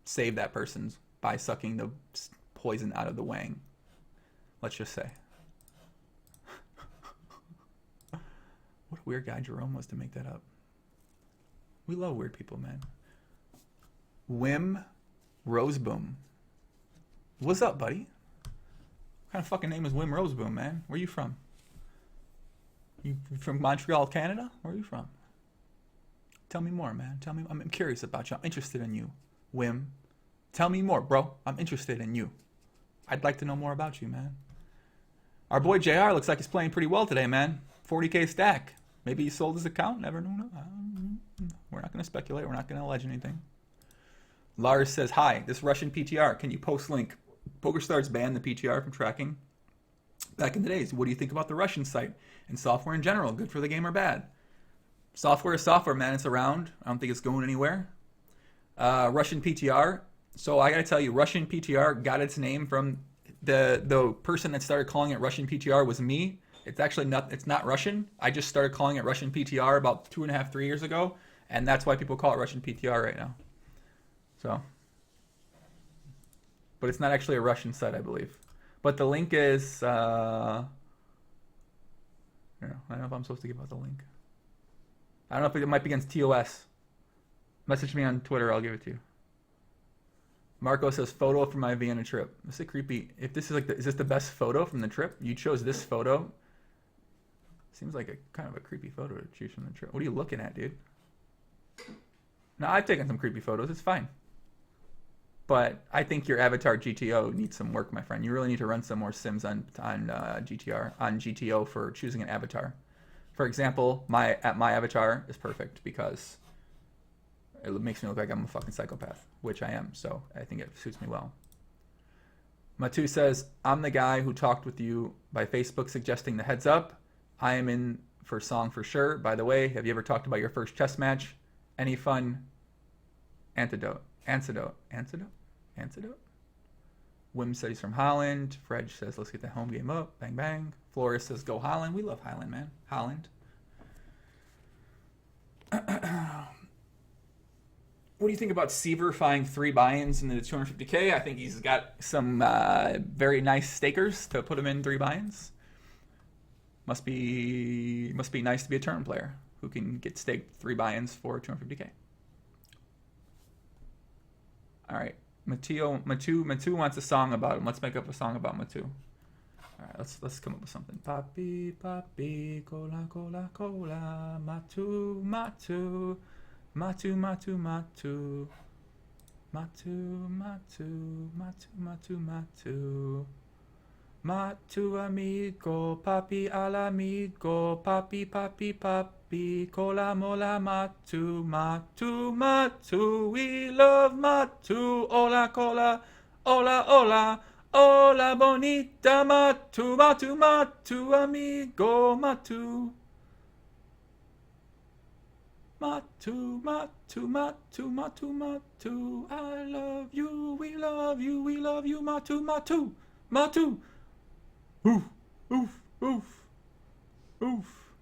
save that person by sucking the poison out of the wang. Let's just say. What a weird guy Jerome was to make that up. We love weird people, man. Wim Roseboom. What's up, buddy? What kind of fucking name is Wim Roseboom, man? Where you from? You from Montreal, Canada? Where are you from? Tell me more, man. Tell me. I'm curious about you. I'm interested in you, Wim. Tell me more, bro. I'm interested in you. I'd like to know more about you, man. Our boy JR looks like he's playing pretty well today, man. 40K stack. Maybe he sold his account. Never know. We're not going to speculate. We're not going to allege anything. Lars says, hi, this Russian PTR. Can you post link? PokerStars banned the PTR from tracking back in the days. What do you think about the Russian site and software in general? Good for the game or bad? Software is software, man. It's around. I don't think it's going anywhere. Russian PTR. So I got to tell you, Russian PTR got its name from the person that started calling it Russian PTR was me. It's actually not. It's not Russian. I just started calling it Russian PTR about 2.5, 3 years ago, and that's why people call it Russian PTR right now. So, but it's not actually a Russian site, I believe. But the link is. I don't know if I'm supposed to give out the link. I don't know if it might be against TOS. Message me on Twitter. I'll give it to you. Marco says photo from my Vienna trip. This is creepy. If this is like, is this the best photo from the trip? You chose this photo. Seems like a kind of a creepy photo to choose from the trip. What are you looking at, dude? No, I've taken some creepy photos. It's fine. But I think your avatar GTO needs some work, my friend. You really need to run some more sims on GTO for choosing an avatar. For example, my avatar is perfect because it makes me look like I'm a fucking psychopath, which I am. So I think it suits me well. Matu says, I'm the guy who talked with you by Facebook suggesting the heads up. I am in for song for sure. By the way, have you ever talked about your first chess match? Any fun? Antidote. Wim says he's from Holland. Fred says, let's get the home game up. Bang, bang. Flores says, go Holland. We love Holland, man. Holland. What do you think about Seaver buying 3 buy-ins into the 250K? I think he's got some very nice stakers to put him in 3 buy-ins. Must be nice to be a tournament player who can get staked 3 buy-ins for 250K. All right, Matu wants a song about him. Let's make up a song about Matu. All right, let's come up with something. Papi, papi, cola, cola, cola, Matu, Matu, Matu, Matu, Matu, Matu, matu, matu, matu, matu. Matu amigo, papi al amigo, papi, papi, papi, cola mola matu, matu, matu, we love matu, hola, cola, hola, hola, hola, bonita, matu, matu, matu, amigo, matu. Matu, matu, matu, matu, matu, I love you, we love you, we love you, matu, matu, matu. Oof, oof, oof, oof.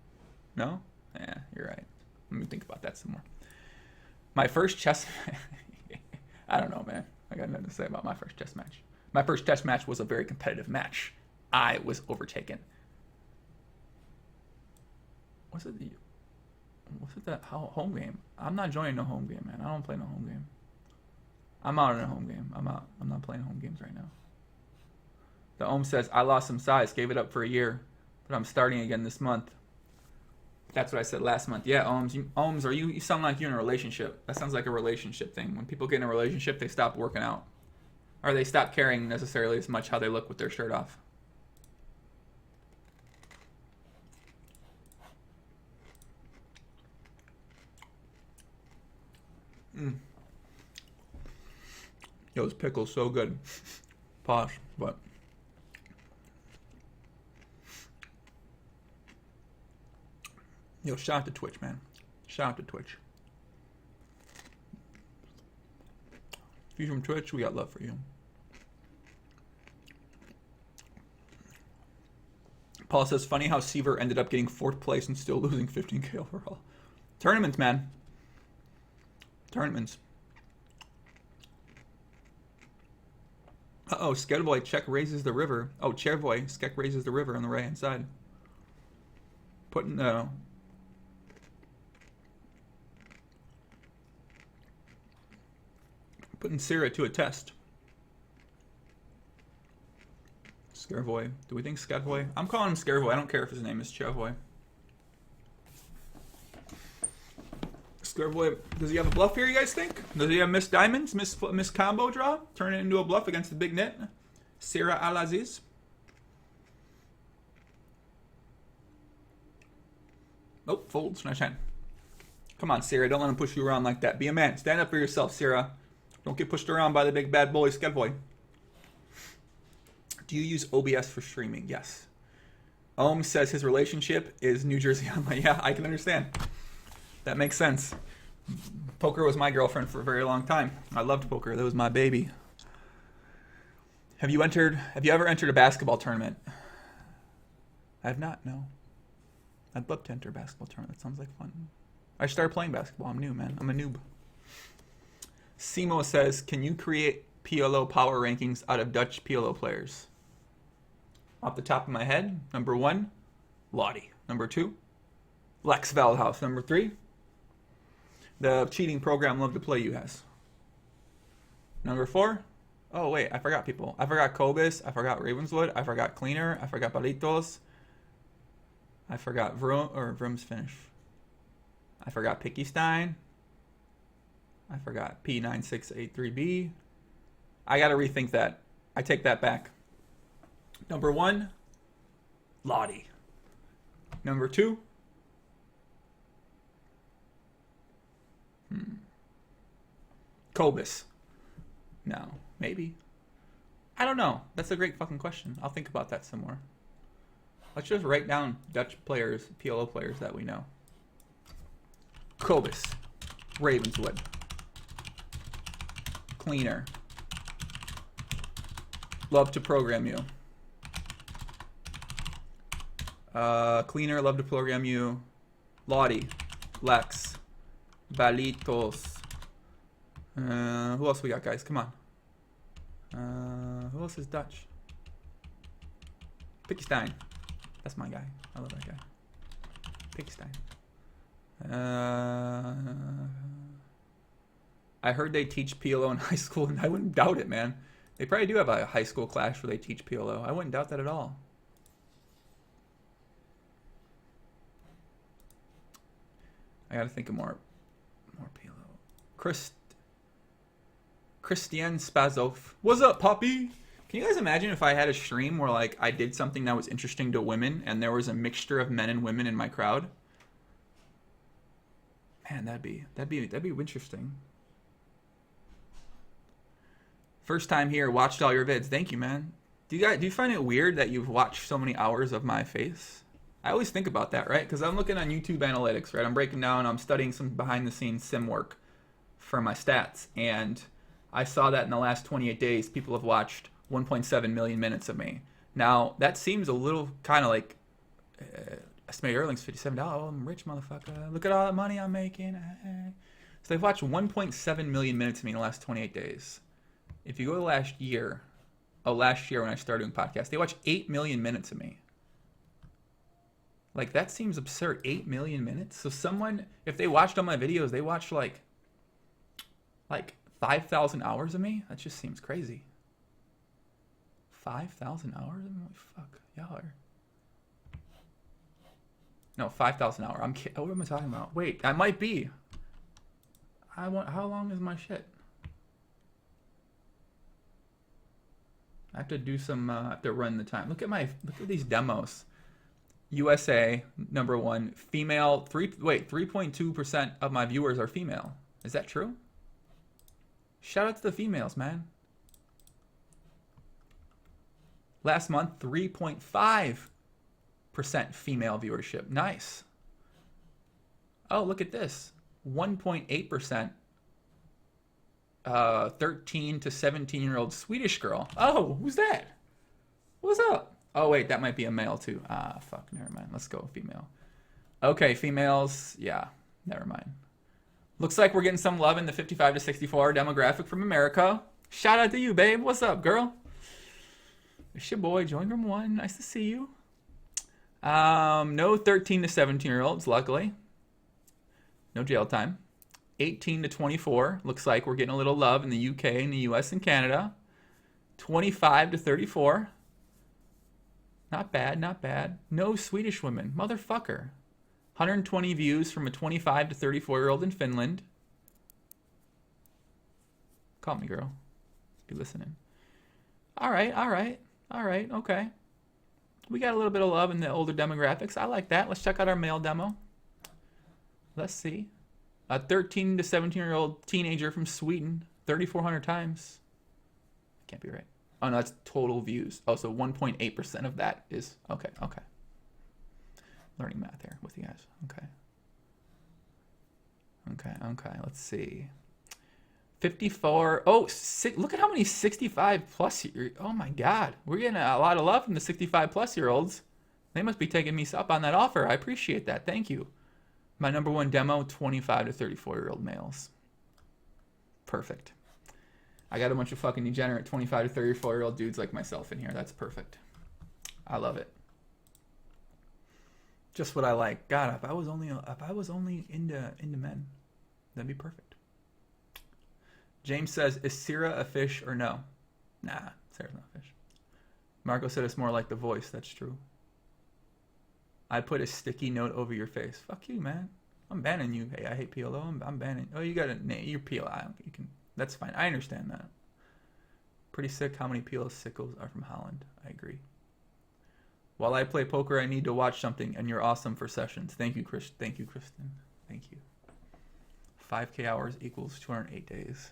No? Yeah, you're right. Let me think about that some more. My first chess... I don't know, man. I got nothing to say about my first chess match. My first chess match was a very competitive match. I was overtaken. Was it that home game? I'm not joining no home game, man. I don't play no home game. I'm out in a home game. I'm out. I'm not playing home games right now. The Ohm says, I lost some size, gave it up for a year, but I'm starting again this month. That's what I said last month. Yeah, Ohms, you sound like you're in a relationship. That sounds like a relationship thing. When people get in a relationship, they stop working out. Or they stop caring necessarily as much how they look with their shirt off. Yo, this pickle's so good. Pause, but... Yo, shout out to Twitch, man. Shout out to Twitch. If you're from Twitch, we got love for you. Paul says, funny how Seaver ended up getting 4th place and still losing 15k overall. Tournaments, man. Tournaments. Uh-oh, Skedvoy, check raises the river. Oh, Chervoy, Skek raises the river on the right-hand side. Putting Syrah to a test. Scarevoy. Do we think Skedvoy? I'm calling him Scarevoy. I don't care if his name is Chervoy. Scarevoy, does he have a bluff here, you guys think? Does he have Miss Diamonds, Miss Combo draw? Turn it into a bluff against the big net? Syrah Al-Aziz? Nope, folds. Nice hand. Come on, Syrah. Don't let him push you around like that. Be a man. Stand up for yourself, Syrah. Don't get pushed around by the big bad boy, Skedvoy. Do you use OBS for streaming? Yes. Ohm says his relationship is New Jersey Online. Yeah, I can understand. That makes sense. Poker was my girlfriend for a very long time. I loved poker. That was my baby. Have you ever entered a basketball tournament? I have not, no. I'd love to enter a basketball tournament. That sounds like fun. I started playing basketball. I'm new, man. I'm a noob. Simo says, can you create PLO power rankings out of Dutch PLO players? Off the top of my head, number 1, Lottie. Number 2, Lex Veldhouse. Number 3, the cheating program Love to Play You has. Number 4, oh wait, I forgot people. I forgot Kobus, I forgot Ravenswood, I forgot Cleaner, I forgot Balitos, I forgot Vroom's finish. I forgot Picky Stein. I forgot P9683B. I gotta rethink that. I take that back. Number 1, Lottie. Number 2, Kobus. No, maybe. I don't know. That's a great fucking question. I'll think about that some more. Let's just write down Dutch players, PLO players that we know. Kobus. Ravenswood. Cleaner. Love to program you. Cleaner, love to program you. Lottie. Lex. Balitos. Who else we got, guys? Come on. Who else is Dutch? Picky Stein. That's my guy. I love that guy. Picky Stein. I heard they teach PLO in high school, and I wouldn't doubt it, man. They probably do have a high school class where they teach PLO. I wouldn't doubt that at all. I gotta think of more PLO. Christian Spazov. What's up, Poppy? Can you guys imagine if I had a stream where like I did something that was interesting to women and there was a mixture of men and women in my crowd? Man, that'd be interesting. First time here, watched all your vids. Thank you, man. Do you find it weird that you've watched so many hours of my face? I always think about that, right? Because I'm looking on YouTube analytics, right? I'm breaking down, I'm studying some behind the scenes sim work for my stats, and I saw that in the last 28 days, people have watched 1.7 million minutes of me. Now, that seems a little kind of like, estimated earnings, $57. Oh, I'm rich, motherfucker. Look at all the money I'm making. So they've watched 1.7 million minutes of me in the last 28 days. If you go to last year when I started doing podcasts, they watched 8 million minutes of me. Like, that seems absurd. 8 million minutes? So someone, if they watched all my videos, they watched like 5,000 hours of me? That just seems crazy. 5,000 hours? I'm like, fuck, y'all are... No, 5,000 hours. I'm kidding. What am I talking about? Wait, I might be. How long is my shit? I have to do some, I have to run the time. Look at these demos. USA, number one, female, 3.2% of my viewers are female. Is that true? Shout out to the females, man. Last month, 3.5% female viewership. Nice. Oh, look at this. 1.8%. 13 to 17-year-old Swedish girl. Oh, who's that? What's up? Oh, wait, that might be a male, too. Ah, fuck, never mind. Let's go female. Okay, females. Yeah, never mind. Looks like we're getting some love in the 55 to 64 demographic from America. Shout out to you, babe. What's up, girl? It's your boy, Join Room 1. Nice to see you. No 13 to 17-year-olds, luckily. No jail time. 18 to 24. Looks like we're getting a little love in the UK and the US and Canada. 25 to 34. Not bad, not bad. No Swedish women. Motherfucker. 120 views from a 25 to 34-year-old in Finland. Call me, girl. Be listening. All right, okay. We got a little bit of love in the older demographics. I like that. Let's check out our male demo. Let's see. A 13 to 17-year-old teenager from Sweden. 3,400 times. Can't be right. Oh, no, that's total views. Oh, so 1.8% of that is... Okay. Learning math here with you guys. Okay. Let's see. 54... Oh, look at how many 65-plus... Oh, my God. We're getting a lot of love from the 65-plus-year-olds. They must be taking me up on that offer. I appreciate that. Thank you. My number one demo, 25 to 34-year-old males. Perfect. I got a bunch of fucking degenerate 25 to 34-year-old dudes like myself in here. That's perfect. I love it. Just what I like. God, if I was only into men, that'd be perfect. James says, is Syrah a fish or no? Nah, Sarah's not a fish. Marco said it's more like The Voice. That's true. I put a sticky note over your face. Fuck you, man. I'm banning you. Hey, I hate PLO. I'm banning. Oh, you got a name. You're PLO. You can. That's fine. I understand that. Pretty sick how many PLO sickles are from Holland. I agree. While I play poker, I need to watch something, and you're awesome for sessions. Thank you, Chris. Thank you, Kristen. Thank you. 5K hours equals 208 days.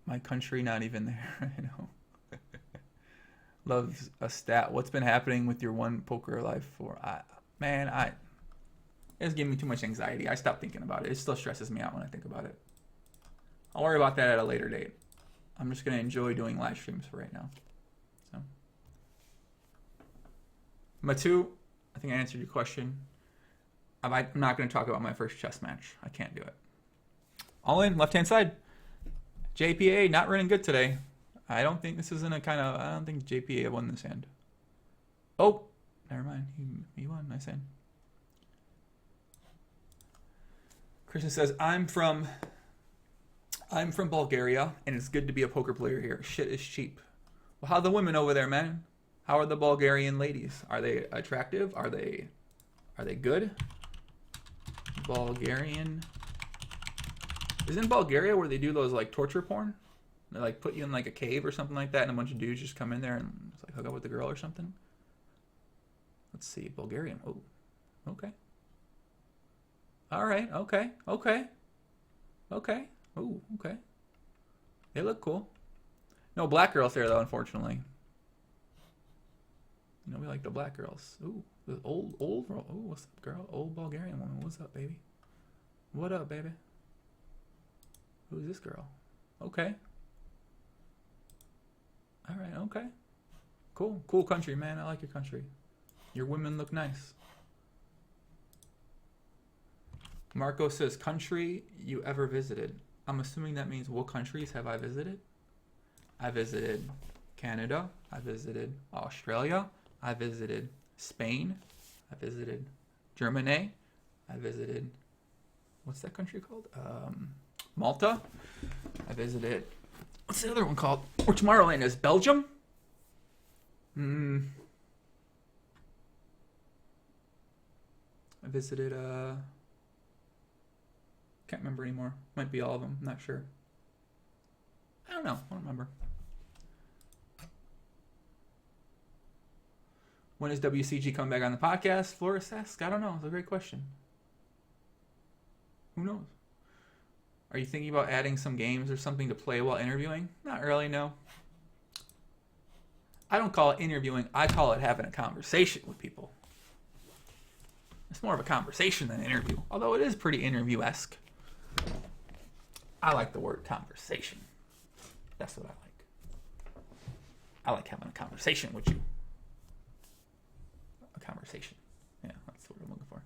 My country, not even there. I know. Loves a stat. What's been happening with your one poker life for? It's giving me too much anxiety. I stopped thinking about it. It still stresses me out when I think about it. I'll worry about that at a later date. I'm just going to enjoy doing live streams for right now. So, Matu, I think I answered your question. I'm not going to talk about my first chess match. I can't do it. All in, left-hand side. JPA, not running good today. I don't think this isn't I don't think JPA won this hand. Oh, never mind. He won. Nice hand. Christian says, I'm from Bulgaria, and it's good to be a poker player here. Shit is cheap. Well, how are the women over there, man? How are the Bulgarian ladies? Are they attractive? Are they good? Bulgarian Isn't Bulgaria where they do those like torture porn? They like put you in like a cave or something like that, and a bunch of dudes just come in there and it's like hook up with the girl or something. Let's see, Bulgarian. Oh, okay. All right. Okay. Okay. Okay. Oh, okay. They look cool. No black girls there though, unfortunately. You know we like the black girls. Ooh, the old. Oh, what's up, girl? Old Bulgarian woman. What's up, baby? What up, baby? Who's this girl? Okay. All right. Okay. Cool. Cool country, man. I like your country. Your women look nice. Marco says, country you ever visited. I'm assuming that means what countries have I visited? I visited Canada. I visited Australia. I visited Spain. I visited Germany. I visited, what's that country called? Malta. I visited, what's the other one called? Or Tomorrowland is Belgium. I visited, can't remember anymore. Might be all of them. I'm not sure. I don't know. I don't remember. When is WCG coming back on the podcast? Flores asks. I don't know. It's a great question. Who knows? Are you thinking about adding some games or something to play while interviewing? Not really, no. I don't call it interviewing. I call it having a conversation with people. It's more of a conversation than an interview. Although it is pretty interview-esque. I like the word conversation. That's what I like. I like having a conversation with you. A conversation. Yeah, that's what I'm looking for.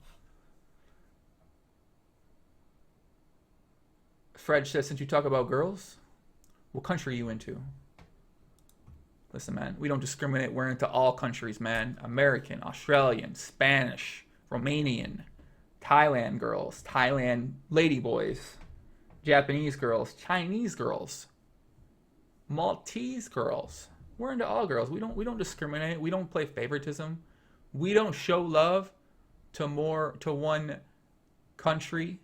Fred says, since you talk about girls, what country are you into? Listen, man, we don't discriminate. We're into all countries, man. American, Australian, Spanish, Romanian, Thailand girls, Thailand ladyboys, Japanese girls, Chinese girls, Maltese girls. We're into all girls. We don't discriminate. We don't play favoritism. We don't show love to one country.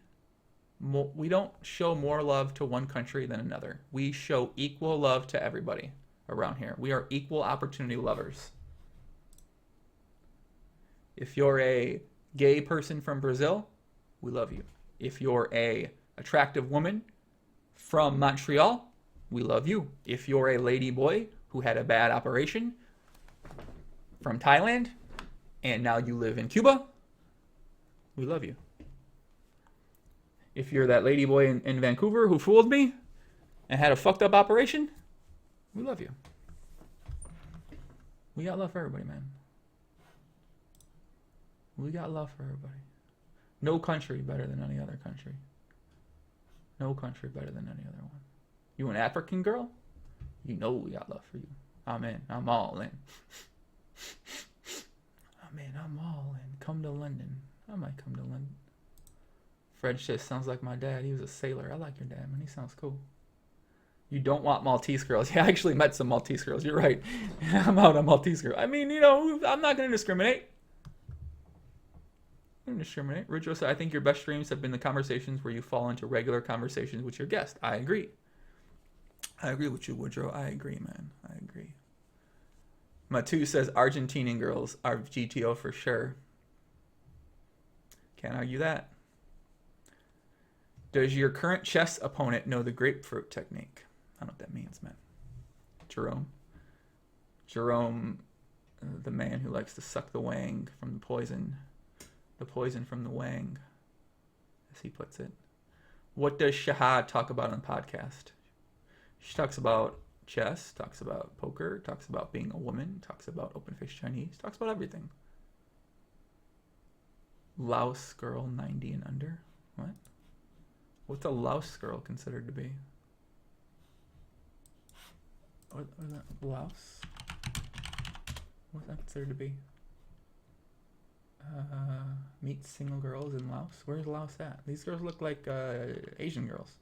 We don't show more love to one country than another. We show equal love to everybody around here. We are equal opportunity lovers. If you're a gay person from Brazil, we love you. If you're a attractive woman from Montreal, we love you. If you're a lady boy who had a bad operation from Thailand and now you live in Cuba, we love you. If you're that lady boy in Vancouver who fooled me and had a fucked up operation, we love you. We got love for everybody, man. We got love for everybody. No country better than any other country. No country better than any other one. You an African girl? You know we got love for you. I'm in. I'm all in. I'm in. I'm all in. Come to London. I might come to London. Fred says, sounds like my dad. He was a sailor. I like your dad, man. He sounds cool. You don't want Maltese girls. Yeah, I actually met some Maltese girls. You're right. I'm out on Maltese girls. I mean, you know, I'm not going to discriminate. I don't discriminate. Ridjo said, I think your best streams have been the conversations where you fall into regular conversations with your guest. I agree. I agree with you, Woodrow. I agree, man. I agree. Matu says, Argentinian girls are GTO for sure. Can't argue that. Does your current chess opponent know the grapefruit technique? I don't know what that means, man. Jerome, the man who likes to suck the wang from the poison from the wang, as he puts it. What does Shahad talk about on the podcast? She talks about chess, talks about poker, talks about being a woman, talks about open-faced Chinese, talks about everything. Laos girl 90 and under? What? What's a Laos girl considered to be? What is that? Laos? What's that considered to be? Meet single girls in Laos. Where's Laos at? These girls look like Asian girls.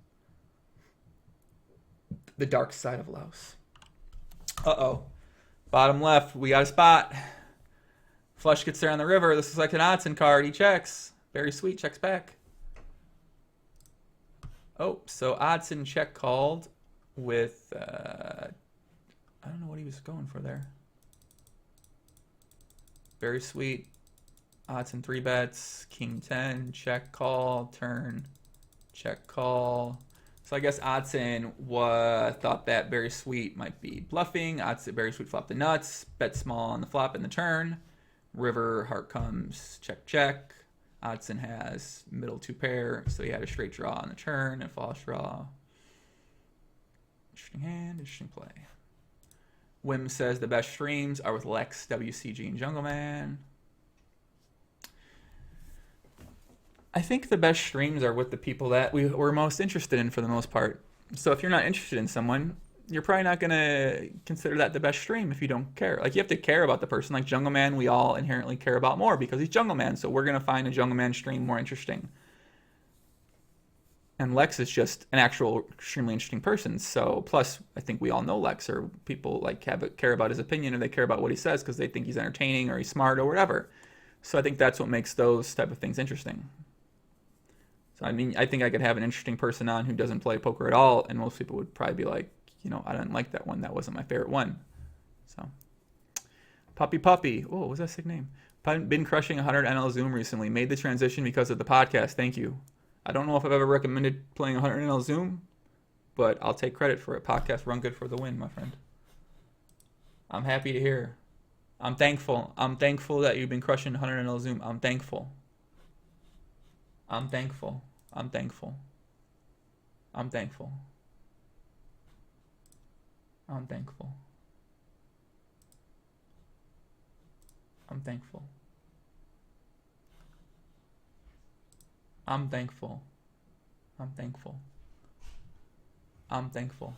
The dark side of Laos. Uh-oh. Bottom left, we got a spot. Flush gets there on the river. This is like an Oddsen card. He checks. BerriSweet checks back. Oh, so Oddsen check called with, I don't know what he was going for there. BerriSweet. Oddsen 3 bets. King 10. Check call. Turn. Check call. So I guess Oddsen thought that BerriSweet might be bluffing. BerriSweet flopped the nuts. Bet small on the flop and the turn. River, heart comes. Check, check. Oddsen has middle 2 pair, so he had a straight draw on the turn and false draw. Interesting hand, interesting play. Wim says the best streams are with Lex, WCG, and Jungleman. I think the best streams are with the people that we're most interested in for the most part. So if you're not interested in someone, you're probably not going to consider that the best stream if you don't care. Like, you have to care about the person. Like Jungleman, we all inherently care about more because he's Jungleman. So we're going to find a Jungleman stream more interesting. And Lex is just an actual extremely interesting person. So plus, I think we all know Lex, or people like care about his opinion, or they care about what he says because they think he's entertaining or he's smart or whatever. So I think that's what makes those type of things interesting. So I mean, I think I could have an interesting person on who doesn't play poker at all, and most people would probably be like, you know, I didn't like that one. That wasn't my favorite one. So, Puppy. Oh, what was that sick name? Been crushing 100 NL Zoom recently. Made the transition because of the podcast. Thank you. I don't know if I've ever recommended playing 100 NL Zoom, but I'll take credit for it. Podcast run good for the win, my friend. I'm happy to hear. I'm thankful. I'm thankful that you've been crushing 100 NL Zoom. I'm thankful. I'm thankful. I'm thankful. I'm thankful. I'm thankful. I'm thankful. I'm thankful. I'm thankful. I'm thankful.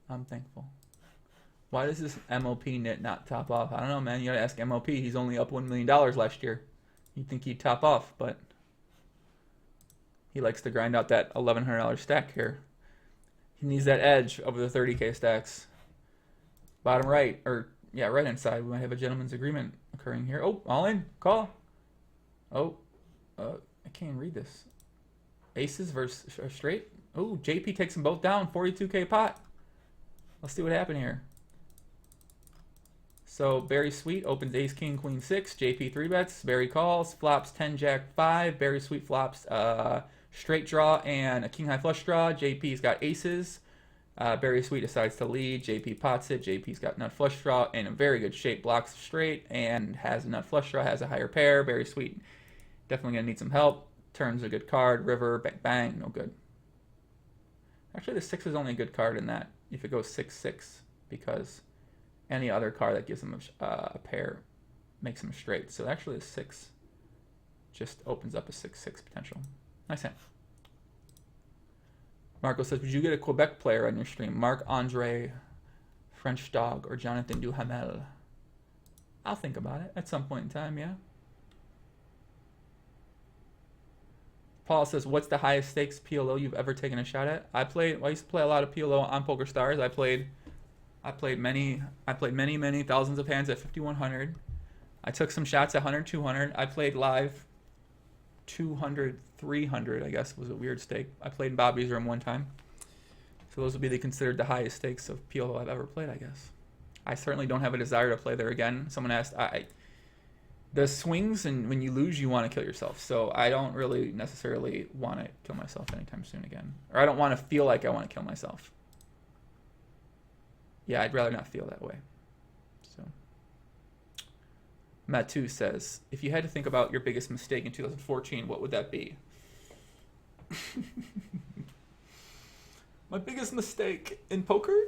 I'm thankful. Why does this MOP knit not top off? I don't know, man. You gotta ask MOP. He's only up $1 million last year. You'd think he'd top off, but he likes to grind out that $1,100 stack here. He needs that edge over the 30K stacks. Bottom right, or yeah, right hand side. We might have a gentleman's agreement occurring here. Oh, all in, call. Oh, I can't read this. Aces versus straight. Oh, JP takes them both down. 42K pot. Let's see what happened here. So BerriSweet opens ace, king, queen, 6. JP 3 bets. Berry calls. Flops 10, jack, 5. BerriSweet flops straight draw and a king high flush draw. JP's got aces. BerriSweet decides to lead. JP pots it. JP's got nut flush draw in a very good shape. Blocks straight and has a nut flush draw. Has a higher pair. BerriSweet definitely gonna need some help. Turns a good card. River, bang, bang, no good. Actually, the 6 is only a good card in that if it goes 6-6, because any other card that gives him a pair makes him a straight. So actually, the 6 just opens up a 6-6 potential. Nice hand. Marco says, would you get a Quebec player on your stream? Marc-Andre, French Dog, or Jonathan Duhamel? I'll think about it at some point in time, yeah. Paul says, what's the highest stakes PLO you've ever taken a shot at? I used to play a lot of PLO on PokerStars. I played many thousands of hands at 5,100. I took some shots at 100, 200. I played live 200, 300, I guess was a weird stake. I played in Bobby's room one time. So those would be considered the highest stakes of PLO I've ever played, I guess. I certainly don't have a desire to play there again. Someone asked, the swings, and when you lose, you want to kill yourself. So I don't really necessarily want to kill myself anytime soon again. Or I don't want to feel like I want to kill myself. Yeah, I'd rather not feel that way. So Matu says, if you had to think about your biggest mistake in 2014, what would that be? My biggest mistake in poker?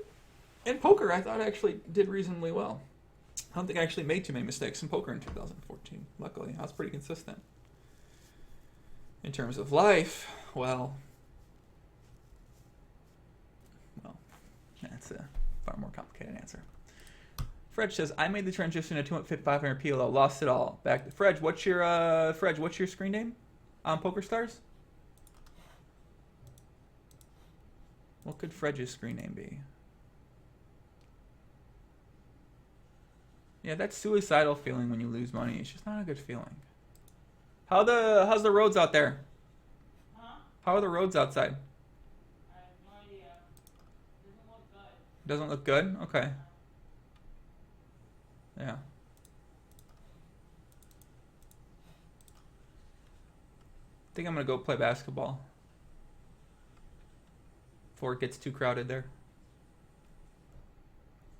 In poker, I thought I actually did reasonably well. I don't think I actually made too many mistakes in poker in 2014. Luckily, I was pretty consistent. In terms of life, well, that's a far more complicated answer. Fred says, I made the transition to 500 PLO, lost it all. Back to Fred, what's your screen name on PokerStars? What could Fred's screen name be? Yeah, that suicidal feeling when you lose money, it's just not a good feeling. How's the roads out there? Huh? How are the roads outside? I have no idea. Doesn't look good. Doesn't look good? Okay. Yeah. I think I'm gonna go play basketball before it gets too crowded there.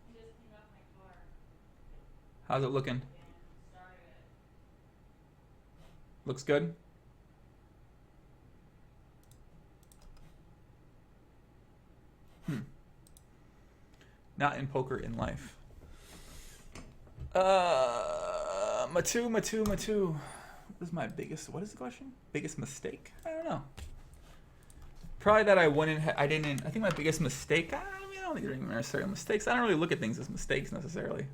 I just cleaned off my car How's it looking? and started it. Looks good? Not in poker, in life. Matu. What is my biggest, what is the question? Biggest mistake? I don't know. Probably that I think my biggest mistake, I don't think they're even necessarily mistakes. I don't really look at things as mistakes necessarily.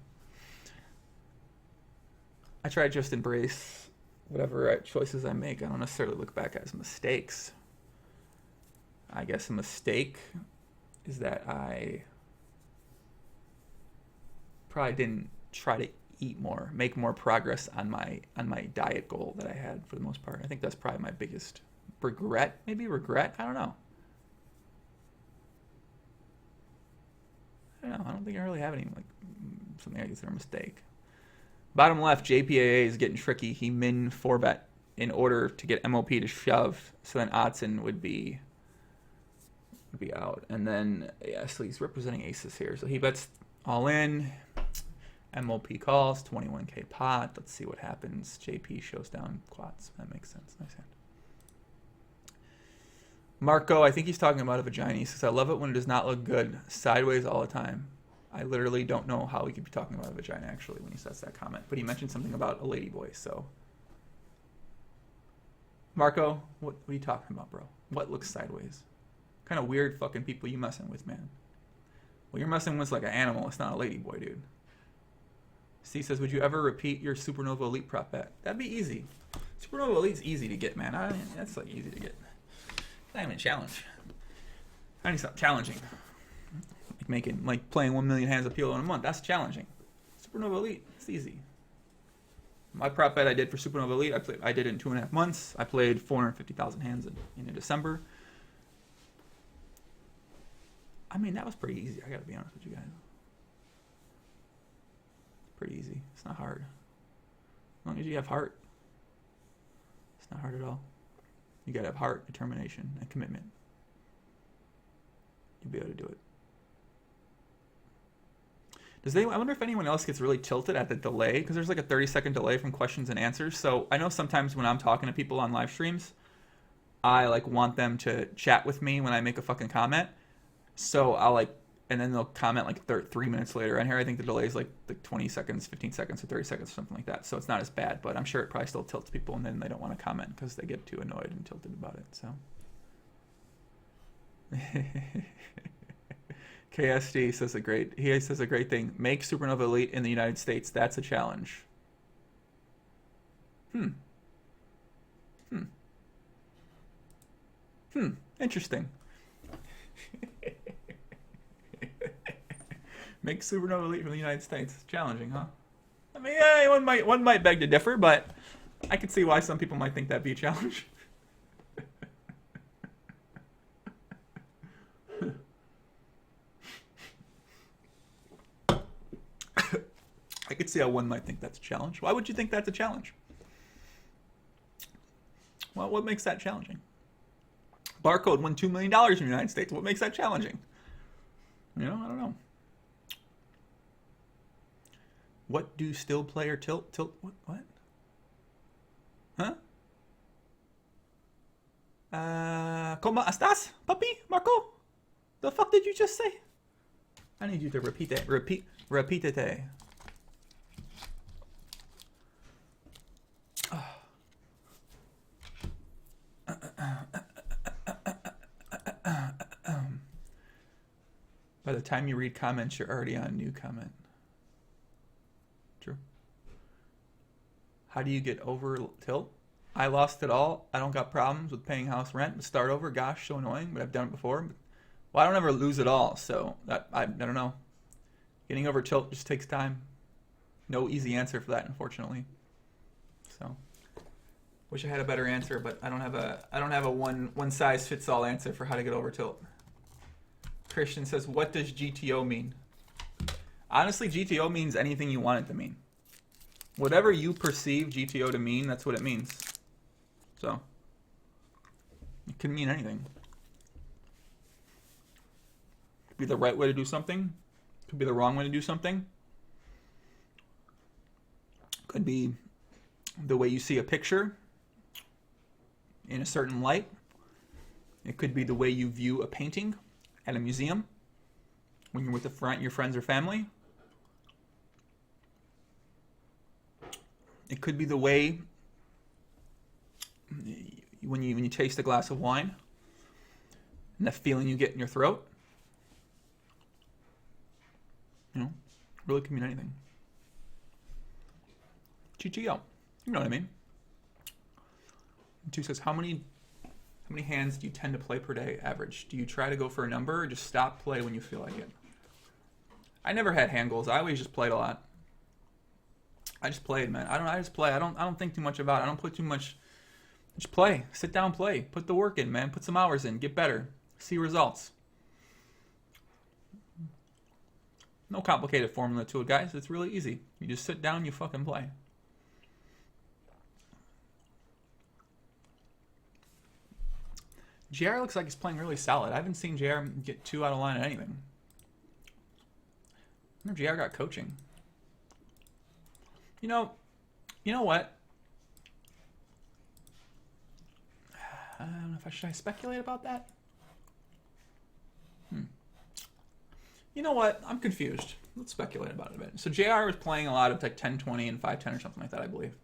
I try to just embrace whatever choices I make. I don't necessarily look back as mistakes. I guess a mistake is that I probably didn't try to eat more, make more progress on my diet goal that I had for the most part. I think that's probably my biggest regret. Maybe regret. I don't know. I don't think I really have any like something I consider a mistake. Bottom left, JPAA is getting tricky. He min 4-bet in order to get MOP to shove, so then Oddsen would be out. And then yeah, so he's representing aces here. So he bets all in. MOP calls, 21k pot. Let's see what happens. JP shows down quads. That makes sense. Nice hand. Marco, I think he's talking about a vagina. He says, I love it when it does not look good. Sideways all the time. I literally don't know how he could be talking about a vagina, actually, when he says that comment. But he mentioned something about a ladyboy, so. Marco, what are you talking about, bro? What looks sideways? What kind of weird fucking people you messing with, man? Well, you're messing with like an animal. It's not a ladyboy, dude. C says, would you ever repeat your Supernova Elite prop bet? That'd be easy. Supernova Elite's easy to get, man. That's like easy to get. Not even a challenge. I need something challenging. Like playing 1 million hands of PLO in a month. That's challenging. Supernova Elite, it's easy. My prop bet I did for Supernova Elite, I did it in 2.5 months. I played 450,000 hands in December. I mean, that was pretty easy. I gotta be honest with you guys. Pretty easy. It's not hard. As long as you have heart. It's not hard at all. You gotta have heart, determination, and commitment. You'll be able to do it. I wonder if anyone else gets really tilted at the delay, because there's like a 30-second delay from questions and answers. So I know sometimes when I'm talking to people on live streams, I like want them to chat with me when I make a fucking comment. So I'll like, and then they'll comment like 3 minutes later. And here I think the delay is like 20 seconds, 15 seconds, or 30 seconds, or something like that. So it's not as bad, but I'm sure it probably still tilts people, and then they don't want to comment because they get too annoyed and tilted about it. So. KSD says he says a great thing. Make Supernova Elite in the United States. That's a challenge. Interesting. Make Supernova Elite from the United States. It's challenging, huh? I mean, yeah, one might beg to differ, but I can see why some people might think that'd be a challenge. I could see how one might think that's a challenge. Why would you think that's a challenge? Well, what makes that challenging? Barcode won $2 million in the United States. What makes that challenging? I don't know. What do still play or tilt? What? Huh? ¿Cómo estás, papi? Marco? The fuck did you just say? I need you to repeat that. Repeat. By the time you read comments, you're already on a new comment. True. How do you get over tilt? I lost it all. I don't got problems with paying house rent, but start over. Gosh, so annoying, but I've done it before. Well, I don't ever lose it all, so I don't know. Getting over tilt just takes time. No easy answer for that, unfortunately. So, Wish I had a better answer, but I don't have a one size fits all answer for how to get over tilt. Christian says, what does GTO mean? Honestly, GTO means anything you want it to mean. Whatever you perceive GTO to mean, that's what it means. So, it can mean anything. Could be the right way to do something. Could be the wrong way to do something. Could be the way you see a picture in a certain light. It could be the way you view a painting at a museum when you're with your friends or family. It could be the way when you taste a glass of wine and the feeling you get in your throat. You know, really can mean anything. GTO. You know what I mean. 2 says, how many hands do you tend to play per day, average? Do you try to go for a number or just stop play when you feel like it? I never had hand goals. I always just played a lot. I just played, man. I just play. I don't think too much about it. I don't put too much. Just play. Sit down, play. Put the work in, man. Put some hours in. Get better. See results. No complicated formula to it, guys. It's really easy. You just sit down, you fucking play. JR looks like he's playing really solid. I haven't seen JR get 2 out of line at anything. I wonder if JR got coaching. You know what? I don't know if should I speculate about that? You know what? I'm confused. Let's speculate about it a bit. So JR was playing a lot of like 10-20 and 5-10 or something like that, I believe.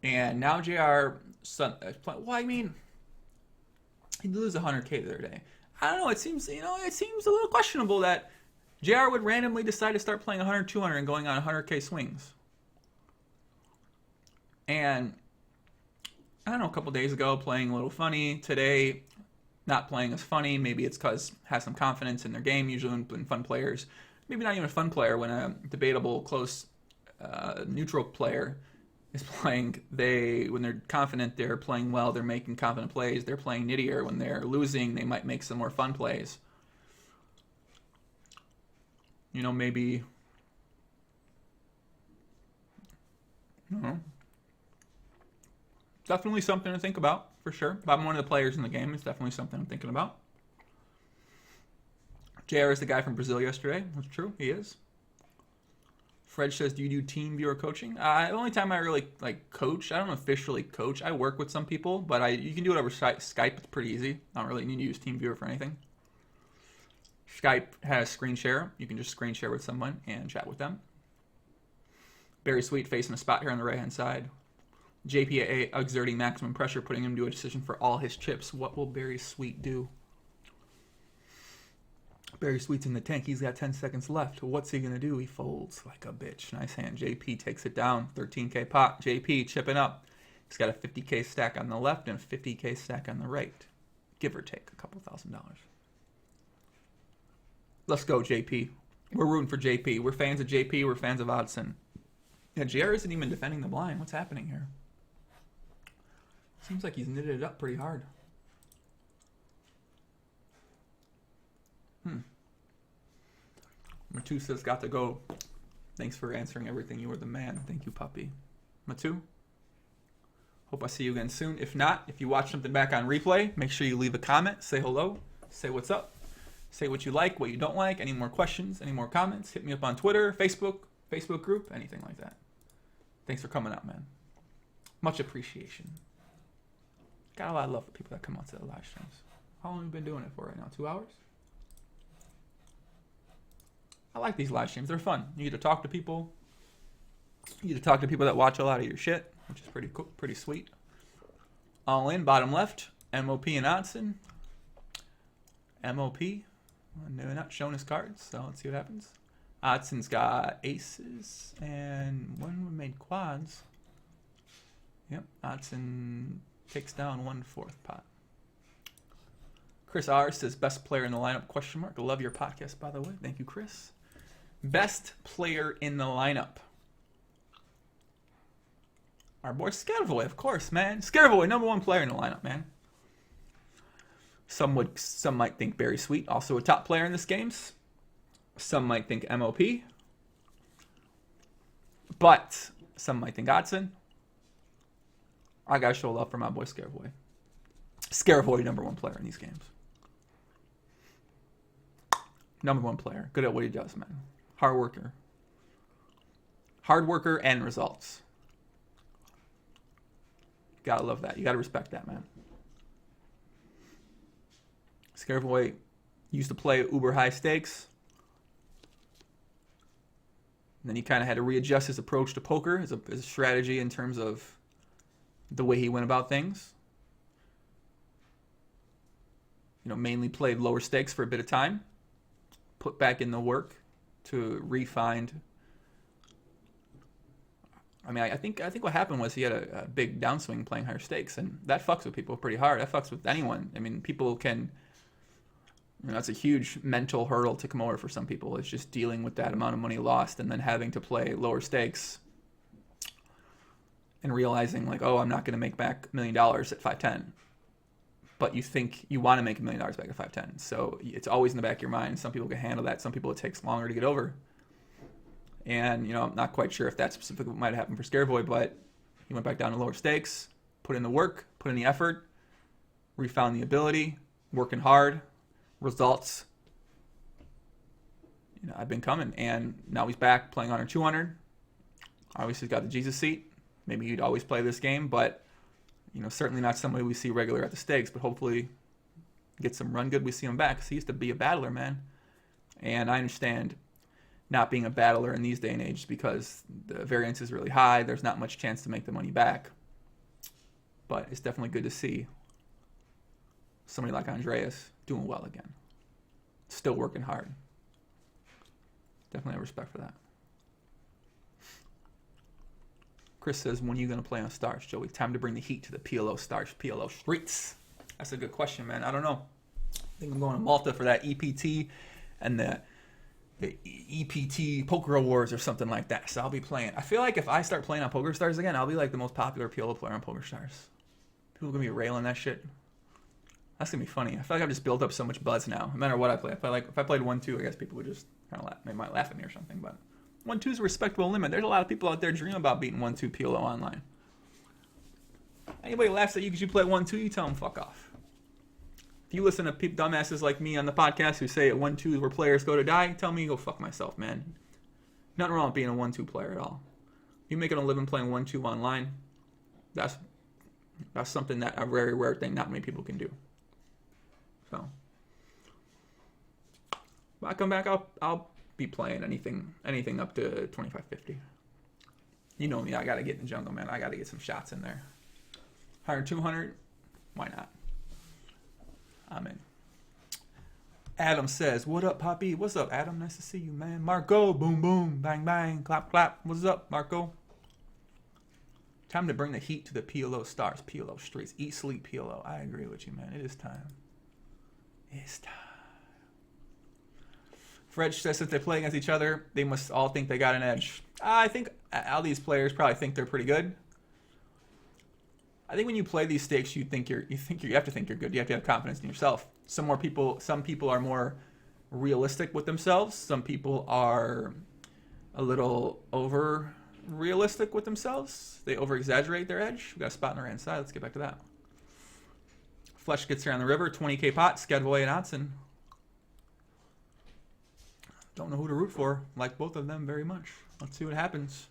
And now JR, well, I mean, he'd lose 100K the other day. I don't know. It seems a little questionable that JR would randomly decide to start playing 100, 200 and going on 100K swings. And I don't know, a couple days ago playing a little funny. Today, not playing as funny. Maybe it's because has some confidence in their game. Usually when fun players, maybe not even a fun player, when a debatable, close, neutral player is playing, when they're confident, they're playing well, they're making confident plays, they're playing nittier. When they're losing, they might make some more fun plays. You know, maybe, I don't know. Definitely something to think about, for sure. If I'm one of the players in the game, it's definitely something I'm thinking about. JR is the guy from Brazil yesterday. That's true, he is. Fred says, do you do team viewer coaching? The only time I really coach, I don't officially coach. I work with some people, but you can do it over Skype. It's pretty easy. I don't really need to use team viewer for anything. Skype has screen share. You can just screen share with someone and chat with them. BerriSweet facing a spot here on the right-hand side. JPA exerting maximum pressure, putting him to a decision for all his chips. What will BerriSweet do? BerriSweet's in the tank. He's got 10 seconds left. What's he going to do? He folds like a bitch. Nice hand. JP takes it down. 13K pot. JP chipping up. He's got a 50K stack on the left and a 50K stack on the right. Give or take a couple $1,000. Let's go, JP. We're rooting for JP. We're fans of JP. We're fans of Oddsen. Yeah, JR isn't even defending the blind. What's happening here? Seems like he's knitted it up pretty hard. Matusa's got to go. Thanks for answering everything. You were the man. Thank you, puppy. Matu, hope I see you again soon. If not, if you watch something back on replay, make sure you leave a comment. Say hello. Say what's up. Say what you like, what you don't like. Any more questions, any more comments, hit me up on Twitter, Facebook group, anything like that. Thanks for coming out, man. Much appreciation. Got a lot of love for people that come out to the live streams. How long have we been doing it for right now? 2 hours? I like these live streams. They're fun. You get to talk to people. You get to talk to people that watch a lot of your shit, which is pretty cool, pretty sweet. All in, bottom left, MOP and Oddsen. MOP, not showing his cards, so let's see what happens. Oddsen's got aces, and one made quads. Yep, Oddsen takes down 1/4 pot. Chris R says, best player in the lineup, question mark. Love your podcast, by the way. Thank you, Chris. Best player in the lineup. Our boy Scaravoy, of course, man. Scaravoy, number 1 player in the lineup, man. Some might think BerriSweet, also a top player in this games. Some might think MOP. But some might think Oddsen. I gotta show love for my boy Scaravoy. Scaravoy, number 1 player in these games. Number 1 player. Good at what he does, man. Hard worker. Hard worker and results. Gotta love that. You gotta respect that, man. Scaravoy used to play uber high stakes. And then he kind of had to readjust his approach to poker, his strategy in terms of the way he went about things. You know, mainly played lower stakes for a bit of time. Put back in the work to refine. I mean, I think what happened was he had a big downswing playing higher stakes, and that fucks with people pretty hard. That fucks with anyone. I mean, people can, you know, that's a huge mental hurdle to come over for some people. It's just dealing with that amount of money lost and then having to play lower stakes and realizing like, oh, I'm not going to make back $1 million at 510. But you think you want to make $1 million back at 510. So it's always in the back of your mind. Some people can handle that. Some people it takes longer to get over. And, you know, I'm not quite sure if that's specifically what might have happened for Scaravoy, but he went back down to lower stakes, put in the work, put in the effort, refound the ability, working hard, results. You know, I've been coming, and now he's back playing under 200. Obviously, he's got the Jesus seat. Maybe he'd always play this game, but, you know, certainly not somebody we see regular at the stakes, but hopefully get some run good. We see him back, because he used to be a battler, man. And I understand not being a battler in these day and age because the variance is really high. There's not much chance to make the money back. But it's definitely good to see somebody like Andreas doing well again. Still working hard. Definitely have respect for that. Chris says, when are you going to play on Stars, Joey? Time to bring the heat to the PLO Stars, PLO streets. That's a good question, man. I don't know. I think I'm going to Malta for that EPT and the EPT Poker Awards or something like that. So I'll be playing. I feel like if I start playing on Poker Stars again, I'll be like the most popular PLO player on Poker Stars. People are going to be railing that shit. That's going to be funny. I feel like I've just built up so much buzz now. No matter what I play. I feel like if I played 1-2, I guess people would just kind of laugh. They might laugh at me or something. But 1-2 is a respectable limit. There's a lot of people out there dreaming about beating 1-2 PLO online. Anybody laughs at you because you play 1-2, you tell them fuck off. If you listen to dumbasses like me on the podcast who say at 1-2 is where players go to die, tell me go fuck myself, man. Nothing wrong with being a 1-2 player at all. If you're making a living playing 1-2 online, that's something that a very rare thing not many people can do. So, when I come back, I'll be playing anything up to 25-50. You know me, I gotta get in the jungle, man. I gotta get some shots in there. 100-200, why not? I'm in. Adam says, what up, Poppy? What's up, Adam? Nice to see you, man. Marco, boom, boom, bang, bang, clap, clap. What's up, Marco? Time to bring the heat to the PLO Stars, PLO streets. Eat, sleep, PLO. I agree with you, man. It is time. It's time. Fred says since they play against each other, they must all think they got an edge. I think all these players probably think they're pretty good. I think when you play these stakes, you have to think you're good. You have to have confidence in yourself. Some people are more realistic with themselves. Some people are a little over realistic with themselves. They over exaggerate their edge. We got a spot on the right hand side. Let's get back to that. Flesh gets here on the river. 20k pot. Skedway and Oddsen. Don't know who to root for. Like both of them very much. Let's see what happens.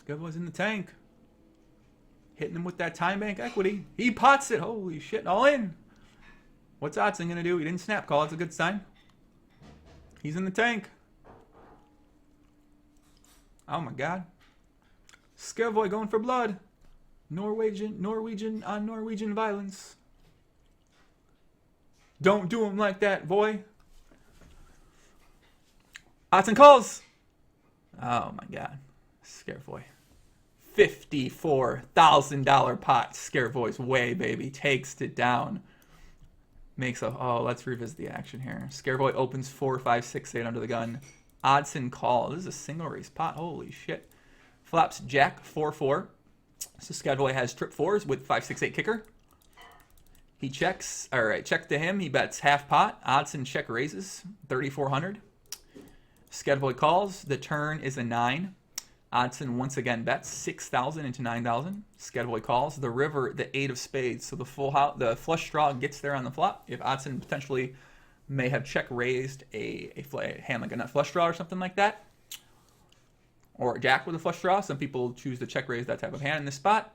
Skedway's in the tank. Hitting him with that time bank equity. He pots it. Holy shit. All in. What's Oddsen going to do? He didn't snap call. It's a good sign. He's in the tank. Oh my god. Scaravoy going for blood. Norwegian on Norwegian violence. Don't do him like that, boy. Oddsen calls. Oh my god. Scaravoy. $54,000 pot. Scaravoy's way, baby. Takes it down. Makes a... Oh, let's revisit the action here. Scaravoy opens 4, 5, 6, 8 under the gun. Oddsen call. This is a single race pot. Holy shit. Flops Jack 4-4. So Scadboy has trip 4s with 5-6-8 kicker. He checks. All right, check to him. He bets half pot. Oddsen check raises 3,400. Scadboy calls. The turn is a 9. Oddsen once again bets 6,000 into 9,000. Scadboy calls. The river, the 8 of spades. So the full house, the flush draw gets there on the flop. If Oddsen potentially may have check raised a hand like a nut flush draw or something like that, or a jack with a flush draw. Some people choose to check raise that type of hand in this spot.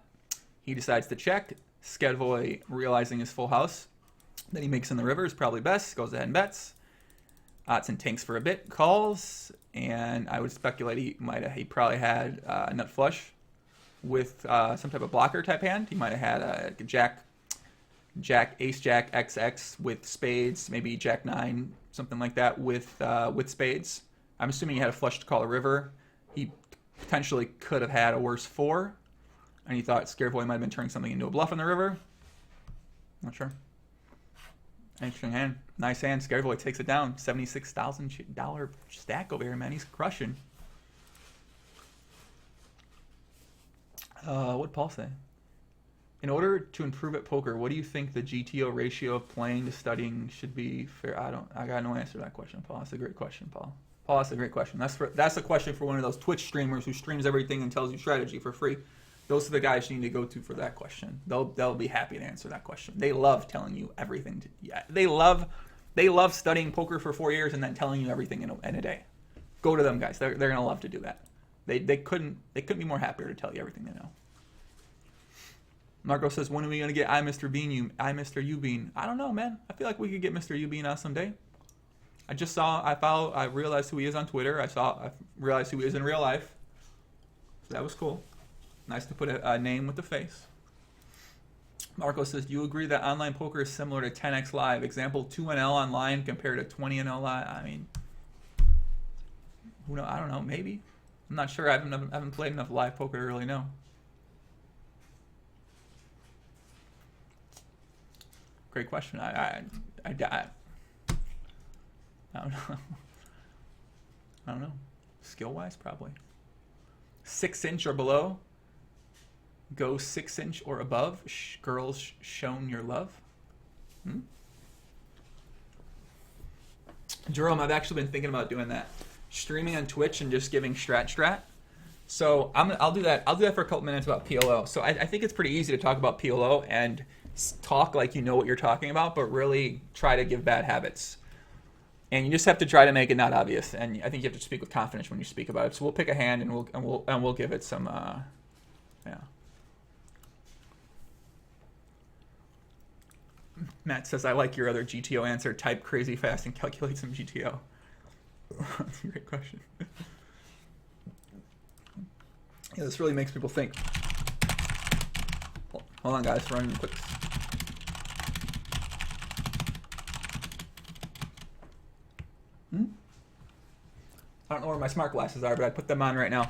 He decides to check. Scadboy, realizing his full house that he makes in the river is probably best, goes ahead and bets. Oddsen tanks for a bit, calls, and I would speculate he probably had a nut flush with some type of blocker type hand. He might have had a jack, ace jack, XX with spades, maybe jack 9, something like that with spades. I'm assuming he had a flush to call a river. He potentially could have had a worse 4, and he thought Scadboy might have been turning something into a bluff on the river. Not sure. Interesting hand. Nice hand. Scadboy takes it down. $76,000 stack over here, man. He's crushing. What'd Paul say? In order to improve at poker, what do you think the GTO ratio of playing to studying should be fair? I got no answer to that question, Paul. That's a great question, Paul. Paul, that's a great question. That's a question for one of those Twitch streamers who streams everything and tells you strategy for free. Those are the guys you need to go to for that question. They'll be happy to answer that question. They love telling you everything. They love studying poker for 4 years and then telling you everything in a day. Go to them, guys. They're gonna love to do that. They couldn't be more happier to tell you everything they know. Marco says, when are we gonna get I Mr. U Bean? I don't know, man. I feel like we could get Mr. U Bean out someday. I realized who he is on Twitter. I realized who he is in real life. So that was cool. Nice to put a name with the face. Marco says, do you agree that online poker is similar to 10x live? Example, 2NL online compared to 20NL live. I mean, who knows? I don't know. Maybe. I'm not sure. I haven't played enough live poker to really know. Great question. I don't know. I don't know. Skill-wise, probably. 6-inch or below. Go 6-inch or above. Girls shown your love. Jerome, I've actually been thinking about doing that. Streaming on Twitch and just giving strat. So I'll do that. I'll do that for a couple minutes about PLO. So I think it's pretty easy to talk about PLO and talk like you know what you're talking about, but really try to give bad habits. And you just have to try to make it not obvious. And I think you have to speak with confidence when you speak about it. So we'll pick a hand and we'll give it some yeah. Matt says, I like your other GTO answer. Type crazy fast and calculate some GTO. That's a great question. Yeah, this really makes people think. Hold on, guys. Running quick. I don't know where my smart glasses are, but I put them on right now.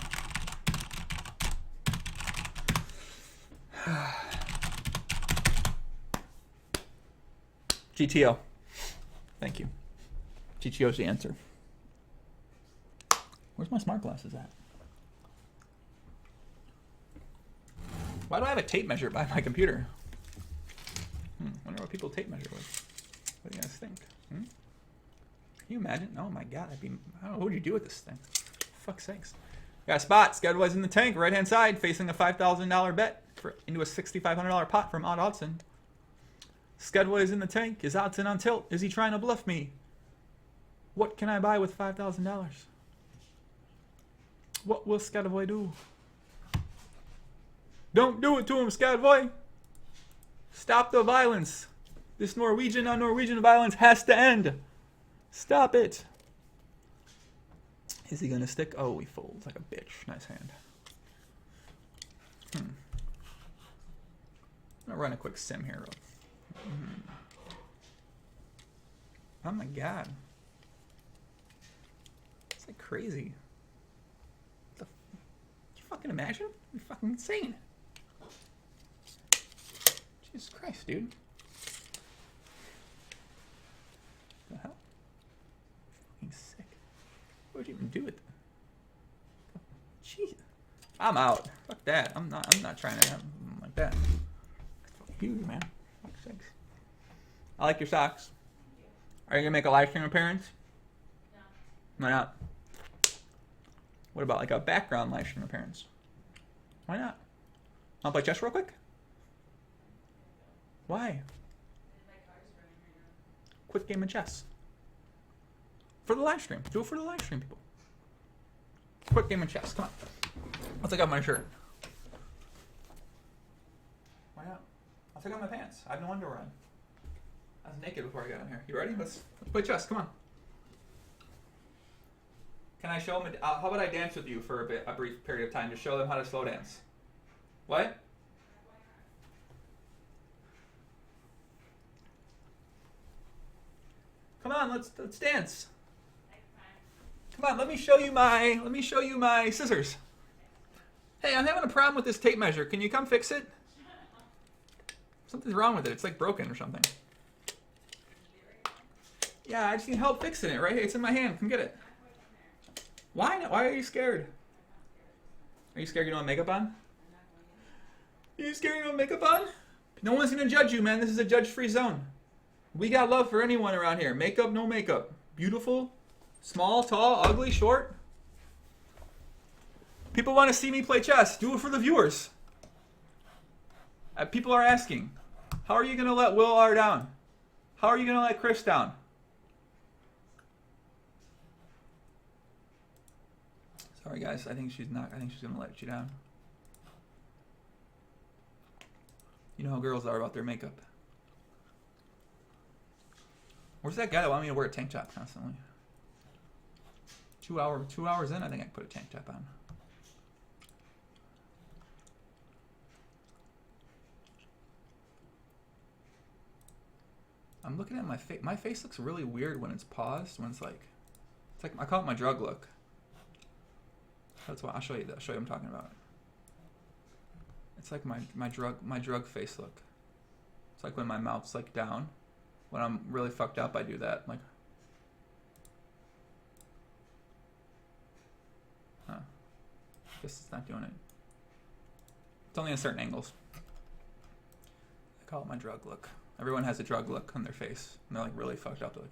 GTO. Thank you. GTO's the answer. Where's my smart glasses at? Why do I have a tape measure by my computer? Wonder what people tape measure with. What do you guys think? Can you imagine? Oh my god, I don't know, what would you do with this thing? Fuck's sakes. Got a spot. Scadboy's in the tank, right hand side, facing a $5,000 bet into a $6,500 pot from Oddsen. Scadboy is in the tank. Is Oddsen on tilt? Is he trying to bluff me? What can I buy with $5,000? What will Scadboy do? Don't do it to him, Scadboy. Stop the violence. This Norwegian on Norwegian violence has to end. Stop it. Is he gonna stick? Oh, he folds like a bitch. Nice hand. I'm gonna run a quick sim here. Oh my god. It's like crazy. Can you fucking imagine? You're fucking insane. Jesus Christ, dude. What the hell? Fucking sick. What would you even do with that? Jeez. I'm out. Fuck that. I'm not trying to have them like that. Fuck you, man. Fuck's sakes. I like your socks. Are you gonna make a live stream appearance? No. Why not? What about like a background live stream appearance? Why not? Wanna play chess real quick? Why? Quick game of chess. For the live stream. Do it for the live stream, people. Quick game of chess. Come on. I'll take off my shirt. Why not? I'll take off my pants. I have no underwear on. I was naked before I got in here. You ready? Let's play chess. Come on. Can I show them? How about I dance with you for a brief period of time to show them how to slow dance? What? Come on, let's dance. Come on, let me show you my scissors. Hey, I'm having a problem with this tape measure. Can you come fix it? Something's wrong with it. It's like broken or something. Yeah, I just need help fixing it right here. It's in my hand. Come get it. Why? Why are you scared? Are you scared you don't have makeup on? Are you scared you don't have makeup on? No one's gonna judge you, man. This is a judge-free zone. We got love for anyone around here. Makeup, no makeup. Beautiful, small, tall, ugly, short. People want to see me play chess. Do it for the viewers. People are asking, how are you going to let Will R down? How are you going to let Chris down? Sorry, guys. I think she's not. I think she's going to let you down. You know how girls are about their makeup. Where's that guy that wanted me to wear a tank top constantly? 2 hours in, I think I can put a tank top on. I'm looking at my face. My face looks really weird when it's paused. When it's like I call it my drug look. That's why I'll show you that. I'll show you what I'm talking about. It's like my drug face look. It's like when my mouth's like down. When I'm really fucked up, I do that. Like, huh? Guess it's not doing it. It's only in certain angles. I call it my drug look. Everyone has a drug look on their face, and they're like really fucked up. They're like,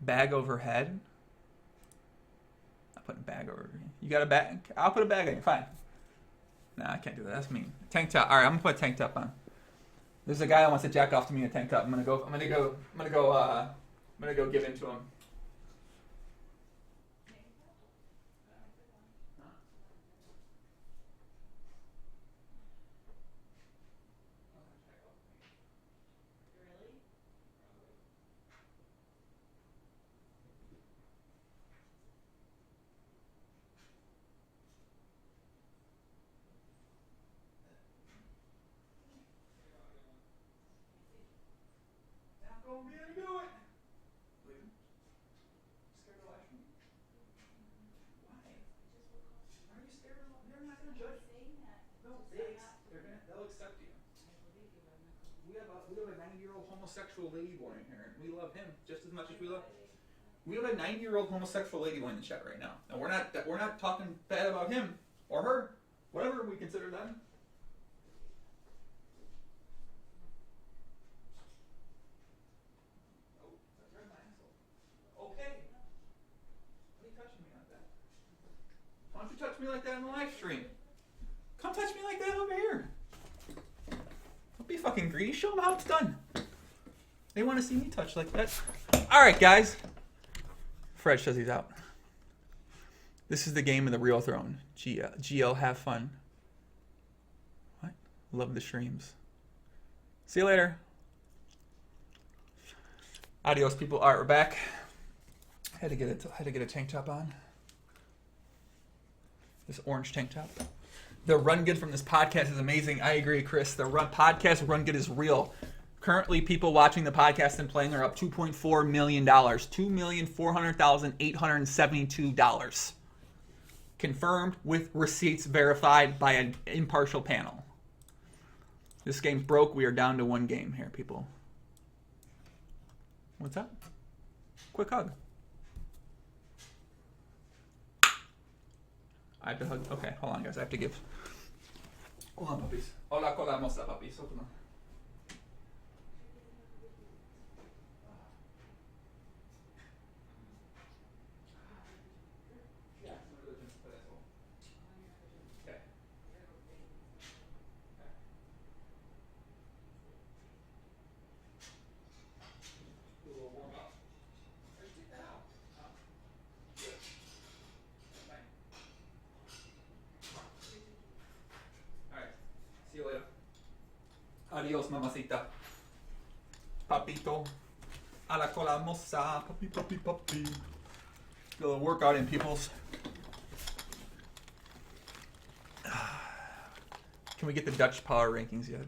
bag over head. I put a bag over. You got a bag? I'll put a bag on you. Fine. Nah, I can't do that. That's mean. Tank top. All right, I'm gonna put a tank top on. There's a guy that wants to jack off to me in a tank top. I'm gonna go give in to him. They'll accept you. We have a 90-year-old homosexual lady boy in here, and we love him just as much as we love. We have a 90-year-old homosexual lady boy in the chat right now. And we're not talking bad about him or her, whatever we consider them. Oh, that's right, my asshole. Okay. Why are you touching me like that? Why don't you touch me like that in the live stream? Come touch me like that over here. Don't be fucking greedy. Show them how it's done. They want to see me touch like that. All right, guys. Fred says he's out. This is the game of the real throne. GL, have fun. What? Love the streams. See you later. Adios, people. All right, we're back. Had to get a tank top on. This orange tank top. The run good from this podcast is amazing. I agree, Chris. The podcast run good is real. Currently, people watching the podcast and playing are up $2.4 million. $2,400,872. Confirmed with receipts verified by an impartial panel. This game's broke. We are down to one game here, people. What's up? Quick hug. I have to hug. Okay, hold on, guys. I have to give. Hold on, puppies. Hola, con la moza, puppies. Open them. See you later. Adios, mamacita. Papito. A la cola moza. Puppy, puppy, puppy. Get a little workout in, peoples. Can we get the Dutch power rankings yet?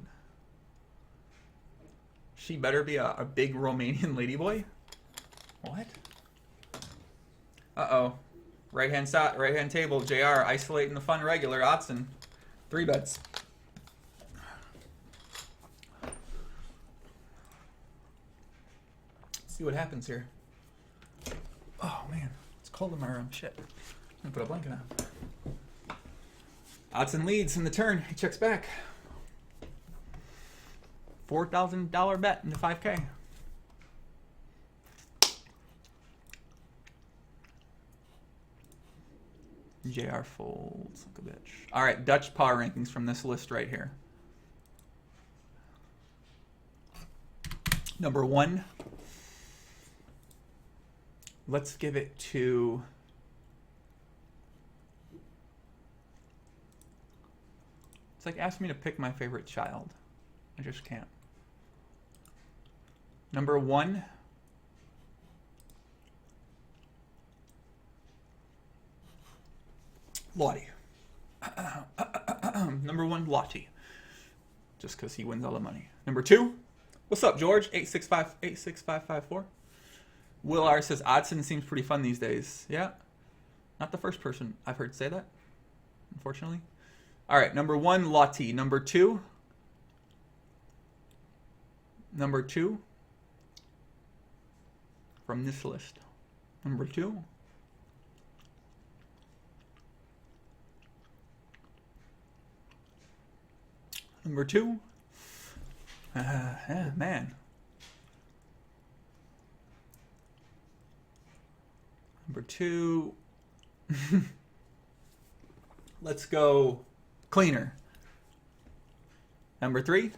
She better be a big Romanian ladyboy. What? Uh-oh. Right hand table. JR isolating the fun regular. Oddsen. 3 bets. See what happens here. Oh man, it's cold in my room. Shit. I'm gonna put a blanket on. Oddsen leads in the turn. He checks back. $4,000 bet into 5K. JR folds like a bitch. All right, Dutch power rankings from this list right here. Number 1. Let's give it to it's like ask me to pick my favorite child. I just can't. Number 1. Lottie. Number 1, Lottie. Just because he wins all the money. Number 2. What's up, George? 86554. Will R says Oddsen seems pretty fun these days. Yeah. Not the first person I've heard say that, unfortunately. All right, number 1, Lottie. Number 2. Number 2. From this list. Number 2. Number 2. Yeah, man. Number 2. Let's go cleaner. Number 3.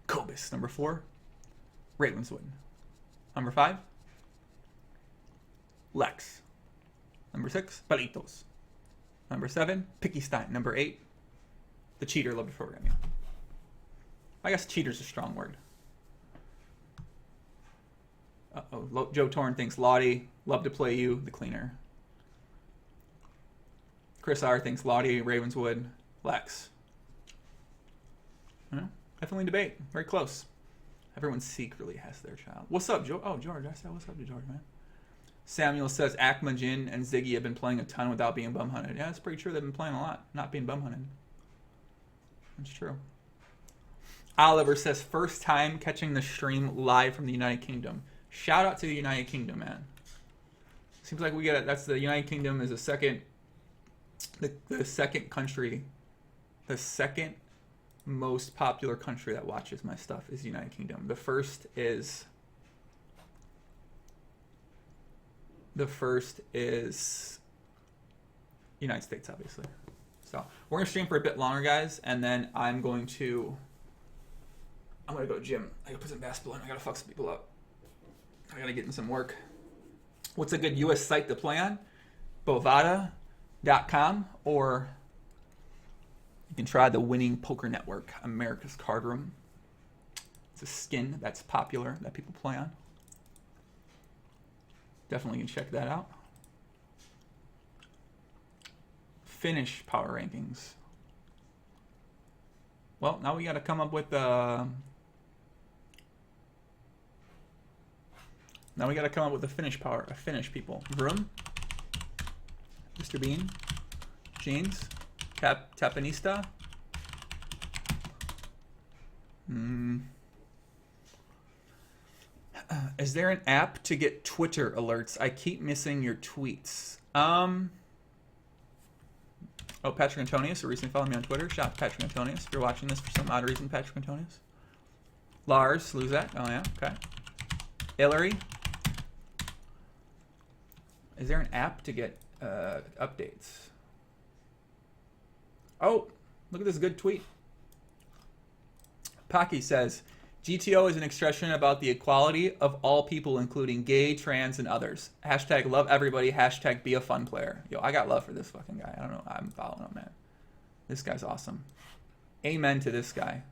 Cobus. Number 4. Ravenswood. Number 5. Lex. Number 6. Palitos. Number 7. Picky Stein. Number 8. The cheater loved to program you. I guess cheater's a strong word. Uh-oh. Joe Torn thinks Lottie, love to play you, the cleaner. Chris R thinks Lottie, Ravenswood, Lex. Definitely debate. Very close. Everyone secretly has their child. What's up, Joe? Oh, George. I said what's up to George, man. Samuel says Akma, Jin, and Ziggy have been playing a ton without being bum hunted. Yeah, that's pretty true. They've been playing a lot, not being bum hunted. That's true. Oliver says first time catching the stream live from the United Kingdom. Shout out to the United Kingdom, man. Seems like we get it. That's the United Kingdom is the second country, the second most popular country that watches my stuff is the United Kingdom. The first is United States, obviously. So we're gonna stream for a bit longer, guys, and then I'm gonna go to the gym. I gotta put some basketball in. I gotta fuck some people up. I gotta get in some work. What's a good US site to play on? Bovada.com, or you can try the Winning Poker Network, America's Card Room. It's a skin that's popular that people play on. Definitely can check that out. Finnish power rankings. Well, now we got to come up with a Finnish power, a Finnish people. Vroom, Mr. Bean, Jeans, Tapanista. Is there an app to get Twitter alerts? I keep missing your tweets. Oh, Patrick Antonius, who recently followed me on Twitter. Shout out to Patrick Antonius. If you're watching this for some odd reason, Patrick Antonius. Lars Luzak. Oh, yeah. Okay. Ilari. Is there an app to get updates? Oh, look at this good tweet. Paki says, GTO is an expression about the equality of all people, including gay, trans, and others. Hashtag love everybody. Hashtag be a fun player. Yo, I got love for this fucking guy. I don't know. I'm following him, man. This guy's awesome. Amen to this guy.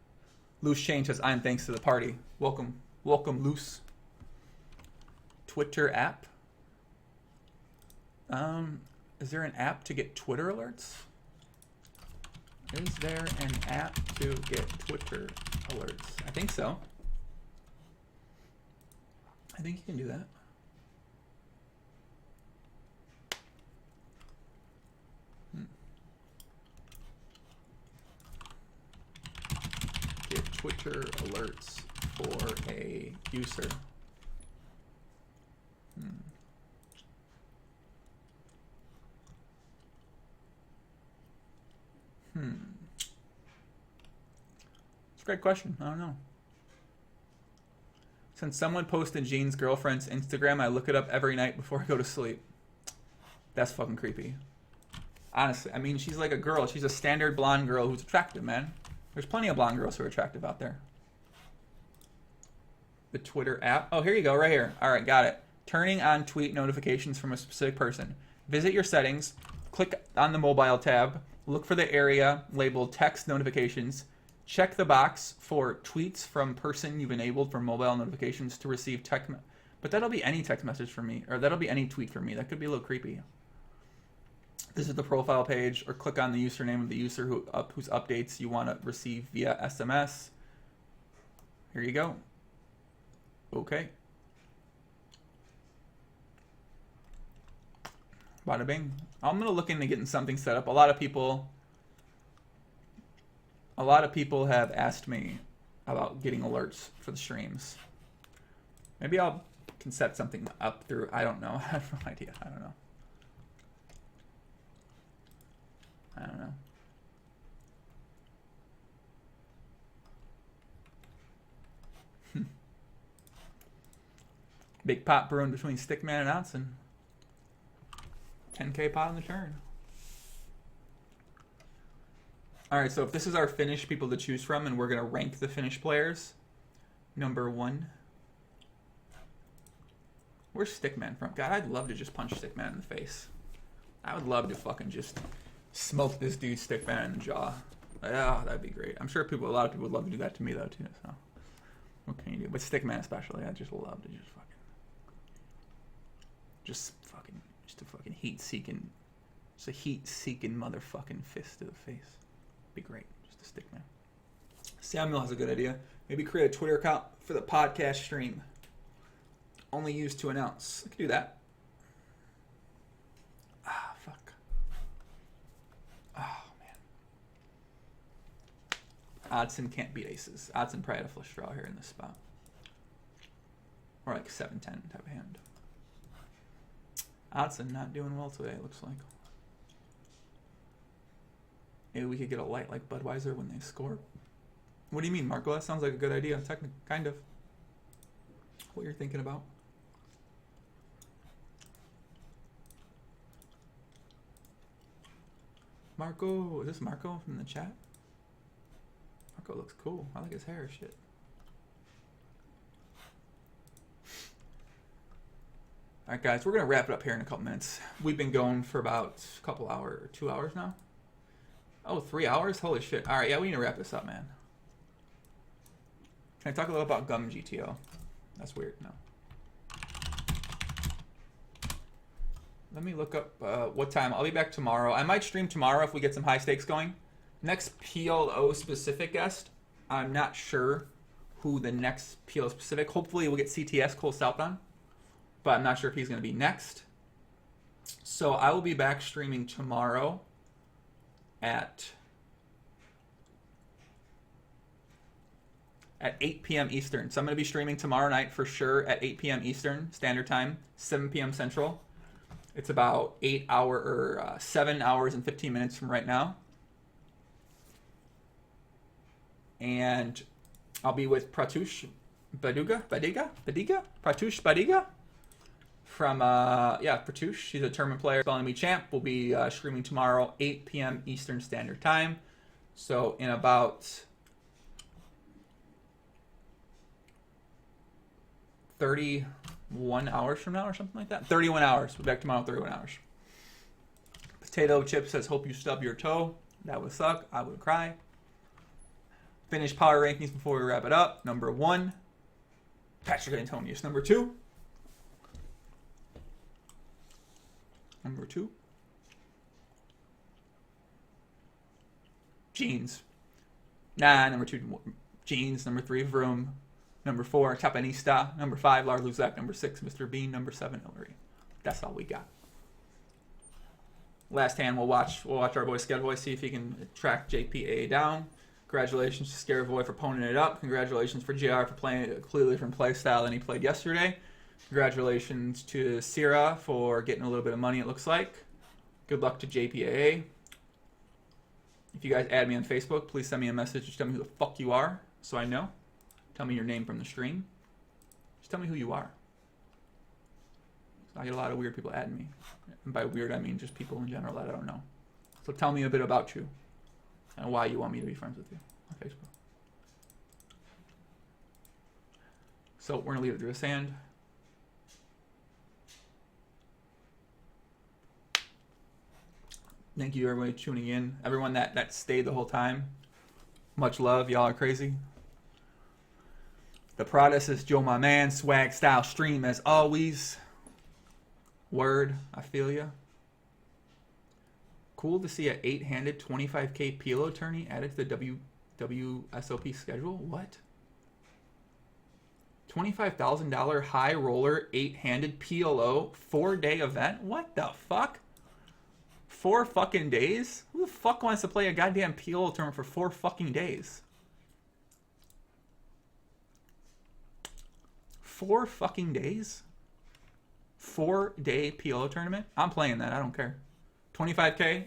Loose Change says, I'm thanks to the party. Welcome. Welcome, Loose. Twitter app. Is there an app to get Twitter alerts? Is there an app to get Twitter alerts? I think so. I think you can do that. Get Twitter alerts for a user. It's a great question. I don't know. Since someone posted Jean's girlfriend's Instagram, I look it up every night before I go to sleep. That's fucking creepy. Honestly, I mean, she's like a girl. She's a standard blonde girl who's attractive, man. There's plenty of blonde girls who are attractive out there. The Twitter app. Oh, here you go, right here. All right, got it. Turning on tweet notifications from a specific person. Visit your settings, click on the mobile tab, look for the area labeled text notifications, check the box for tweets from person you've enabled for mobile notifications to receive text. But that'll be any text message for me, or that'll be any tweet for me. That could be a little creepy. Visit the profile page or click on the username of the user whose updates you want to receive via SMS. Here you go. Okay. Bada bing. I'm gonna look into getting something set up. A lot of people have asked me about getting alerts for the streams. Maybe I can set something up through, I don't know. I have no idea. I don't know. Big pot brewing between Stickman and Oddsen. 10K pot on the turn. Alright, so if this is our Finnish people to choose from, and we're going to rank the Finnish players. Number 1. Where's Stickman from? God, I'd love to just punch Stickman in the face. I would love to fucking just smoke this dude Stickman in the jaw. Yeah, that'd be great. I'm sure a lot of people would love to do that to me though too. So what can you do? But Stickman especially, I just love to just a fucking heat-seeking motherfucking fist to the face. Be great. Just a Stickman. Samuel has a good idea. Maybe create a Twitter account for the podcast stream. Only used to announce. I could do that. Ah, fuck. Oh, man. Oddsen can't beat aces. Oddsen probably had a flush draw here in this spot. Or like 7-10 type of hand. Oddsen not doing well today, it looks like. Maybe we could get a light like Budweiser when they score. What do you mean, Marco? That sounds like a good idea. Kind of. What you're thinking about. Marco, is this Marco from the chat? Marco looks cool. I like his hair, shit. Alright guys, we're going to wrap it up here in a couple minutes. We've been going for about a couple hours, 2 hours now. Oh, 3 hours? Holy shit. Alright, yeah, we need to wrap this up, man. Can I talk a little about Gum GTO? That's weird, no. Let me look up what time. I'll be back tomorrow. I might stream tomorrow if we get some high stakes going. Next PLO specific guest. I'm not sure who the next PLO specific. Hopefully we'll get CTS Cole South on. But I'm not sure if he's going to be next. So I will be back streaming tomorrow at 8 p.m. Eastern. So I'm going to be streaming tomorrow night for sure at 8 p.m. Eastern Standard Time, 7 p.m. Central. It's about 7 hours and 15 minutes from right now. And I'll be with Pratush Badiga? Pratush Badiga? From, Pratush. She's a tournament player. Spelling Me Champ will be streaming tomorrow, 8 p.m. Eastern Standard Time. So in about 31 hours from now or something like that. 31 hours. We'll be back tomorrow, 31 hours. Potato Chip says, hope you stub your toe. That would suck. I would cry. Finish power rankings before we wrap it up. Number 1, Patrick Antonius. Number 2. Jeans. Number 2, Jeans. Number 3, Vroom. Number 4, Tapanista. Number 5, Lar Luzak. Number 6, Mr. Bean. Number 7, Ilari. That's all we got. Last hand, we'll watch our boy Scarevoy, see if he can track JPA down. Congratulations to Scarevoy for poning it up. Congratulations for JR for playing a completely different play style than he played yesterday. Congratulations to Sierra for getting a little bit of money, it looks like. Good luck to JPAA. If you guys add me on Facebook, please send me a message. Just tell me who the fuck you are so I know. Tell me your name from the stream. Just tell me who you are. I get a lot of weird people adding me. And by weird, I mean just people in general that I don't know. So tell me a bit about you and why you want me to be friends with you on Facebook. So we're going to leave it through the sand. Thank you, everybody, tuning in. Everyone that stayed the whole time. Much love. Y'all are crazy. The Proudest is Joe, my man. Swag style stream as always. Word. I feel ya. Cool to see an 8-handed 25k PLO tourney added to the WSOP schedule. What? $25,000 high roller 8-handed PLO 4-day event? What the fuck? 4 fucking days? Who the fuck wants to play a goddamn PLO tournament for 4 fucking days? 4 fucking days? 4-day PLO tournament? I'm playing that. I don't care. 25k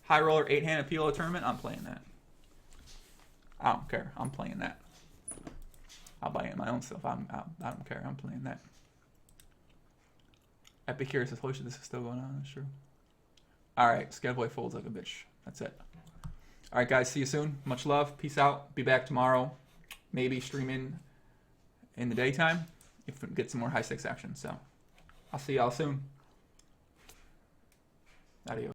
high roller 8-handed PLO tournament? I'm playing that. I don't care. I'm playing that. I'll buy it my own stuff. I don't care. I'm playing that. Epicure says, holy shit, this is still going on. That's true. Alright, Scarevoy folds like a bitch. That's it. Alright, guys, see you soon. Much love. Peace out. Be back tomorrow. Maybe streaming in the daytime if we get some more high stakes action. So, I'll see y'all soon. Adios.